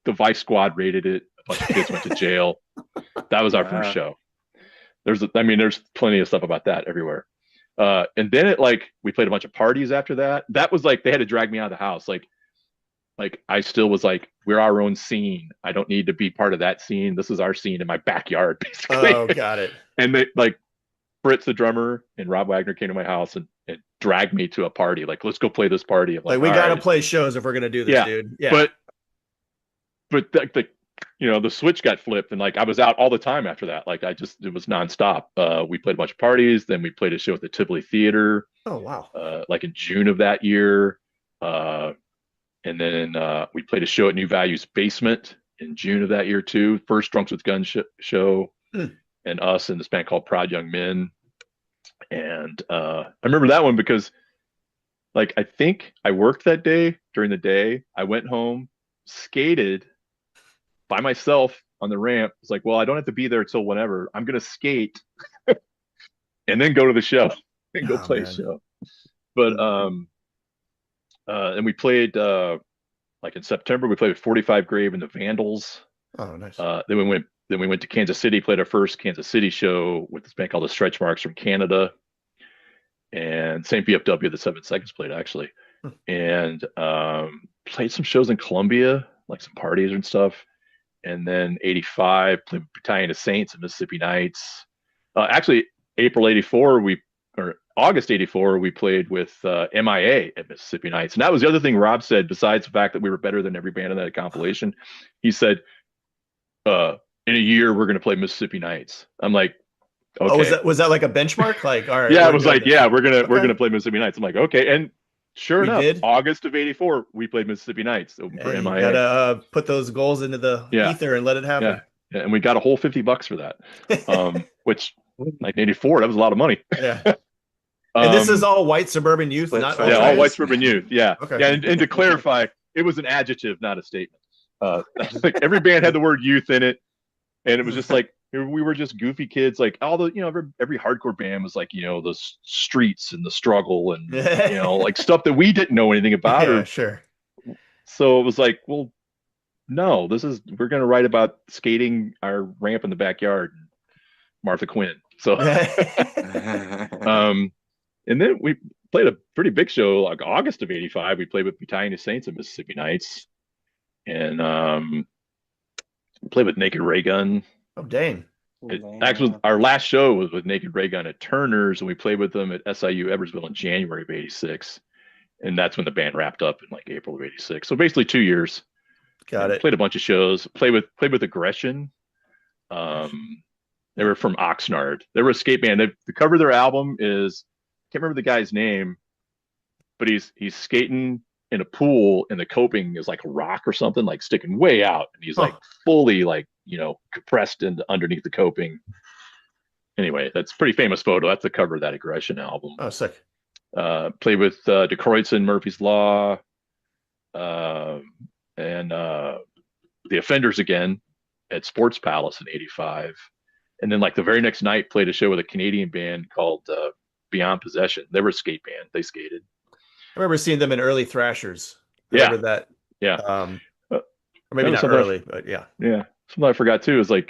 the Vice Squad raided it. A bunch of kids went to jail. That was our first show. There's plenty of stuff about that everywhere. And then we played a bunch of parties after that. That was like, they had to drag me out of the house. Like I still was like, we're our own scene. I don't need to be part of that scene. This is our scene in my backyard, basically. Oh, got it. And they Fritz, the drummer, and Rob Wagner came to my house and dragged me to a party. Like, let's go play this party. I'm Like we got to right. play shows if we're gonna do this, Yeah. dude. Yeah. But the switch got flipped, and I was out all the time after that. It was nonstop. We played a bunch of parties. Then we played a show at the Tivoli Theater. Oh wow. In June of that year. And then we played a show at New Value's Basement in June of that year too. First Drunks with Guns show, and us and this band called Proud Young Men. And I remember that one because I think I worked that day. During the day, I went home, skated by myself on the ramp. It's like, well, I don't have to be there till whenever. I'm gonna skate and then go to the show and go play a show. But and we played in September. We played with 45 Grave and the Vandals. Oh, nice. Then we went to Kansas City. Played our first Kansas City show with this band called the Stretch Marks from Canada, and same VFW the 7 Seconds played actually, and played some shows in Columbia, like some parties and stuff. And then '85 played Battalion of Saints and Mississippi Nights. Actually, August '84, we played with MIA at Mississippi Nights. And that was the other thing Rob said, besides the fact that we were better than every band in that compilation. He said, in a year, we're going to play Mississippi Nights. I'm like, okay. Oh, was that like a benchmark? Like, all right. Yeah, it was like, this. yeah, we're going to play Mississippi Nights. I'm like, okay. And sure We enough, did? August of '84, we played Mississippi Nights for Hey, MIA. you gotta put those goals into the ether and let it happen. Yeah, and we got a whole $50 for that, which like '84, that was a lot of money. Yeah. And this is all white suburban youth, not all white suburban youth. Yeah, Okay. yeah. And to clarify, it was an adjective, not a statement. Every band had the word youth in it, and it was just like We were just goofy kids, like all the, every hardcore band was like, the streets and the struggle and, like stuff that we didn't know anything about. Yeah, Or sure. so it was like, well, no, we're going to write about skating our ramp in the backyard, Martha Quinn. So, um, and then we played a pretty big show like August of '85. We played with Battalion of Saints at Mississippi Nights, and played with Naked Ray Gun. Oh, dang. Actually, our last show was with Naked Ray Gun at Turner's, and we played with them at SIU Edwardsville in January of '86, and that's when the band wrapped up in like April of '86. So basically 2 years. Got it. Played a bunch of shows. Played with Aggression. They were from Oxnard. They were a skate band. The cover of their album is, can't remember the guy's name, but he's skating in a pool and the coping is like a rock or something, like sticking way out, and he's like fully like compressed into underneath the coping. Anyway, that's a pretty famous photo. That's the cover of that Aggression album. Oh, sick. Played with DeCroixson, Murphy's Law, and the Offenders again at Sports Palace in '85. And then like the very next night played a show with a Canadian band called Beyond Possession. They were a skate band. They skated. I remember seeing them in early Thrashers. Yeah. Remember that? Yeah. Or maybe not early, but yeah. Yeah. Something I forgot too is like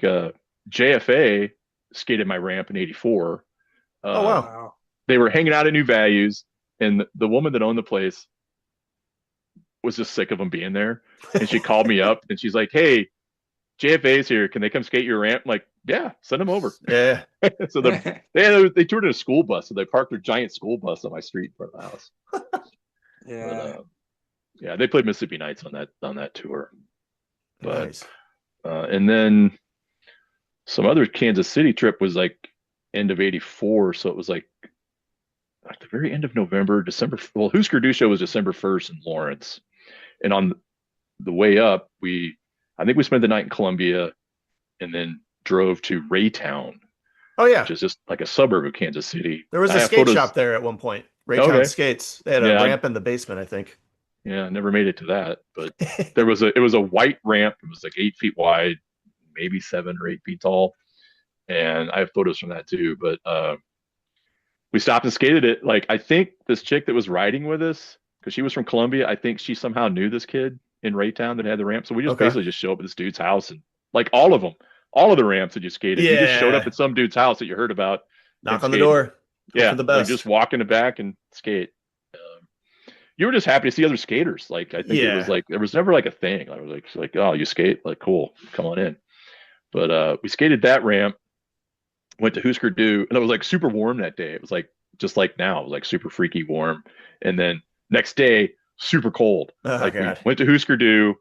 JFA skated my ramp in '84. Oh, wow. They were hanging out at New Values, and the woman that owned the place was just sick of them being there. And she called me up and she's like, "Hey, JFA's here. Can they come skate your ramp?" I'm like, yeah, send them over. Yeah. So they toured in a school bus, so they parked their giant school bus on my street in front of the house. Yeah. But, yeah, they played Mississippi Nights on that tour. But Nice. and then some other Kansas City trip was like end of '84, so it was like at the very end of November, December. Well, Husker Du show was December 1st in Lawrence, and on the way up, I think we spent the night in Columbia, and then drove to Raytown. Oh, yeah. Which is just like a suburb of Kansas City. There was a skate shop there at one point. Raytown Skates. They had a ramp in the basement, I think. Yeah, I never made it to that, but it was a white ramp. It was like 8 feet wide, maybe 7 or 8 feet tall, and I have photos from that too. But we stopped and skated it. Like, I think this chick that was riding with us, because she was from Columbia, I think she somehow knew this kid in Raytown that had the ramp. So we just basically just show up at this dude's house, and like all of the ramps that you skated, you just showed up at some dude's house that you heard about. Knock on the door. Yeah, the best. Like just walk in the back and skate. You were just happy to see other skaters. Like, I think it was like, there was never like a thing. I was like, oh, you skate? Like, cool, come on in. But we skated that ramp, went to Husker Du, and it was like super warm that day. It was like just like now, it was like super freaky warm. And then next day, super cold. Oh, we went to Husker Du,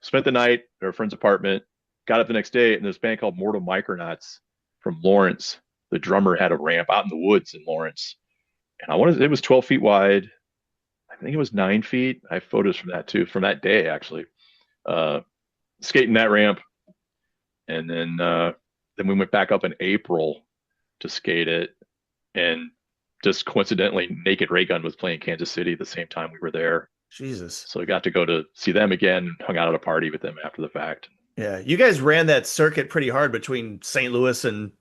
spent the night at our friend's apartment, got up the next day, and this band called Mortal Micronauts from Lawrence, the drummer had a ramp out in the woods in Lawrence. And it was 12 feet wide. I think it was 9 feet. I have photos from that too, from that day actually. Skating that ramp. And then we went back up in April to skate it. And just coincidentally, Naked Ray Gun was playing Kansas City at the same time we were there. Jesus. So we got to go to see them again and hung out at a party with them after the fact. Yeah. You guys ran that circuit pretty hard between St. Louis and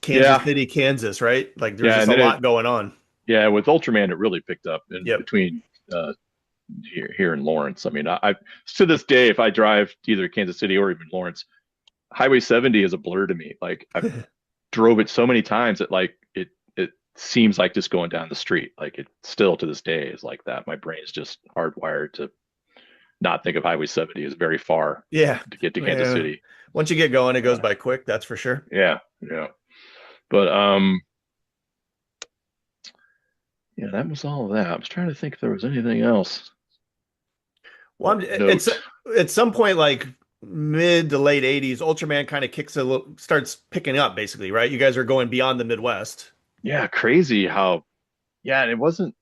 Kansas City, Kansas, right? Like there's just a lot going on. Yeah, with Ultraman, it really picked up between here in Lawrence. I mean, I to this day, if I drive to either Kansas City or even Lawrence, Highway 70 is a blur to me. Like I've drove it so many times that like it seems like just going down the street. Like it still to this day is like that. My brain's just hardwired to not think of Highway 70 as very far. Yeah, to get to Kansas City. Once you get going, it goes by quick. That's for sure. Yeah. But yeah, that was all of that. I was trying to think if there was anything else. Well, it's at some point, like mid to late '80s, Ultraman kind of starts picking up, basically, right? You guys are going beyond the Midwest. Yeah, crazy how. Yeah, it wasn't.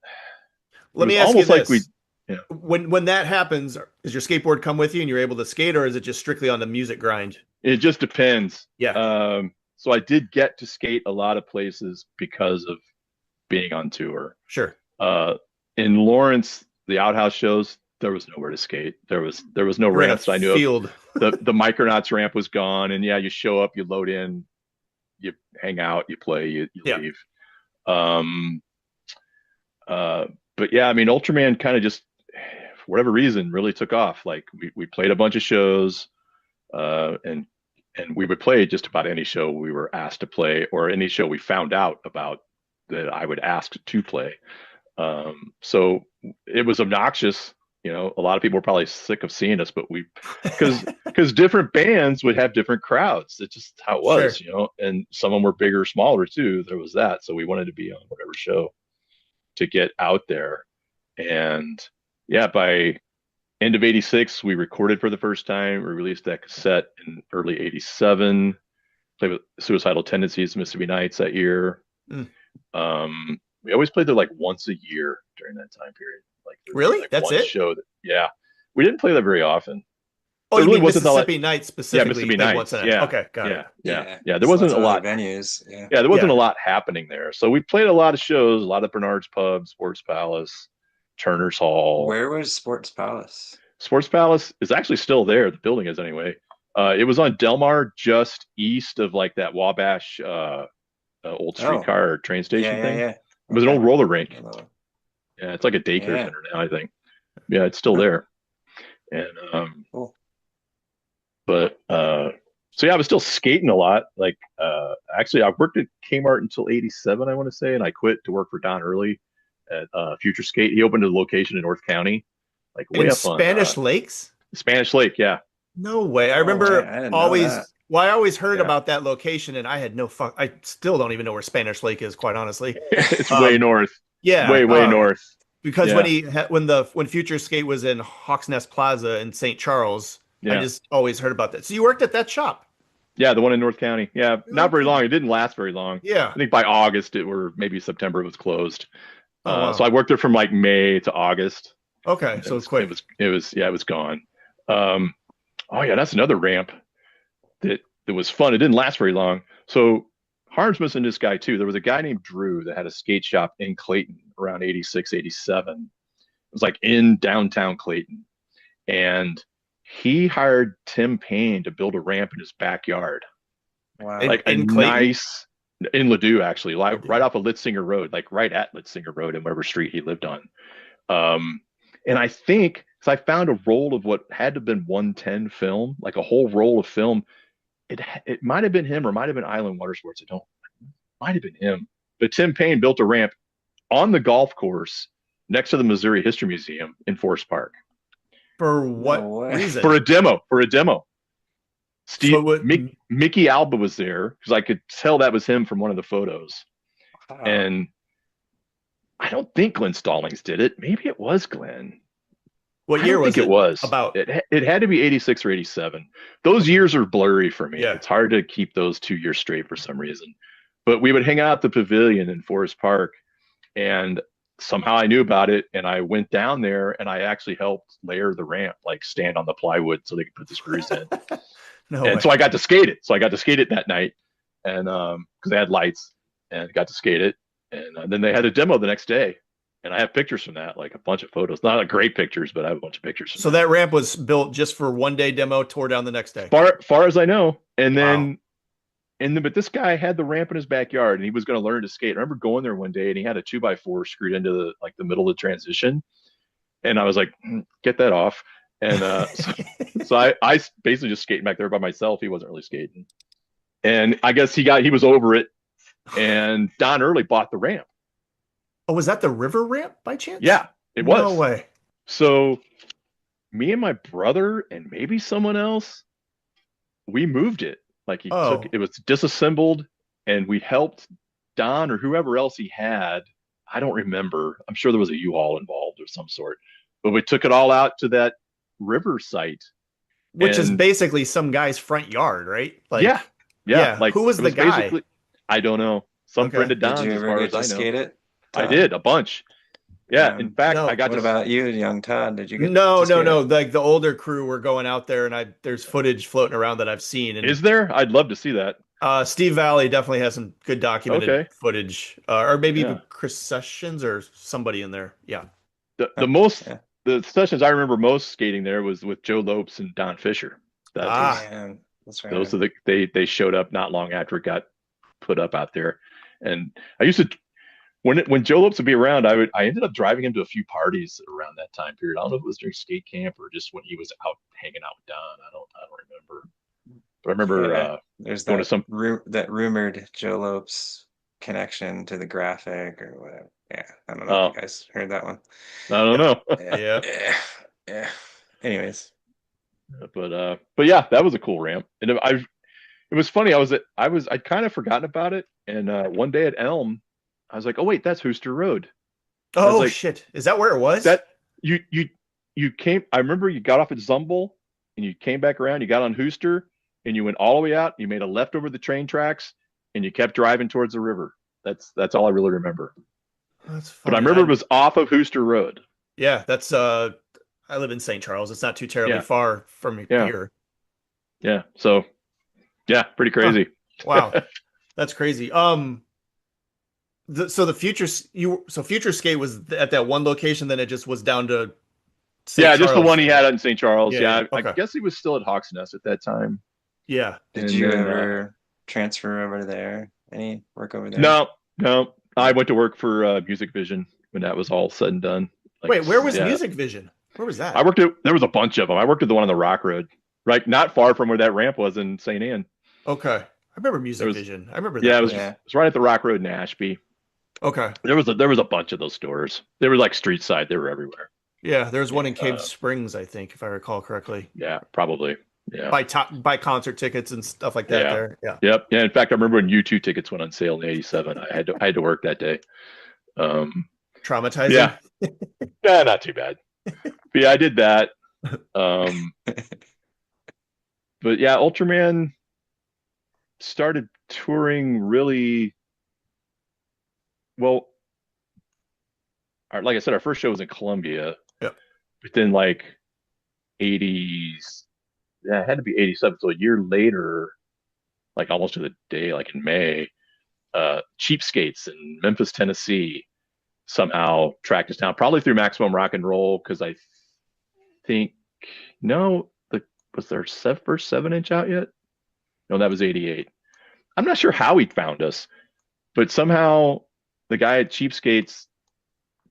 Let me ask you this: when that happens, does your skateboard come with you and you're able to skate, or is it just strictly on the music grind? It just depends. Yeah. So I did get to skate a lot of places because of being on tour. Sure. In Lawrence, the outhouse shows, there was nowhere to skate. There was no ramps I knew of. The Micronauts ramp was gone, and you show up, you load in, you hang out, you play, you Yeah. leave. Um, but yeah, I mean, Ultraman kind of just, for whatever reason, really took off. Like we played a bunch of shows, and we would play just about any show we were asked to play, or any show we found out about that I would ask to play. So it was obnoxious. You know, a lot of people were probably sick of seeing us, but because different bands would have different crowds. It's just how it was, Sure. you know. And some of them were bigger, smaller too. There was that, so we wanted to be on whatever show to get out there. And yeah, by end of '86, we recorded for the first time. We released that cassette in early '87. Played with Suicidal Tendencies, Mississippi Nights that year. Mm. We always played there like once a year during that time period. Like there would be Really? like That's one it? show that, yeah, we didn't play that very often. Oh, There you really mean wasn't a lot. Mississippi Nights Yeah, specifically? Mississippi Played once Nights. a night. Yeah, Okay, got it. yeah. There There's wasn't lots a of lot. other venues. Yeah. Yeah, there wasn't Yeah. a lot happening there. So we played a lot of shows, a lot of Bernard's Pub, Sports Palace, Turner's Hall. Where was Sports Palace? Sports Palace is actually still there. The building is anyway. It was on Delmar, just east of like that Wabash old streetcar or train station Yeah, thing. yeah. It was an old roller rink. Okay. Yeah, it's like a daycare Yeah. center now, I think. Yeah, it's still there. And Cool. but so yeah, I was still skating a lot. Like actually I worked at Kmart until '87, I want to say, and I quit to work for Don Early at Future Skate. He opened a location in North County, like way In up on Spanish Lakes? Spanish Lake, yeah. No way. I Oh, remember I didn't know always. that. Well, I always heard Yeah. about that location, and I had no fuck. I still don't even know where Spanish Lake is, quite honestly. It's way north. Yeah, Way north. Because Yeah. when Future Skate was in Hawks Nest Plaza in St. Charles, I Yeah. just always heard about that. So you worked at that shop? Yeah, the one in North County. Yeah, not very Okay. long. It didn't last very long. Yeah. I think by August or maybe September it was closed. Oh, wow. So I worked there from like May to August. Okay, so it's quick. It was gone. Oh yeah, that's another ramp that was fun. It didn't last very long. So Harm's missing this guy too. There was a guy named Drew that had a skate shop in Clayton around '86, '87. It was like in downtown Clayton. And he hired Tim Payne to build a ramp in his backyard. Wow. Like a in Clayton? nice in Ladue, actually, like right off of Litzinger Road, like right at Litzinger Road in whatever street he lived on. And I think, so I found a roll of what had to have been 110 film, like a whole roll of film. It might have been him or might have been Island Water Sports. Might have been him. But Tim Payne built a ramp on the golf course next to the Missouri History Museum in Forest Park For what No way. reason? for a demo. Steve, So what- Mickey Alba was there because I could tell that was him from one of the photos. Wow. And I don't think Glenn Stallings did it. Maybe it was Glenn. What I year don't was think it? it was About? it had to be '86 or '87. Those years are blurry for me. Yeah. It's hard to keep those 2 years straight for some reason. But we would hang out at the pavilion in Forest Park, and somehow I knew about it, and I went down there and I actually helped layer the ramp, like stand on the plywood so they could put the screws in. No And way. so I got to skate it. So I got to skate it that night, and because they had lights, and got to skate it, and then they had a demo the next day. And I have pictures from that, like a bunch of photos. Not like great pictures, but I have a bunch of pictures. From So that ramp was built just for one day demo, tore down the next day. far as I know. And then, Wow. but this guy had the ramp in his backyard, and he was going to learn to skate. I remember going there one day, and he had a 2x4 screwed into the middle of the transition, and I was like, "Get that off." And so I basically just skating back there by myself. He wasn't really skating, and I guess he was over it. And Don Early bought the ramp. Oh, was that the river ramp by chance? Yeah, it was. No way. So me and my brother and maybe someone else, we moved it. Like he Oh. took it was disassembled, and we helped Don or whoever else he had. I don't remember. I'm sure there was a U-Haul involved of some sort. But we took it all out to that river site. Which is And- basically some guy's front yard, right? Like, yeah. yeah, Like who was it the guy? basically- I don't know. Some Okay. friend of Did Don's, you as ever far get as to I know. skate it? I Todd? did a bunch. Yeah. In fact, No. I got What to about you, young Todd? Did you get No, to skate it? Like the older crew were going out there, and there's footage floating around that I've seen. And Is there? I'd love to see that. Steve Valley definitely has some good documented Okay. footage, or maybe even Yeah. Chris Sessions or somebody in there. Yeah. Yeah. The sessions I remember most skating there was with Joe Lopes and Don Fisher. That Ah. was, Man, that's right. those are they showed up not long after it got put up out there. And I used to when Joe Lopes would be around, I ended up driving him to a few parties around that time period. I don't know if it was during skate camp or just when he was out hanging out with Don. I don't remember. But I remember there's going to that some. that rumored Joe Lopes connection to the graphic or whatever. Yeah, I don't know if you guys heard that one. I don't know. Yeah. Yeah. Anyways, but yeah, that was a cool ramp, and it was funny. I'd kind of forgotten about it, and one day at Elm, I was like, oh wait, that's Hooster Road. Oh like, shit, is that where it was? That you came. I remember you got off at Zumble, and you came back around. You got on Hooster, and you went all the way out. You made a left over the train tracks, and you kept driving towards the river. That's all I really remember. That's funny. But I remember it was off of Hooster Road. Yeah, that's I live in St. Charles. It's not too terribly far from here. Yeah. So, yeah, pretty crazy. Huh. Wow, that's crazy. So Future Skate was at that one location, then it just was down to St. Just Charles. the one he had in St. Charles. Yeah. I Okay. guess he was still at Hawks Nest at that time. Yeah. Did you ever transfer over there? Any work over there? No. I went to work for Music Vision when that was all said and done. Wait, where was Music Vision? Where was that? There was a bunch of them. I worked at the one on the Rock Road, right? Not far from where that ramp was in St. Anne. Okay. I remember Music Vision. I remember that. Yeah, it was right at the Rock Road in Ashby. Okay. There was a bunch of those stores. They were like street side. They were everywhere. Yeah, there was one in Cave Springs, I think, if I recall correctly. Yeah, probably. Yeah. Buy concert tickets and stuff like that there. Yeah. Yep. Yeah. In fact, I remember when U2 tickets went on sale in '87. I had to work that day. Traumatizing. Yeah. Yeah, not too bad. But yeah, I did that. But yeah, Ultraman started touring really well. Like I said, our first show was in Columbia. Yep. But then like 80s, it had to be 87. So a year later, like almost to the day, like in May, Cheapskates in Memphis, Tennessee somehow tracked us down, probably through Maximum Rock and Roll, because I think was their first 7-inch out yet? No, that was 88. I'm not sure how he found us, but somehow the guy at Cheapskates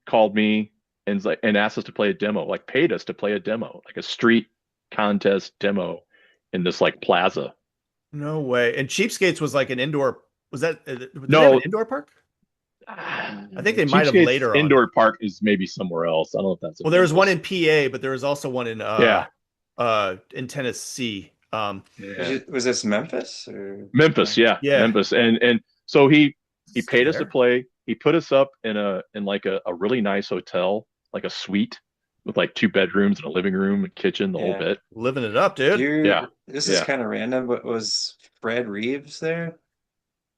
called me and asked us to play a demo, like paid us to play a demo, like a street contest demo in this like plaza. No way. And Cheapskates was like an indoor. Was that did no they have an indoor park? I think they might have later on. Indoor park is maybe somewhere else. I don't know if that's. Well, there was one in PA, but there was also one in Tennessee. Was this Memphis or Memphis? Yeah. Memphis. And so he paid us to play. He put us up in like a really nice hotel, like a suite with like 2 bedrooms and a living room and kitchen, the whole bit. Living it up, dude. This is kind of random, but was Fred Reeves there?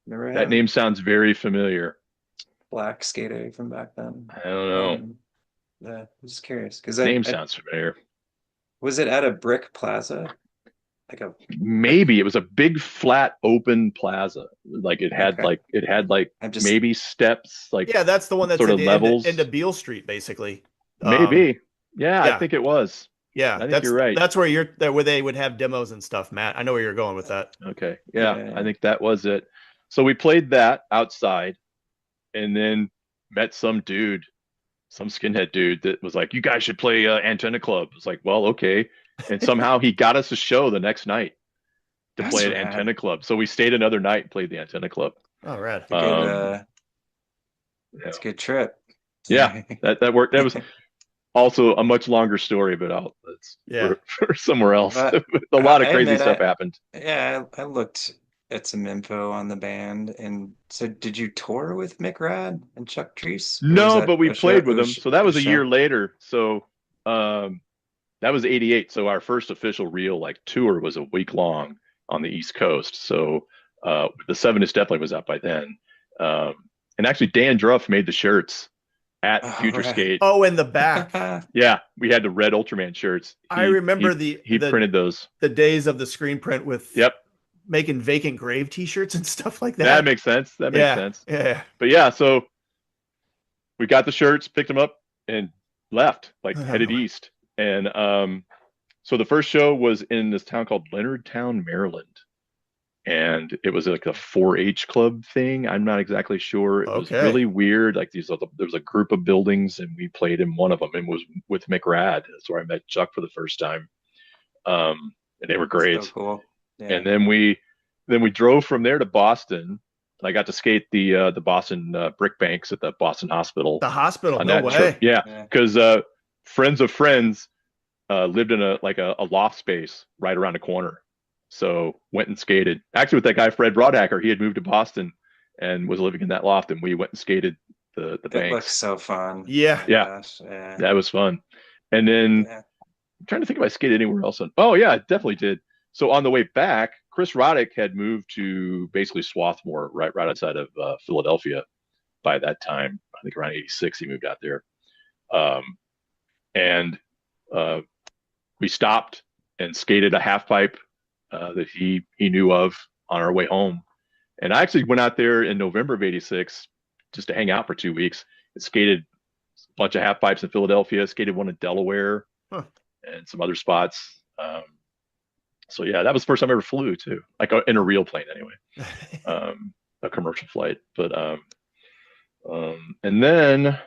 Remember him? That name sounds very familiar. Black skater from back then. I don't know. Yeah, I'm just curious because name sounds familiar. Was it at a brick plaza? Maybe it was a big flat open plaza. Like it had maybe steps. Like that's the one that's sort of levels into Beale Street, basically. Maybe. I think it was. Yeah, I think you're right. That's where where they would have demos and stuff, Matt. I know where you're going with that. Okay. Yeah, I think that was it. So we played that outside and then met some skinhead dude that was like, you guys should play Antenna Club. It's like, well, okay. And somehow he got us a show the next night to play at Antenna Club. So we stayed another night and played the Antenna Club. Oh, rad. That's a good trip. Yeah, that worked. That was also a much longer story, but for somewhere else. A lot of crazy stuff happened. Yeah, I looked at some info on the band, and so did you tour with Mick Rad and Chuck Treese? No, but we played with them. So that was a year later. So that was 88. So our first official real like tour was a week long on the East Coast. So the 7-inch definitely was out by then. And actually Dan Druff made the shirts at Future Skate. Oh, in the back. Yeah, we had the red Ultraman shirts. I remember he printed those. The days of the screen print with making Vacant Grave t-shirts and stuff like that. That makes sense. Yeah. But yeah, so we got the shirts, picked them up, and left, headed east. And so the first show was in this town called Leonardtown, Maryland. and it was like a 4-H club thing. I'm not exactly sure. It was Okay. really weird. Like there was a group of buildings, and we played in one of them, and was with McRad. That's where I met Chuck for the first time. And they were So great. cool. And Yeah. then we drove from there to Boston, and I got to skate the Boston brick banks at the Boston Hospital The hospital. on No that trip. way. Yeah, Yeah. because friends of friends lived in a loft space right around the corner. So went and skated. Actually, with that guy Fred Broadhacker, he had moved to Boston and was living in that loft, and we went and skated the It looks banks. so fun. Oh Yeah. my Yeah, gosh. Yeah. that was fun. And then Yeah. I'm trying to think if I skated anywhere else. Oh yeah, I definitely did. So on the way back, Chris Roddick had moved to basically Swarthmore, right outside of Philadelphia by that time. I think around '86 he moved out there. Um, and uh, we stopped and skated a half pipe that he knew of on our way home. And I actually went out there in November of '86 just to hang out for 2 weeks. And skated a bunch of half pipes in Philadelphia, skated one in Delaware, Huh. and some other spots. So yeah, that was the first time I ever flew too, like in a real plane anyway, a commercial flight. But and then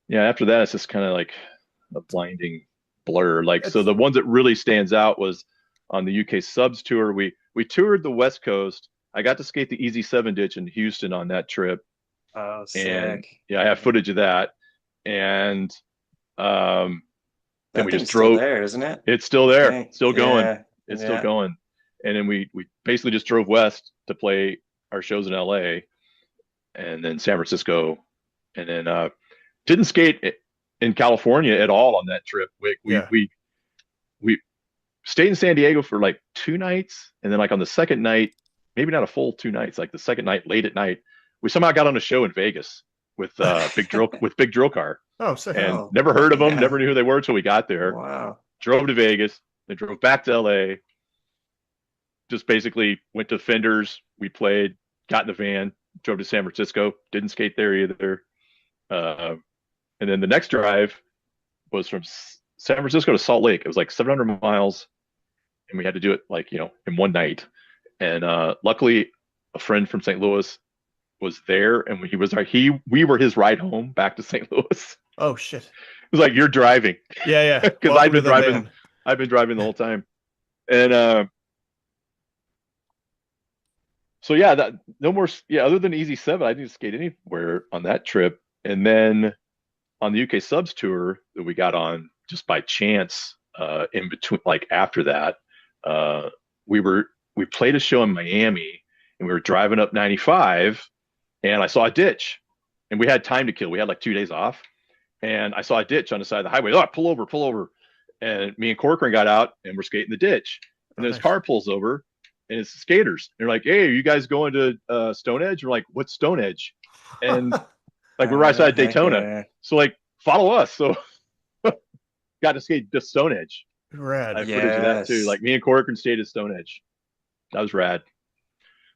yeah, after that it's just kind of like a blinding blur. Like so, It's the ones that really stands out was on the UK Subs tour. We toured the West Coast. I got to skate the Easy 7 ditch in Houston on that trip, Oh, and sick. yeah, I have footage of that. And um, then That we just thing's still drove. there, isn't it? It's still I there, think. still going. Yeah. It's still Yeah. going. And then we basically just drove west to play our shows in LA, and then San Francisco, and then didn't skate in California at all on that trip. yeah. We stayed in San Diego for like 2 nights, and then like on the second night, maybe not a full 2 nights, like the second night, late at night, we somehow got on a show in Vegas with Big Drill Car, Oh, sick. and Oh, never heard of them, yeah. never knew who they were until we got there. Wow. Drove to Vegas, then drove back to LA. Just basically went to Fenders. We played, got in the van, drove to San Francisco. Didn't skate there either. Uh, and then the next drive was from San Francisco to Salt Lake. It was like 700 miles, and we had to do it like in one night. And luckily, a friend from St. Louis was there, and when he was there, we were his ride home back to St. Louis. Oh shit. It was like, you're driving, Yeah, yeah. because Welcome to the van. I've been driving the whole time. And so yeah, that no more. Yeah, other than Easy 7, I didn't skate anywhere on that trip. And then on the UK Subs tour that we got on just by chance, in between, like after that, uh, we played a show in Miami, and we were driving up 95, and I saw a ditch, and we had time to kill. We had like 2 days off, and I saw a ditch on the side of the highway. Oh, pull over, pull over. And me and Corcoran got out, and we're skating the ditch. And Oh, then his nice. car pulls over, and it's skaters. They're like, "Hey, are you guys going to Stone Edge?" We're like, "What's Stone Edge?" And like we're right outside Heck Daytona, yeah. so like follow us. So got to skate just Stone Edge. I Rad. have footage of that too. Yes. Like me and Corcoran stayed at Stone Edge. That was rad.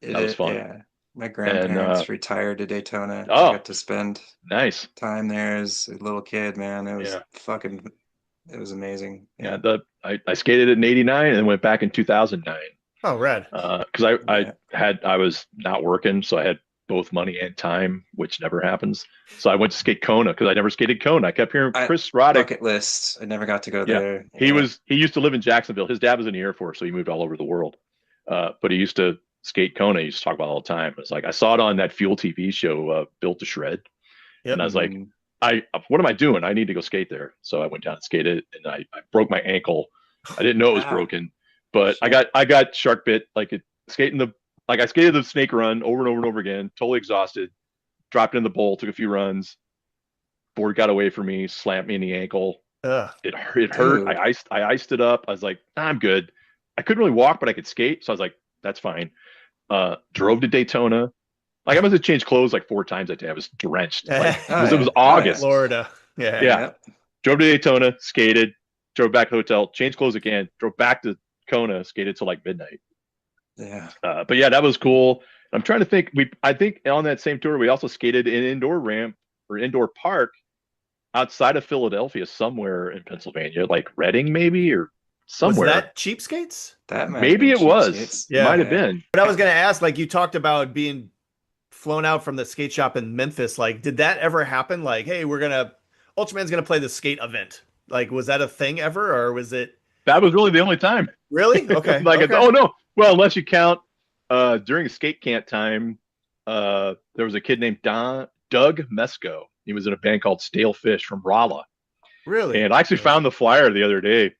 That was fun. Yeah. My And grandparents retired to Daytona. I oh, got to spend nice. time there as a little kid, man. It was Yeah, it was amazing. yeah. Yeah. I skated in '89 and then went back in 2009. Oh, rad. Because Yeah. I was not working, so I had both money and time, which never happens. So I went to skate Kona because I never skated Kona. I kept hearing Chris Roddick. Bucket list. I never got to go Yeah, there. he Yeah. used to live in Jacksonville. His dad was in the Air Force, so he moved all over the world. But he used to skate Kona. He used to talk about it all the time. It's like I saw it on that Fuel TV show, Built to Shred, Yep. and I was like, Mhm. what am I doing? I need to go skate there. So I went down and skated, and I broke my ankle. I didn't know it was Wow. broken, but Shit. I got shark bit skating I skated the snake run over and over and over again, totally exhausted. Dropped in the bowl, took a few runs. Board got away from me, slapped me in the ankle. Ugh. It hurt. Dude. I iced it up. I was like, I'm good. I couldn't really walk, but I could skate, so I was like, that's fine. Drove to Daytona. Like I must have changed clothes like 4 times that day. I was drenched. Like, Oh, because it was yeah. Oh, August. Florida. Yeah. Yeah. Yep. Drove to Daytona, skated, drove back to the hotel, changed clothes again, drove back to Kona, skated till like midnight. Yeah. But yeah, that was cool. I'm trying to think. I think on that same tour, we also skated an indoor ramp or indoor park outside of Philadelphia, somewhere in Pennsylvania, like Reading maybe, or Was somewhere. that Cheapskates? That might have Maybe been it was. Cheapskates. It might have Yeah. been. But I was gonna ask, like you talked about being flown out from the skate shop in Memphis. Like, did that ever happen? Like, hey, Ultraman's gonna play the skate event. Like, was that a thing ever, or was it That was really the only time. really? Okay, Like, okay. oh no. Well, unless you count during skate camp time, there was a kid named Doug Mesco. He was in a band called Stale Fish from Rolla. Really? And I actually found the flyer the other day.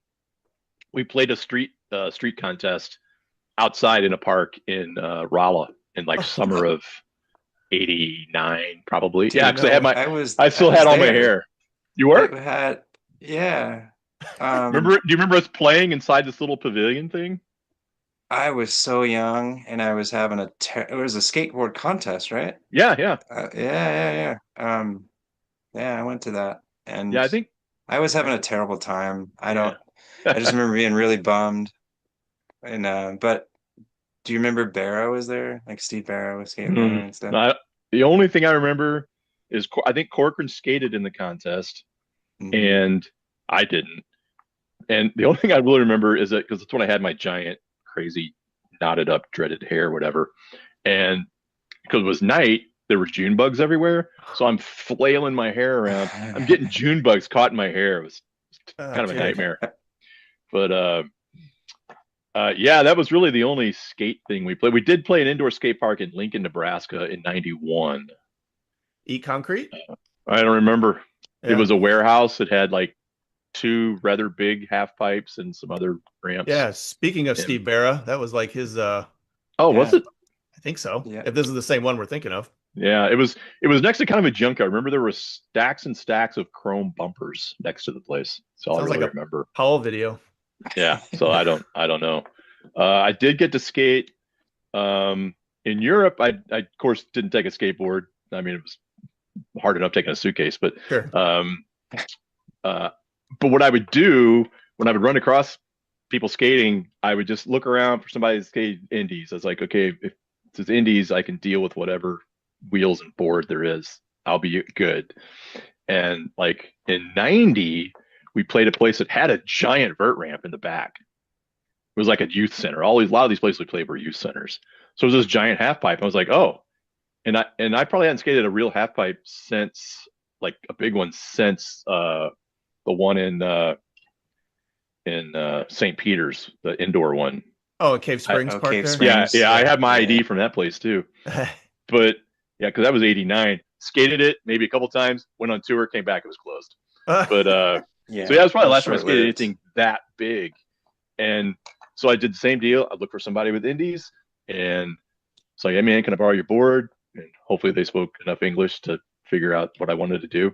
We played a street contest outside in a park in Rolla in like summer of '89, probably. Dude, Yeah, because I still was had all my there. hair. You were? Yeah. Do you remember us playing inside this little pavilion thing? I was so young, and I was having it was a skateboard contest, right? Yeah, yeah. Yeah. Yeah, I went to that, Yeah, and I think. I was having a terrible time. Yeah. I just remember being really bummed. And but do you remember Barrow was there? Like Steve Barrow was skating there and stuff. The only thing I remember is I think Corcoran skated in the contest, and I didn't. And the only thing I really remember is that because it's when I had my giant, crazy, knotted up, dreaded hair, whatever. And because it was night, there were June bugs everywhere. So I'm flailing my hair around. I'm getting June bugs caught in my hair. It was kind of a nightmare. But yeah, that was really the only skate thing we played. We did play an indoor skate park in Lincoln, Nebraska in '91. Eat concrete? I don't remember. Yeah. It was a warehouse. It had like 2 rather big half pipes and some other ramps. Yeah. Speaking of Steve Barra, that was like his. Oh, was it? I think so. Yeah. If this is the same one we're thinking of. Yeah, it was next to kind of a junkyard. Remember there were stacks and stacks of chrome bumpers next to the place. That's all I really remember. Powell video. Yeah, so I don't know. I did get to skate in Europe. I of course didn't take a skateboard. I mean, it was hard enough taking a suitcase, but Sure. But what I would do when I would run across people skating, I would just look around for somebody to skate indies. I was like, okay, if it's indies, I can deal with whatever wheels and board there is. I'll be good. And like in '90, we played a place that had a giant vert ramp in the back. It was like a youth center. A lot of these places we played were youth centers. So it was this giant half pipe. I was like, oh, and I probably hadn't skated a real half pipe since, like a big one, since the one in St. Peter's, the indoor one. Oh, Cave Springs Park Cave there? Springs. Yeah, I had my ID from that place too. But yeah, because that was '89. Skated it maybe a couple times. Went on tour, came back, it was closed. But yeah, so yeah, it was probably the last time I skated short-lived. anything that big. And so I did the same deal. I looked for somebody with indies, and it's like, hey man, can I borrow your board? And hopefully they spoke enough English to figure out what I wanted to do.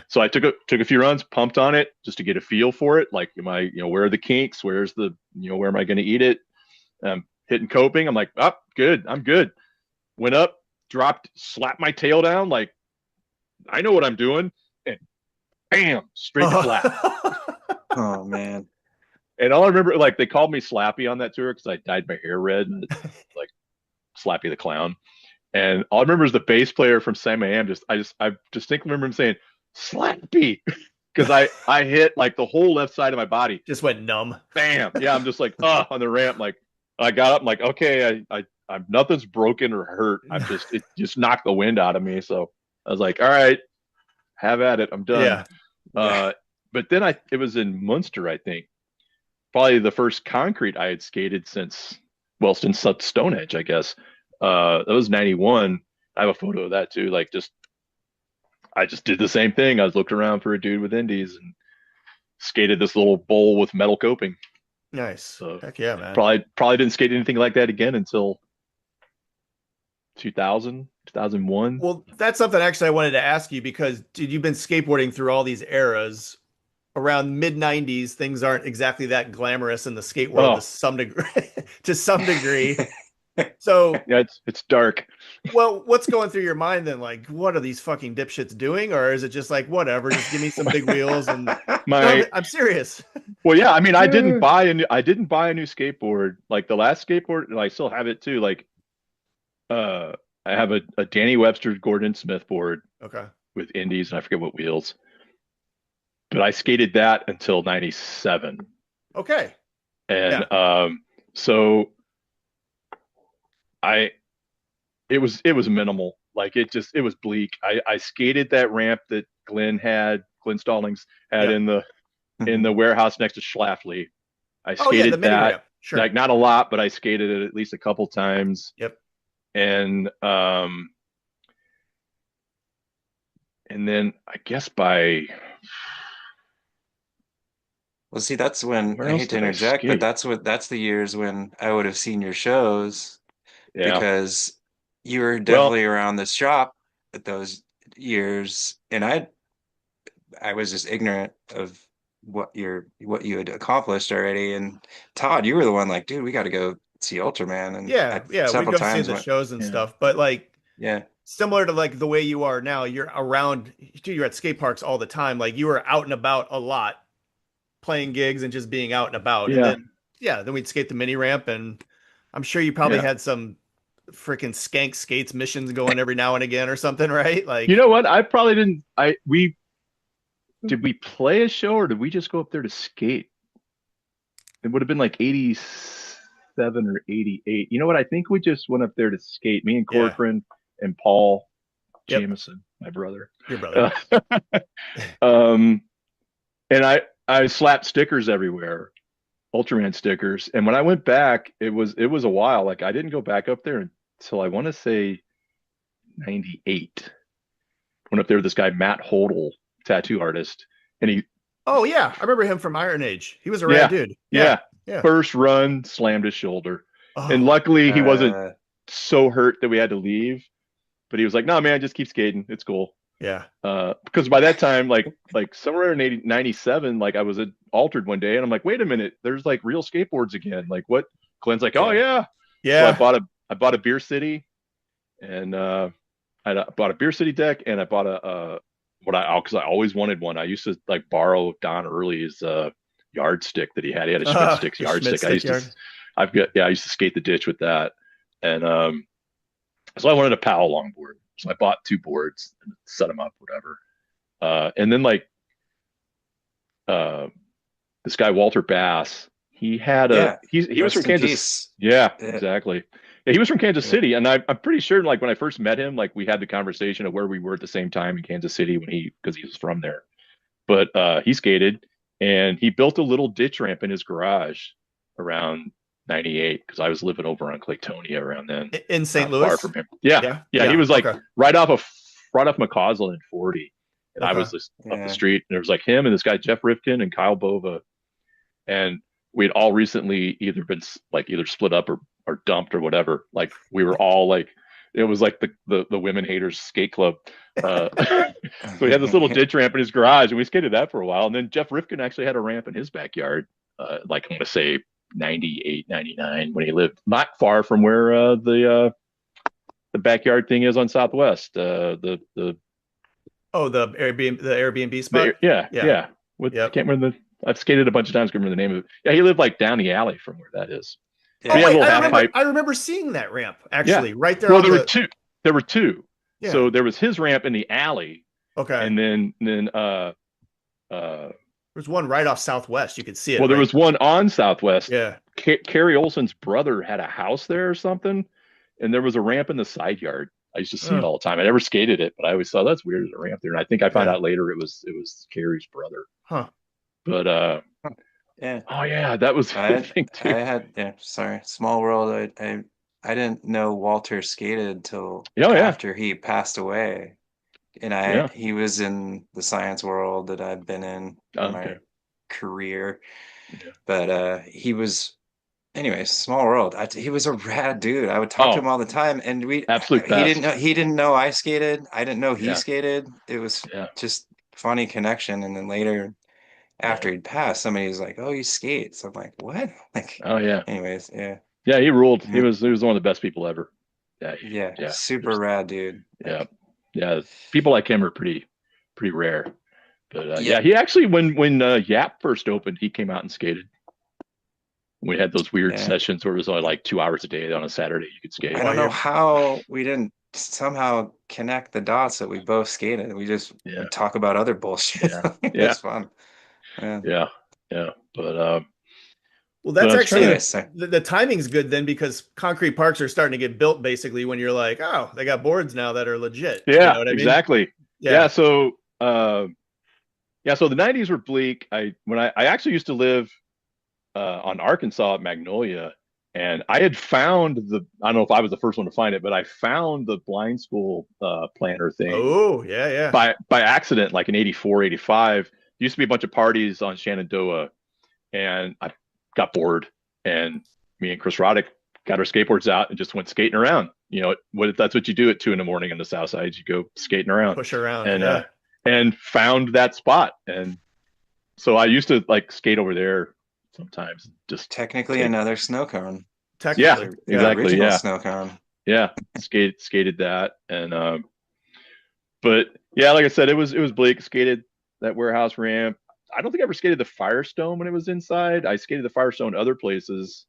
So I took a few runs, pumped on it just to get a feel for it. Like, am I, where are the kinks? Where's the, where am I going to eat it? Hitting coping. I'm like, oh, good. I'm good. Went up, dropped, slapped my tail down. Like, I know what I'm doing. And bam, straight to flat. Oh man. And all I remember, like, they called me Slappy on that tour because I dyed my hair red, and like Slappy the Clown. And all I remember is the bass player from Sam I Am. I distinctly remember him saying Slappy because I hit like the whole left side of my body. Just went numb. Bam. Yeah, I'm just like, on the ramp. Like, I got up. I'm like, okay, I'm nothing's broken or hurt. It just knocked the wind out of me. So I was like, all right, have at it. I'm done. Yeah. But then it was in Munster, I think. Probably the first concrete I had skated since Stone Edge, I guess. That was '91. I have a photo of that too. Like, I just did the same thing. I was looking around for a dude with indies and skated this little bowl with metal coping. Nice. So heck yeah, man. Probably didn't skate anything like that again until 2000, 2001. Well, that's something actually I wanted to ask you because you've been skateboarding through all these eras. Around mid '90s, things aren't exactly that glamorous in the skate world to some degree. To some degree. So yeah, it's dark. Well, what's going through your mind then? Like, what are these fucking dipshits doing? Or is it just like, whatever, just give me some big wheels and no, I'm serious. Well, yeah, I mean, I didn't buy a new skateboard. Like the last skateboard, and I still have it too. Like, I have a Danny Webster Gordon Smith board. Okay. With indies, and I forget what wheels. But I skated that until '97. Okay. And Yeah. so I it was minimal. Like it was bleak. I skated that ramp that Glenn Stallings had Yeah. in the warehouse next to Schlafly. I Oh yeah, the skated mini that, ramp. Sure. like not a lot, but I skated it at least a couple times. Yep. And and then I guess by Well, see, that's when where I else hate to did I interject, but skate? that's the years when I would have seen your shows Yeah. because you were Well, definitely around the shop at those years, and I was just ignorant of what you had accomplished already. And Todd, you were the one like, dude, we got to go see Ultraman, and Yeah, I yeah, we'd several go see times the went, shows and yeah. stuff, but like yeah, similar to like the way you are now, you're around, dude, you're at skate parks all the time. Like you were out and about a lot, playing gigs and just being out and about. And Yeah. then yeah, then we'd skate the mini ramp, and I'm sure you probably Yeah. had some freaking skank skates missions going every now and again or something, right? You Like know what? I probably didn't I we did we play a show or did we just go up there to skate? It would have been like 87 or 88. You know what? I think we just went up there to skate. Me and yeah, Corcoran and Paul yep, Jamison, my brother. your brother. Uh, um, and I slapped stickers everywhere, Ultraman stickers. And when I went back, it was a while. Like I didn't go back up there until I want to say 98. Went up there with this guy Matt Hodel, tattoo artist, and he Oh yeah, I remember him from Iron Age. He was a rad yeah, dude. Yeah, yeah. yeah. First run, slammed his shoulder. And Oh luckily he wasn't uh, so hurt that we had to leave. But he was like, no, man, just keep skating. It's cool. yeah, Because by that time, like somewhere in 97, like I was altered one day and I'm like, wait a minute, there's like real skateboards again. Like what? Glenn's like, oh yeah, yeah. So yeah. I bought a Beer City and bought a Beer City deck and I bought a because I always wanted one. I used to like borrow Don Early's yardstick that he had. He had a Schmidt Sticks The Schmidt yardstick. stick yard. I used to skate the ditch with that. And so I wanted a PAL longboard. So I bought two boards and set them up, whatever. And then like uh, this guy Walter Bass, yeah. he was from Rest in Kansas. peace. Yeah, Yeah, exactly. Yeah, he was from Kansas yeah, City, and I'm pretty sure like when I first met him, like we had the conversation of where we were at the same time in Kansas City because he was from there. But he skated and he built a little ditch ramp in his garage around 98 because I was living over on Claytonia around then, In St. not far Louis. from him. Yeah, Yeah, yeah, he yeah. was like Okay, right off McCausland and 40, and I okay. was just up the yeah. street, and there was like him and this guy Jeff Rifkin and Kyle Bova, and we had all recently either split up or dumped or whatever. Like we were all like, it was like the women haters skate club. So he had this little ditch ramp in his garage, and we skated that for a while. And then Jeff Rifkin actually had a ramp in his backyard, like I'm gonna say 98, 99, when he lived not far from where the backyard thing is on Southwest. The Oh, the Airbnb spot. yeah, Yeah. yeah. I Yep. can't remember I've skated a bunch of times. Can't remember the name of it. Yeah, he lived like down the alley from where that is. Yeah. We Oh had a wait, little I half remember. pipe. I remember seeing that ramp Yeah. actually right there Well, on there were the. two. There were two. Yeah. So there was his ramp in the alley, Okay. and then uh There's one right off Southwest. You could see it well, there right. was one on Southwest. Yeah. Carrie Olson's brother had a house there or something, and there was a ramp in the side yard. I used to see it Oh, all the time. I never skated it, but I always thought that's weird. There's a ramp there, and I think I found yeah. out later it was Carrie's brother. Huh. But Yeah. oh yeah, that was a good thing I too. had yeah, sorry, small world. I didn't know Walter skated till Oh yeah, after he passed away. And yeah. he was in the science world that I've been in Oh, okay. my career. Yeah. But he was anyways, small world. He was a rad dude. I would talk to Oh, him all the time, and absolute best. he didn't know I skated. I didn't know he Yeah, skated. It was yeah, just funny connection. And then later, yeah. after he'd passed, somebody was like, "Oh, he skates." I'm like, "What?" Like, Oh yeah, anyways, yeah, yeah. He ruled. He yeah, was one of the best people ever. Yeah, yeah, yeah. super rad dude. Yeah, Like, yeah. People like him are pretty rare. But yeah, yeah, he actually when Yap first opened, he came out and skated. We had those weird yeah. sessions where it was only like 2 hours a day on a Saturday you could skate. I Well, don't know you're. how we didn't somehow connect the dots that we both skated. We just Yeah, would talk about other bullshit. yeah, It yeah, was fun. Yeah. yeah, yeah. But Well, So that's that's actually kind Anyway, of so the timing's good then because concrete parks are starting to get built basically when you're like, oh, they got boards now that are legit. You know yeah, what I mean? exactly. Yeah, Yeah. so yeah, so the 90s were bleak. I actually used to live on Arkansas at Magnolia, and I had found I don't know if I was the first one to find it, but I found the blind school planter thing Oh, yeah, yeah. by accident, like in 84, 85. There used to be a bunch of parties on Shenandoah, and I got bored, and me and Chris Roddick got our skateboards out and just went skating around. That's what you do at 2 in the morning in the South Side. You go skating around, Push around. and Yeah. and found that spot. And so I used to like skate over there sometimes. Just technically take, another snow cone. yeah, Technically. The Yeah. exactly, original yeah, snow cone. yeah. Skated that, and but yeah, like I said, it was bleak. Skated that warehouse ramp. I don't think I ever skated the Firestone when it was inside. I skated the Firestone other places,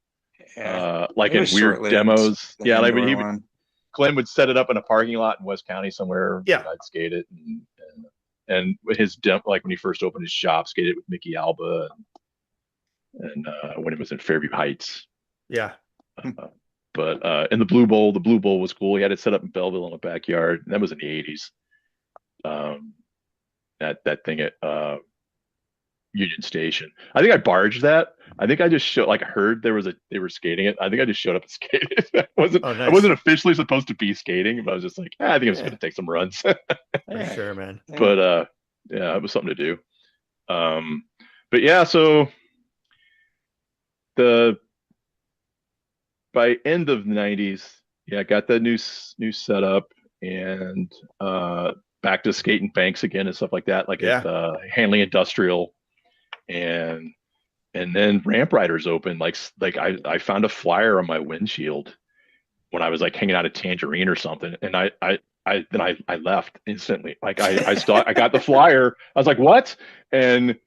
Yeah. like It was in weird short-lived, demos. the Yeah, like indoor one. Glenn would set it up in a parking lot in West County somewhere, Yeah. and I'd skate it, and with his like when he first opened his shop, skated with Mickey Alba, and when it was in Fairview Heights. Yeah. Uh, but in the Blue Bowl was cool. He had it set up in Belleville in the backyard. And that was in the 80s. Um, that thing at Union Station. I think I barged that. I think I just showed like I heard they were skating it. I think I just showed up and skated. I wasn't Oh, I nice. wasn't officially supposed to be skating, but I was just like, I think I'm just Yeah. gonna take some runs. For Yeah. sure, man. Yeah. But yeah, it was something to do. But yeah, so the by end of the 90s, yeah, got that new setup, and back to skating banks again and stuff like that, like Yeah. at Hanley Industrial, and then Ramp Riders opened. Like I found a flyer on my windshield when I was like hanging out at Tangerine or something, and I left instantly. Like I got the flyer. I was like, what? And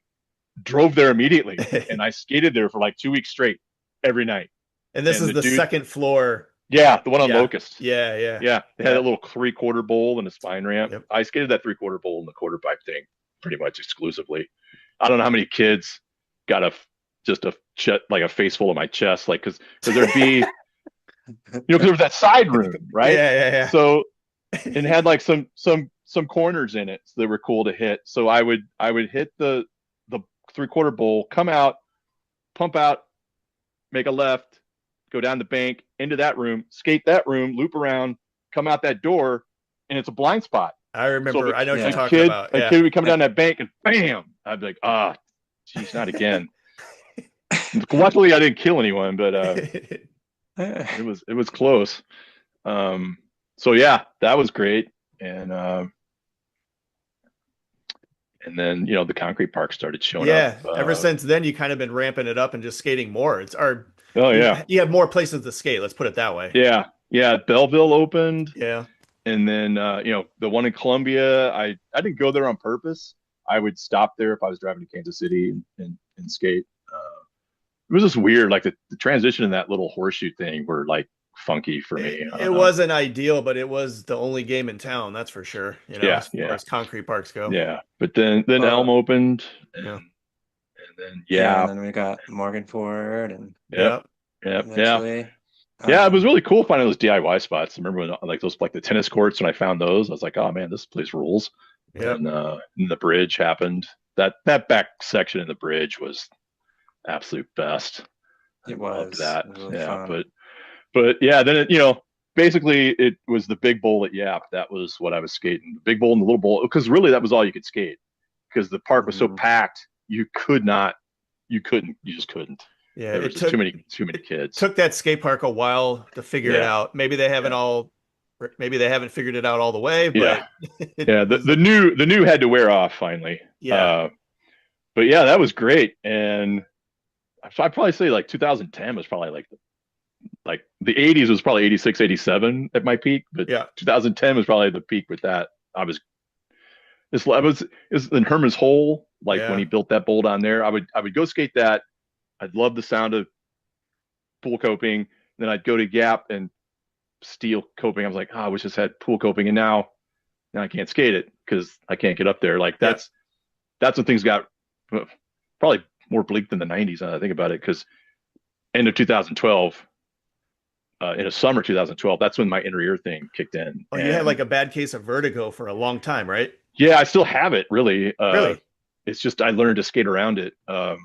drove there immediately, and I skated there for like 2 weeks straight every night. And this And is the the dude, second floor. yeah, the one on Yeah. Locust. Yeah, yeah. Yeah, they had Yeah. a little 3/4 bowl and a spine ramp. Yep. I skated that 3/4 bowl and the quarter pipe thing pretty much exclusively. I don't know how many kids got just a like a face full of my chest, like because there'd be because there was that side room, right? Yeah, yeah, yeah. So and it had like some corners in it that were cool to hit. So I would hit the 3/4 bowl, come out, pump out, make a left, go down the bank into that room, skate that room, loop around, come out that door, and it's a blind spot. I remember. I know what yeah. you're talking about. A Yeah. kid would come down that bank and bam, I'd be like, geez, not again. Luckily, I didn't kill anyone, but it was close. So yeah, that was great, and then the concrete park started showing Yeah. up. Ever since then, you kind of been ramping it up and just skating more. Oh yeah, you have more places to skate. Let's put it that way. yeah. Belleville opened. Yeah. And then the one in Columbia, I didn't go there on purpose. I would stop there if I was driving to Kansas City and skate. It was just weird, like the transition in that little horseshoe thing were like funky for me. It wasn't ideal, but it was the only game in town, that's for sure. Yeah, as far as concrete parks go. Yeah, but then Elm opened, and, Yeah. and then And then we got Morgan Ford and yep. eventually. Yeah, it was really cool finding those DIY spots. I remember when like the tennis courts, when I found those, I was like, oh man, this place rules. Yep. And the bridge happened. That back section in the bridge was absolute best. It Loved was. that. It was really Yeah, fun. but yeah, then basically it was the big bowl at Yap. That was what I was skating. The big bowl and the little bowl, because really that was all you could skate, because the park was so packed, you just couldn't. Yeah. There was just too many kids. Took that skate park a while to figure it Yeah. out. Maybe they haven't figured it out all the way, but Yeah, the new had to wear off finally. Yeah. But yeah, that was great. And I'd probably say like 2010 was probably like the 80s was probably 86, 87 at my peak, but Yeah. 2010 was probably the peak with that. It was in Herman's Hole, like Yeah. when he built that bowl down there. I would go skate that. I'd love the sound of pool coping. Then I'd go to Gap and steel coping. I was like, I wish this had pool coping, and now I can't skate it because I can't get up there. Like that's when things got probably more bleak than the 90s. Now that I think about it, because end of 2012, in the summer 2012, that's when my inner ear thing kicked in. Oh, you had And like a bad case of vertigo for a long time, right? yeah, I still have it really. Really? It's just I learned to skate around it. Yeah,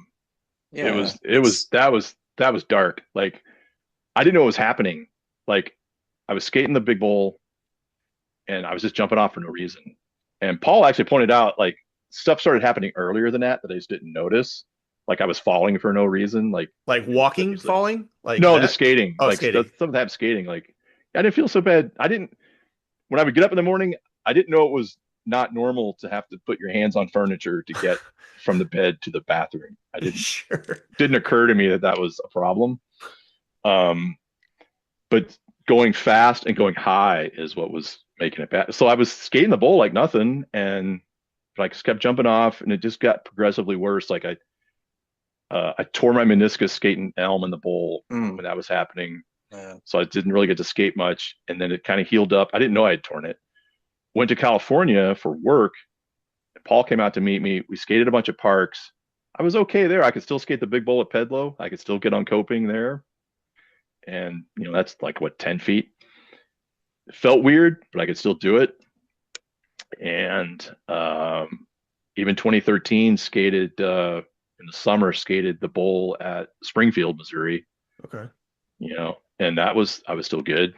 It was it's that was dark. Like I didn't know what was happening. Like I was skating the big bowl and I was just jumping off for no reason. And Paul actually pointed out like stuff started happening earlier than that I just didn't notice. Like I was falling for no reason. Like Like it was walking, falling, like no, just that? skating. Oh, Like skating. some have skating. Like I didn't feel so bad. I didn't when I would get up in the morning. I didn't know it was not normal to have to put your hands on furniture to get from the bed to the bathroom. I Sure. didn't occur to me that that was a problem. Um, but going fast and going high is what was making it bad. So I was skating the bowl like nothing, and like just kept jumping off, and it just got progressively worse. Like I tore my meniscus skating elm in the bowl mm, when that was happening, yeah. so I didn't really get to skate much. And then it kind of healed up. I didn't know I had torn it. Went to California for work. Paul came out to meet me. We skated a bunch of parks. I was okay there. I could still skate the big bowl at Pedlo. I could still get on coping there. And, you know, that's like what, 10 feet? It felt weird, but I could still do it. And even 2013, skated in the summer, skated the bowl at Springfield, Missouri, Okay. you know, and that was, I was still good.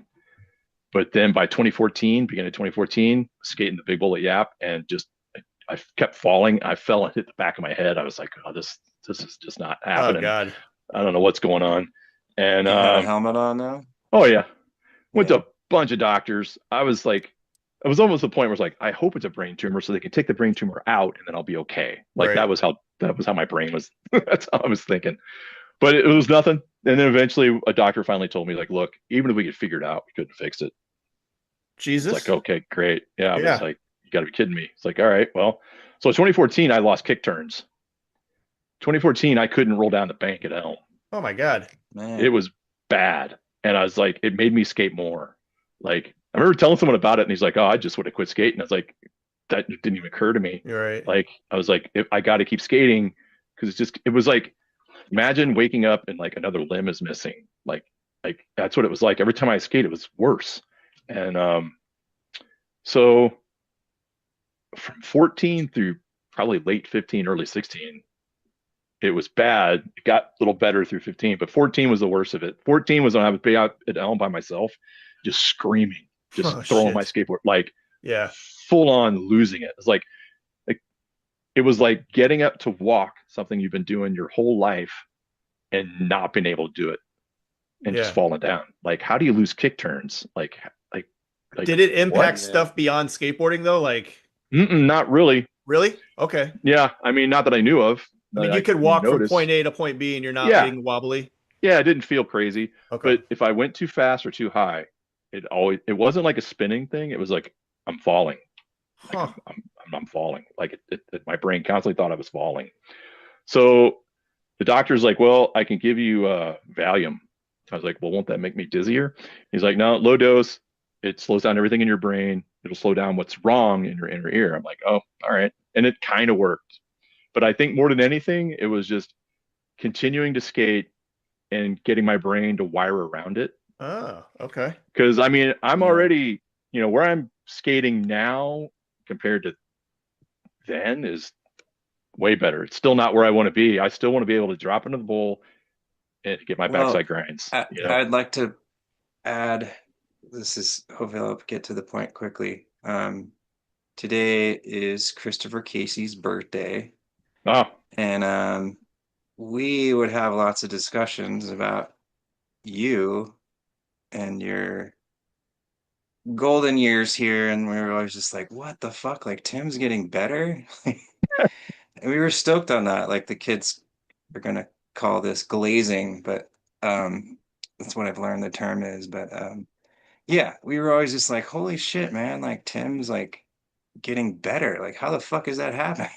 But then by 2014, beginning of 2014, skating the big bowl at Yap and just I kept falling. I fell and hit the back of my head. I was like, oh, this is just not Oh happening. God. I don't know what's going on. And You have a helmet on now? oh yeah, went to Yeah. a bunch of doctors. I was like, it was almost the point where it's like, I hope it's a brain tumor so they can take the brain tumor out and then I'll be okay. Like Right. that was how my brain was. That's how I was thinking. But it was nothing. And then eventually a doctor finally told me like, look, even if we could figure it out, we couldn't fix it. It's Jesus. like, okay, great. Yeah, I was Yeah. like, you got to be kidding me. It's like, all right, well, so 2014, I lost kick turns. 2014, I couldn't roll down the bank at Elm. Oh my God. It Man. was bad. And I was like, it made me skate more. Like, I remember telling someone about it and he's like, oh, I just would have quit skating. I was like, that didn't even occur to me. You're right. Like, I was like, I got to keep skating because it was like, imagine waking up and like another limb is missing. Like that's what it was like. Every time I skate, it was worse. And so from 14 through probably late 15, early 16, it was bad. It got a little better through 15, but 14 was the worst of it. 14 was when I would be out at Elm by myself, just screaming, just Oh throwing my shit. skateboard, like Yeah. full on losing it. It's like it was like getting up to walk something you've been doing your whole life and not being able to do it and just Yeah. falling down. Like, how do you lose kick turns? Like Did it impact what? Yeah. stuff beyond skateboarding though? Like, Not really. really? Okay. Yeah, I mean, not that I knew of. I mean, That you could you walk from notice. point A to point B and you're not Yeah, getting wobbly. yeah, it didn't feel crazy. Okay. But if I went too fast or too high, it wasn't like a spinning thing. It was like I'm falling. Like Huh. I'm falling. Like my brain constantly thought I was falling. So the doctor's like, well, I can give you Valium. I was like, well, won't that make me dizzier? He's like, no, low dose. It slows down everything in your brain. It'll slow down what's wrong in your inner ear. I'm like, oh, all right. And it kind of worked. But I think more than anything, it was just continuing to skate and getting my brain to wire around it. Oh, okay. Because I mean, I'm Yeah. already, where I'm skating now compared to then is way better. It's still not where I want to be. I still want to be able to drop into the bowl and get my Well, backside grinds. I'd like to add, this is, hopefully I'll get to the point quickly. Today is Christopher Casey's birthday, Oh, and we would have lots of discussions about you and your golden years here, and we were always just like, what the fuck? Like Tim's getting better? And we were stoked on that. Like the kids are gonna call this glazing, but that's what I've learned the term is. But yeah, we were always just like, holy shit, man, like Tim's like getting better. Like how the fuck is that happening?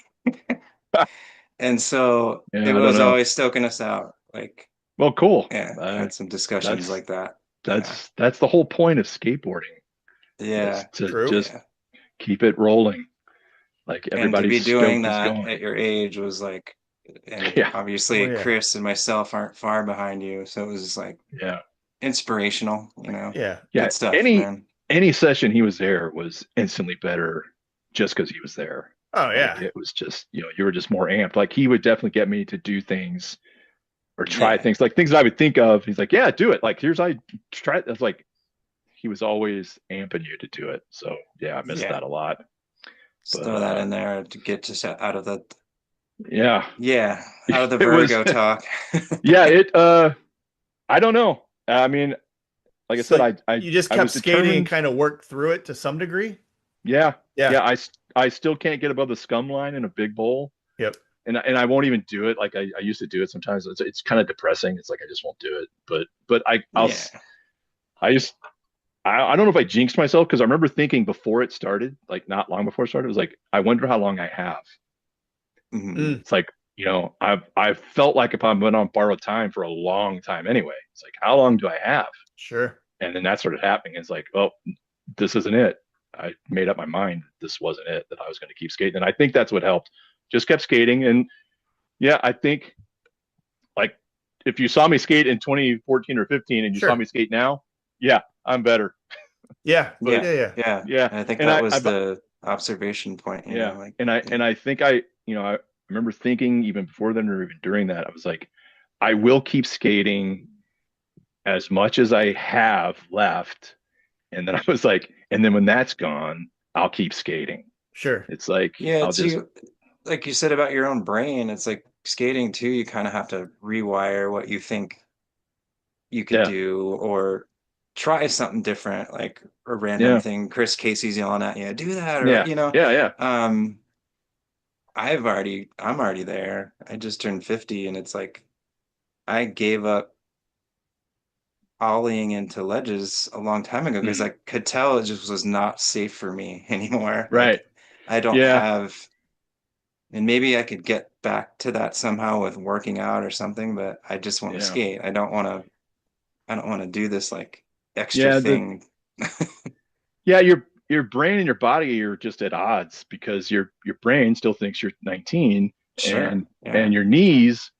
And so yeah, it I don't was know. always stoking us out. Like, Well, cool. yeah, had some discussions That's like that. Yeah. that's the whole point of skateboarding. Yeah. Is to True. just Yeah. keep it rolling. Like And to be everybody's doing stoked is that going. at your age was like, And Yeah. obviously Oh, yeah. Chris and myself aren't far behind you, so it was like Yeah. inspirational, you know. Yeah. Yeah. Good stuff, Any man. any session he was there was instantly better just because he was there. Oh, Like yeah. it was just, you were just more amped. Like he would definitely get me to do things or try Yeah. things like things I would think of. He's like, yeah, do it. Like here's I try. It's like he was always amping you to do it. So yeah, I missed Yeah. that a lot. Just But throw that in there to get just out of the yeah, yeah, out of the it was vertigo talk. yeah. I don't know. I mean, like I said, So I you just I kept was skating and determined. kind of worked through it to some degree? Yeah, Yeah. yeah. I still can't get above the scum line in a big bowl. Yep. And I won't even do it. Like I used to do it sometimes. It's kind of depressing. It's like I just won't do it. But Yeah. I just I don't know if I jinxed myself because I remember thinking before it started, like not long before it started, it was like I wonder how long I have. Mhm. Mm, It's like I've felt like if I'm been on borrowed time for a long time anyway. It's like how long do I have? sure. And then that started happening. It's like, oh, this isn't it. I made up my mind this wasn't it, that I was going to keep skating. And I think that's what helped. Just kept skating. And yeah, I think like if you saw me skate in 2014 or 15 and you saw Sure. me skate now, yeah, I'm better. Yeah. But Yeah. Yeah. Yeah. Yeah. yeah, And I think and that I, was I've the observation point, you know, yeah, like and I think I remember thinking even before then or even during that, I was like, I will keep skating as much as I have left. And then I was like, and then when that's gone, I'll keep skating. Sure. It's like yeah, I'll it's just you like you said about your own brain, it's like skating too, you kind of have to rewire what you think you could yeah, do or try something different, like a random yeah, thing. Chris Casey's yelling at you, do that, or yeah, yeah, yeah. um, I'm already there. I just turned 50 and it's like I gave up ollieing into ledges a long time ago because Mhm. I could tell it just was not safe for me anymore. Right. Like I don't Yeah. have, and maybe I could get back to that somehow with working out or something, but I just want to Yeah. skate. I don't want to do this like extra Yeah. thing. Yeah, your brain and your body are just at odds because your brain still thinks you're 19 Sure. and Yeah. your knees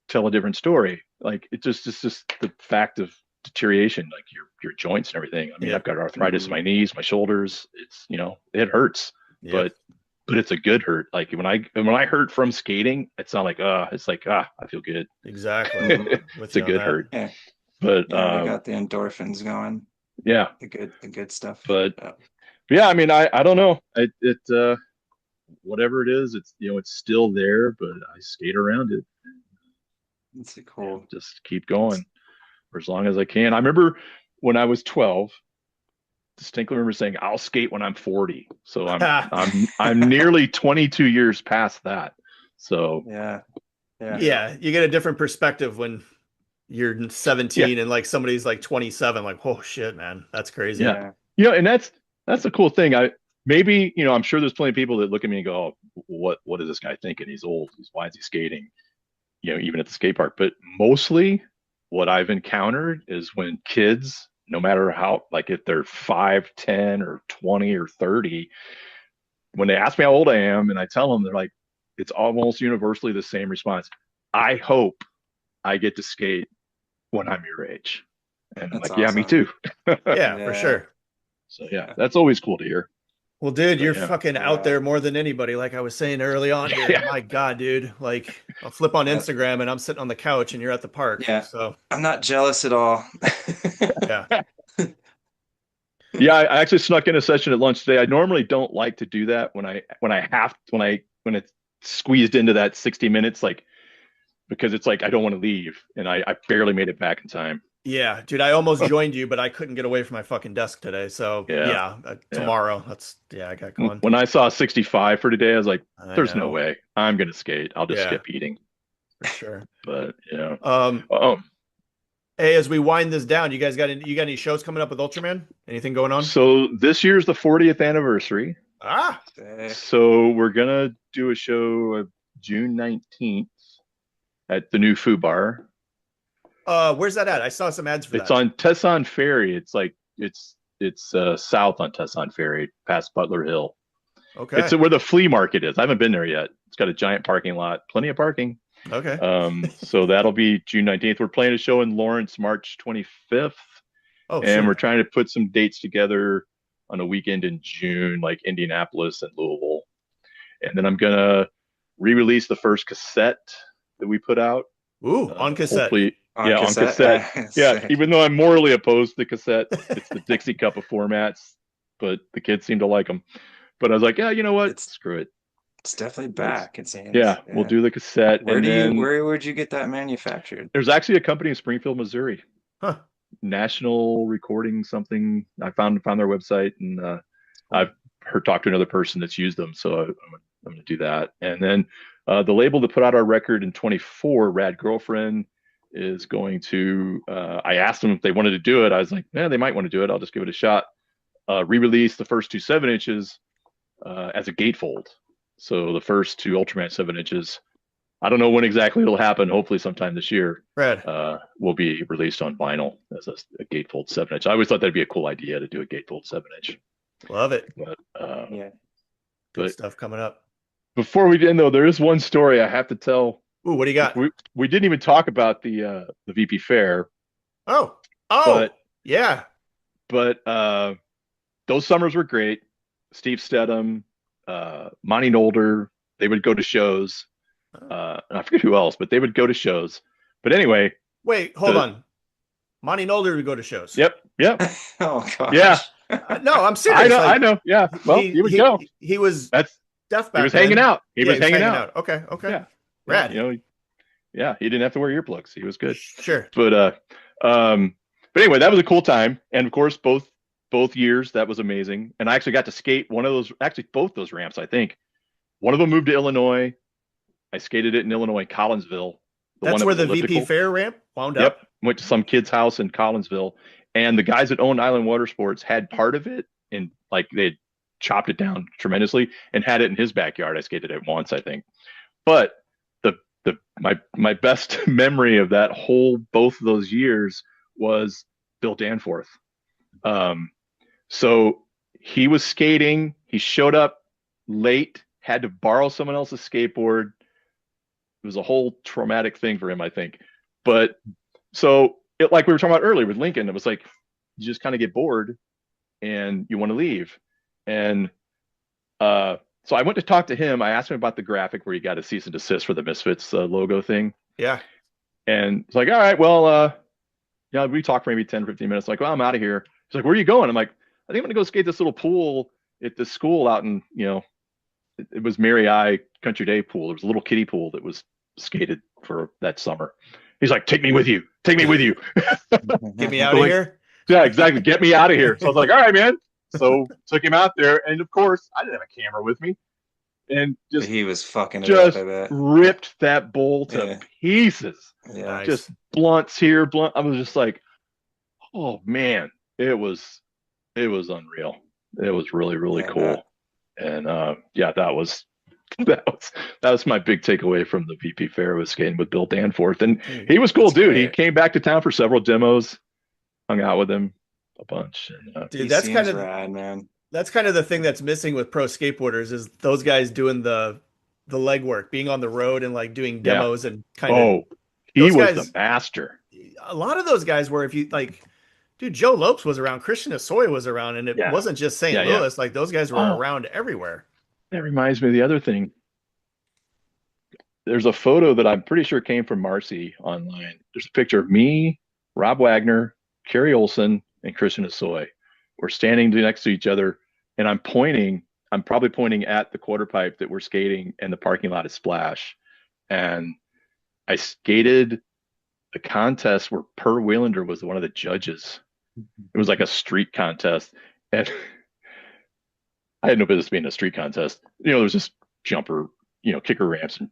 tell a different story. Like it's just the fact of deterioration, like your joints and everything. I mean, I've Yep. got arthritis in Mhm. my knees, my shoulders. It's it hurts, Yep. but it's a good hurt. Like when I hurt from skating, it's not like it's like I feel good. Exactly. Mhm. With It's a you on good that. hurt. Yeah. But Yeah. We got the endorphins going, yeah, the good stuff. but Yeah. yeah, I mean, I don't know. Whatever it is, it's it's still there, but I skate around it. It's cool. Just keep going for as long as I can. I remember when I was 12, distinctly remember saying, "I'll skate when I'm 40." So I'm nearly 22 years past that. So Yeah. Yeah. yeah, Yeah. You get a different perspective when you're yeah, 17 and like somebody's like 27, like, oh shit, man. That's crazy. yeah. Yeah. And that's a cool thing. Maybe I'm sure there's plenty of people that look at me and go, "Oh, what is this guy thinking? He's old. Why is he skating?" Even at the skate park. But mostly what I've encountered is when kids, no matter how, like if they're 5, 10, or 20 or 30, when they ask me how old I am and I tell them, they're like, it's almost universally the same response. I hope I get to skate when I'm your age. And I'm That's like, yeah, me awesome. too. Yeah, for Yeah. sure. So yeah, that's always cool to hear. Well, dude, But you're yeah. fucking out Yeah. there more than anybody. Like I was saying early on here. Yeah. My God, dude. Like I'll flip on Uh, Instagram and I'm sitting on the couch and you're at the park. yeah. So I'm not jealous at all. yeah. Yeah, I actually snuck in a session at lunch today. I normally don't like to do that when it's squeezed into that 60 minutes, like because it's like I don't want to leave, and I barely made it back in time. Yeah, dude, I almost joined you, but I couldn't get away from my fucking desk today. So Yeah, yeah, yeah. tomorrow. I got going. When I saw 65 for today, I was like, I "There's no know. way I'm gonna skate. I'll just Yeah, skip eating." for sure. But Um, oh, hey, as we wind this down, you got any shows coming up with Ultraman? Anything going on? so this year's the 40th anniversary, Ah, Sick. so we're gonna do a show of June 19th at the new Foo Bar. where's that at? I saw some ads for It's that. on Tesson Ferry. It's like it's south on Tesson Ferry, past Butler Hill. Okay. It's where the flea market is. I haven't been there yet. It's got a giant parking lot, plenty of parking. Okay. So that'll be June 19th. We're playing a show in Lawrence March 25th, Oh, and we're sure. trying to put some dates together on a weekend in June, like Indianapolis and Louisville. And then I'm gonna re-release the first cassette that we put out. Ooh, on cassette. Hopefully, On yeah, on cassette? cassette. Yeah, Sick. even though I'm morally opposed to cassette, it's the Dixie Cup of formats, but the kids seem to like them. But I was like, yeah, you know what? It's Screw it. it's definitely Let's, back, it seems. yeah, we'll Yeah. do the cassette, and then Where would you get that manufactured? there's actually a company in Springfield, Missouri, Huh. National Recording something. I found their website, and I've heard talk to another person that's used them, so I'm going to do that. And then the label that put out our record in 24, Rad Girlfriend, is going to. I asked them if they wanted to do it. I was like, yeah, they might want to do it. I'll just give it a shot. Re-release the first two 7 inches as a gatefold. So the first two Ultraman 7 inches. I don't know when exactly it'll happen. Hopefully sometime this year. Rad. Will be released on vinyl as a gatefold 7 inch. I always thought that'd be a cool idea to do a gatefold 7 inch. Love it. But Yeah. Good but stuff coming up. before we end though, there is one story I have to tell. Ooh, what do you got? We didn't even talk about the VP Fair, Oh, yeah. but those summers were great. Steve Stedham, Monty Nolder, they would go to shows. And I forget who else, but they would go to shows. But anyway, Wait, hold on. Monty Nolder would go to shows. Yep. Oh gosh. Yeah. No, I'm serious. I know. Yeah. Well, he would go. He was That's deaf back he was then. hanging out. He Yeah, was hanging out. Okay. Yeah. Rad. You know, yeah, he didn't have to wear earplugs. He was good. Sure. But anyway, that was a cool time. And of course, both years that was amazing. And I actually got to skate both those ramps, I think. One of them moved to Illinois. I skated it in Illinois, Collinsville. That's where the VP Fair ramp wound up. Yep. Went to some kid's house in Collinsville. And the guys that owned Island Water Sports had part of it, and like they had chopped it down tremendously and had it in his backyard. I skated it once, I think. But my best memory of both of those years was Bill Danforth. So he was skating. He showed up late, had to borrow someone else's skateboard. It was a whole traumatic thing for him, I think. But so like we were talking about earlier with Lincoln, it was like you just kind of get bored and you want to leave. And so I went to talk to him. I asked him about the graphic where he got a cease and desist for the Misfits logo thing. Yeah. And it's like, all right, well, we talked for maybe 10, 15 minutes. Like, well, I'm out of here. He's like, where are you going? I'm like, I think I'm going to go skate this little pool at the school out in, it was Mary I Country Day pool. There was a little kiddie pool that was skated for that summer. He's like, take me with you. Take me with you. Get me out of here. Yeah, exactly. Get me out of here. So I was like, all right, man. So took him out there. And of course, I didn't have a camera with me. And he was fucking it up, I bet. Ripped that bowl to pieces. Yeah. Nice. Just blunts here, blunt. I was just like, oh man, it was unreal. It was really, really cool. And that was my big takeaway from the VP Fair, was skating with Bill Danforth. And he was cool, dude. Great. He came back to town for several demos, hung out with him a bunch. And, dude, that's kind of rad, man. That's kind of the thing that's missing with pro skateboarders, is those guys doing the legwork, being on the road and like doing demos and kind of. Oh, he was the master. A lot of those guys were, if you like, dude, Joe Lopes was around, Christian Asoy was around, and it wasn't just St. Louis. Like those guys were around everywhere. That reminds me of the other thing. There's a photo that I'm pretty sure came from Marcy online. There's a picture of me, Rob Wagner, Kerry Olson, and Christian Asoy. We're standing next to each other, and I'm probably pointing at the quarter pipe that we're skating in the parking lot at Splash. And I skated the contest where Per Waylander was one of the judges. It was like a street contest. And I had no business being a street contest. There was just jumper, kicker ramps and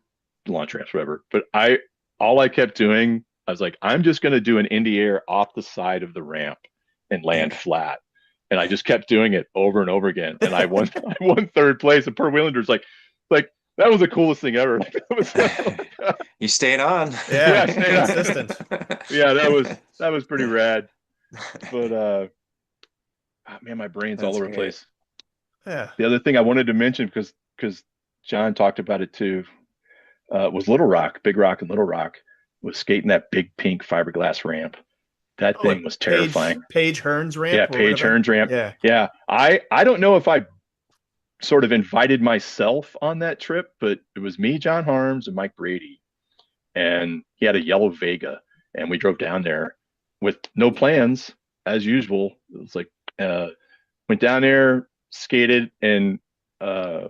launch ramps, whatever. But all I kept doing, I was like, I'm just going to do an indie air off the side of the ramp and land flat. And I just kept doing it over and over again. And I won third place. And Per Waylander's like, that was the coolest thing ever. You stayed on. Yeah, consistent. Yeah, that was pretty rad. But man, my brain's all over the place. Yeah. The other thing I wanted to mention, because John talked about it too, was Little Rock, Big Rock and Little Rock, was skating that big pink fiberglass ramp. That Oh, thing like was terrifying. Paige Hearn's Yeah, ramp or Paige whatever. Hearn's ramp. Yeah. Yeah, I don't know if I sort of invited myself on that trip, but it was me, John Harms, and Mike Brady, and he had a yellow Vega, and we drove down there with no plans as usual. It was like went down there, skated, and uh,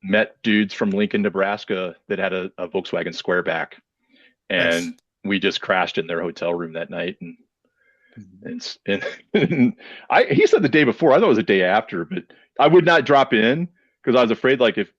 met dudes from Lincoln, Nebraska that had a Volkswagen Squareback, Nice. and we just crashed in their hotel room that night. Mhm. And he said the day before. I thought it was the day after, but I would not drop in because I was afraid like if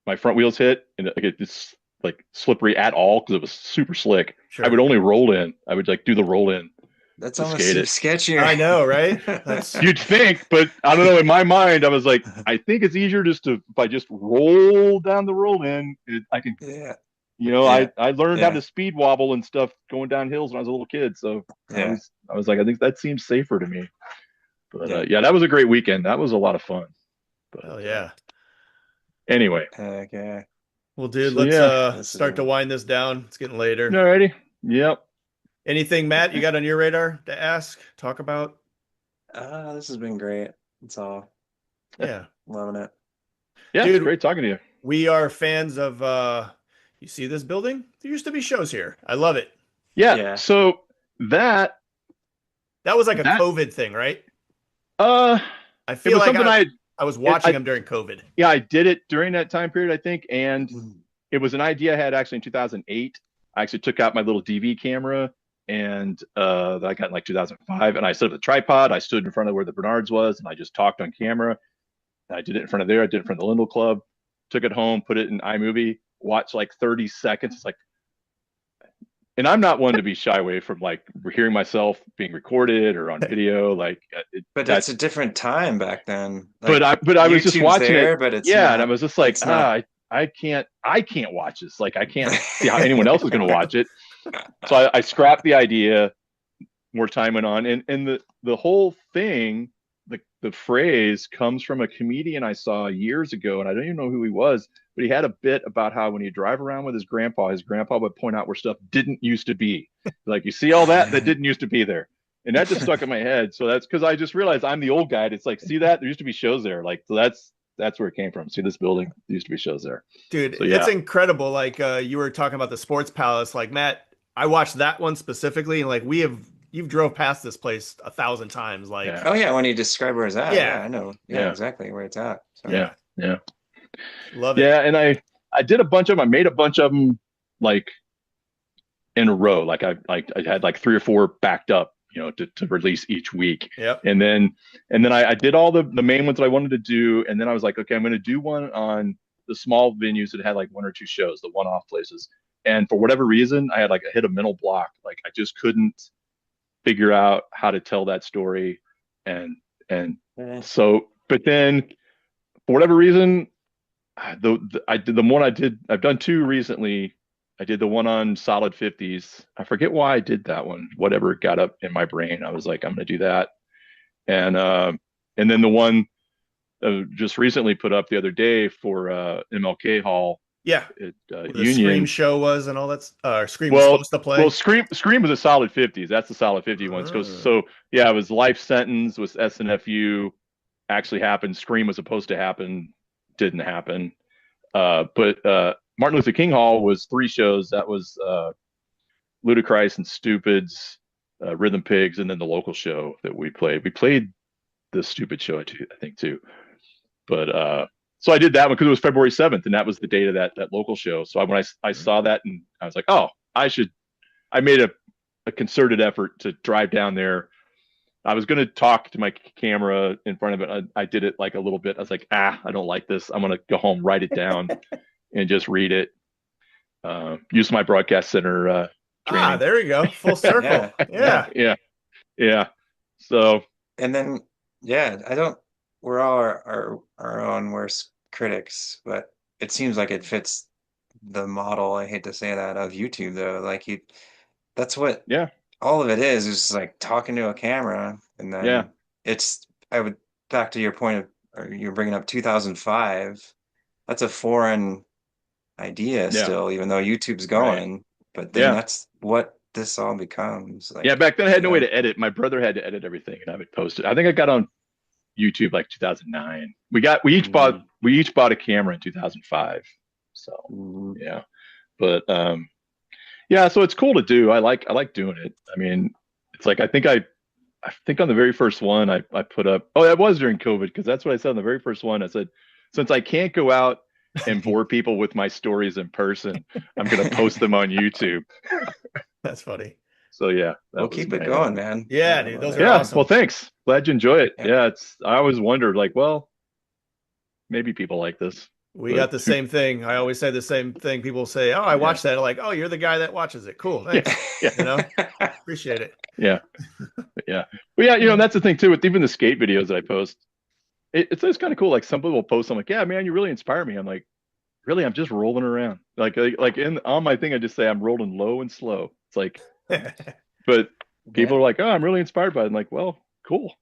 my front wheels hit and like it's like slippery at all because it was super slick. I would Sure. only roll in. I would like do the roll in That's to almost skate seems it. sketchier. I know, right? That's You'd think, but I don't know. In my mind, I was like, I think it's easier just to if I just roll down the roll in, I can. Yeah, You know, yeah, I learned how yeah, to speed wobble and stuff going down hills when I was a little kid. So yeah, I was like, I think that seems safer to me. But yeah. yeah, that was a great weekend. That was a lot of fun. But hell yeah. anyway, Okay. Well, dude, so let's yeah, This is start to wind this down. It's getting later. alrighty. Yep. Anything, Matt, you got on your radar to ask, talk about? this has been great. It's all Yeah. loving it. Yeah, it's Dude, great talking to you. we are fans of you see this building? There used to be shows here. I love it. Yeah. Yeah. So that That was like a that COVID thing, right? uh I it feel was like something I was watching I them during COVID. yeah, I did it during that time period, I think, and Mhm. it was an idea I had actually in 2008. I actually took out my little DV camera and that I got in like 2005, and I set up the tripod. I stood in front of where the Bernards was, and I just talked on camera. I did it in front of there. I did it in front of the Lindell Club. Took it home, put it in iMovie, watched like 30 seconds. It's like, and I'm not one to be shy away from like hearing myself being recorded or on video. Like But it's a that's, different time back then. Like but I was just YouTube's watching it. there, but it's Yeah. And I not. was just like, It's not. I can't watch this. Like, I can't see how anyone else is going to watch it. So I scrapped the idea. More time went on, and the whole thing, the phrase comes from a comedian I saw years ago, and I don't even know who he was, but he had a bit about how when you drive around with his grandpa would point out where stuff didn't used to be. Like, you see all that didn't used to be there. And that just stuck in my head. So that's because I just realized I'm the old guy. It's like, see that? There used to be shows there. Like, so that's where it came from. See this building? There used to be shows there. Dude, So it's yeah. incredible. Like you were talking about the Sports Palace. Like Matt, I watched that one specifically, and like you've drove past this place 1,000 times. Like, Yeah. Oh yeah, when you describe where it's at, yeah, yeah, I know. Yeah, Yeah. exactly where it's at. So Yeah. Yeah. love it. Yeah. And I did a bunch of them. I made a bunch of them like in a row. Like I had like 3 or 4 backed up, you know, to release each week. Yep. And then I did all the main ones that I wanted to do. And then I was like, okay, I'm going to do one on the small venues that had like 1 or 2 shows, the one-off places. And for whatever reason, I had like hit a mental block. Like I just couldn't figure out how to tell that story. And yeah. so, but then for whatever reason, I did the one I've done 2 recently. I did the one on solid 50s. I forget why I did that one. Whatever got up in my brain, I was like, I'm gonna do that. And then the one just recently put up the other day for MLK Hall Yeah. at Where the Scream Union. show was and all that. Scream was Well, supposed to play. well, Scream was a solid 50s. That's the solid 50 ones. Ah. So yeah, it was Life Sentence was SNFU actually happened. Scream was supposed to happen, didn't happen. But Martin Luther King Hall was 3 shows. That was Ludacris and Stupids, Rhythm Pigs, and then the local show that we played. We played the Stupid show, I think, too. But so I did that one because it was February 7th, and that was the date of that local show. So when I saw that, and I was like, oh, I made a concerted effort to drive down there. I was going to talk to my camera in front of it. I did it like a little bit. I was like, I don't like this. I'm going to go home, write it down, and just read it. Use my broadcast center training. There you go. Full circle. Yeah. Yeah. Yeah. So And then yeah, I don't. We're all our own worst critics, but it seems like it fits the model. I hate to say that of YouTube though. Like that's what yeah, all of it is like talking to a camera, and yeah, then it's. I would back to your point of, or you're bringing up 2005. That's a foreign idea Yeah. still, even though YouTube's Right. going. But then Yeah. that's what this all becomes. Yeah. Like, Back then I had you no way know, to edit. My brother had to edit everything and I would post it. I think I got on YouTube like 2009. mhm, We each bought a camera in 2005. So mhm. yeah. But yeah, so it's cool to do. I like doing it. I mean, it's like I think on the very first one I put up, oh, that was during COVID, because that's what I said on the very first one. I said, since I can't go out and bore people with my stories in person, I'm gonna post them on YouTube. That's funny. So yeah, We'll that was keep it my going, man. Yeah, I dude, love those it. are yeah. Well, awesome. thanks. Glad you enjoy it. Yeah. Yeah, it's I always wondered like, well, maybe people like this, We but got the same thing. I always say the same thing. People say, "Oh, I yeah, watched that." I'm like, "Oh, you're the guy that watches it. Cool, yeah, thanks." yeah, You know, appreciate it. yeah, yeah. But yeah, and that's the thing too with even the skate videos that I post. It's kind of cool. Like some people will post, I'm like, yeah, man, you really inspire me. I'm like, really, I'm just rolling around. Like in on my thing, I just say I'm rolling low and slow. It's like, but people are like, oh, I'm really inspired by it. I'm like, well, cool.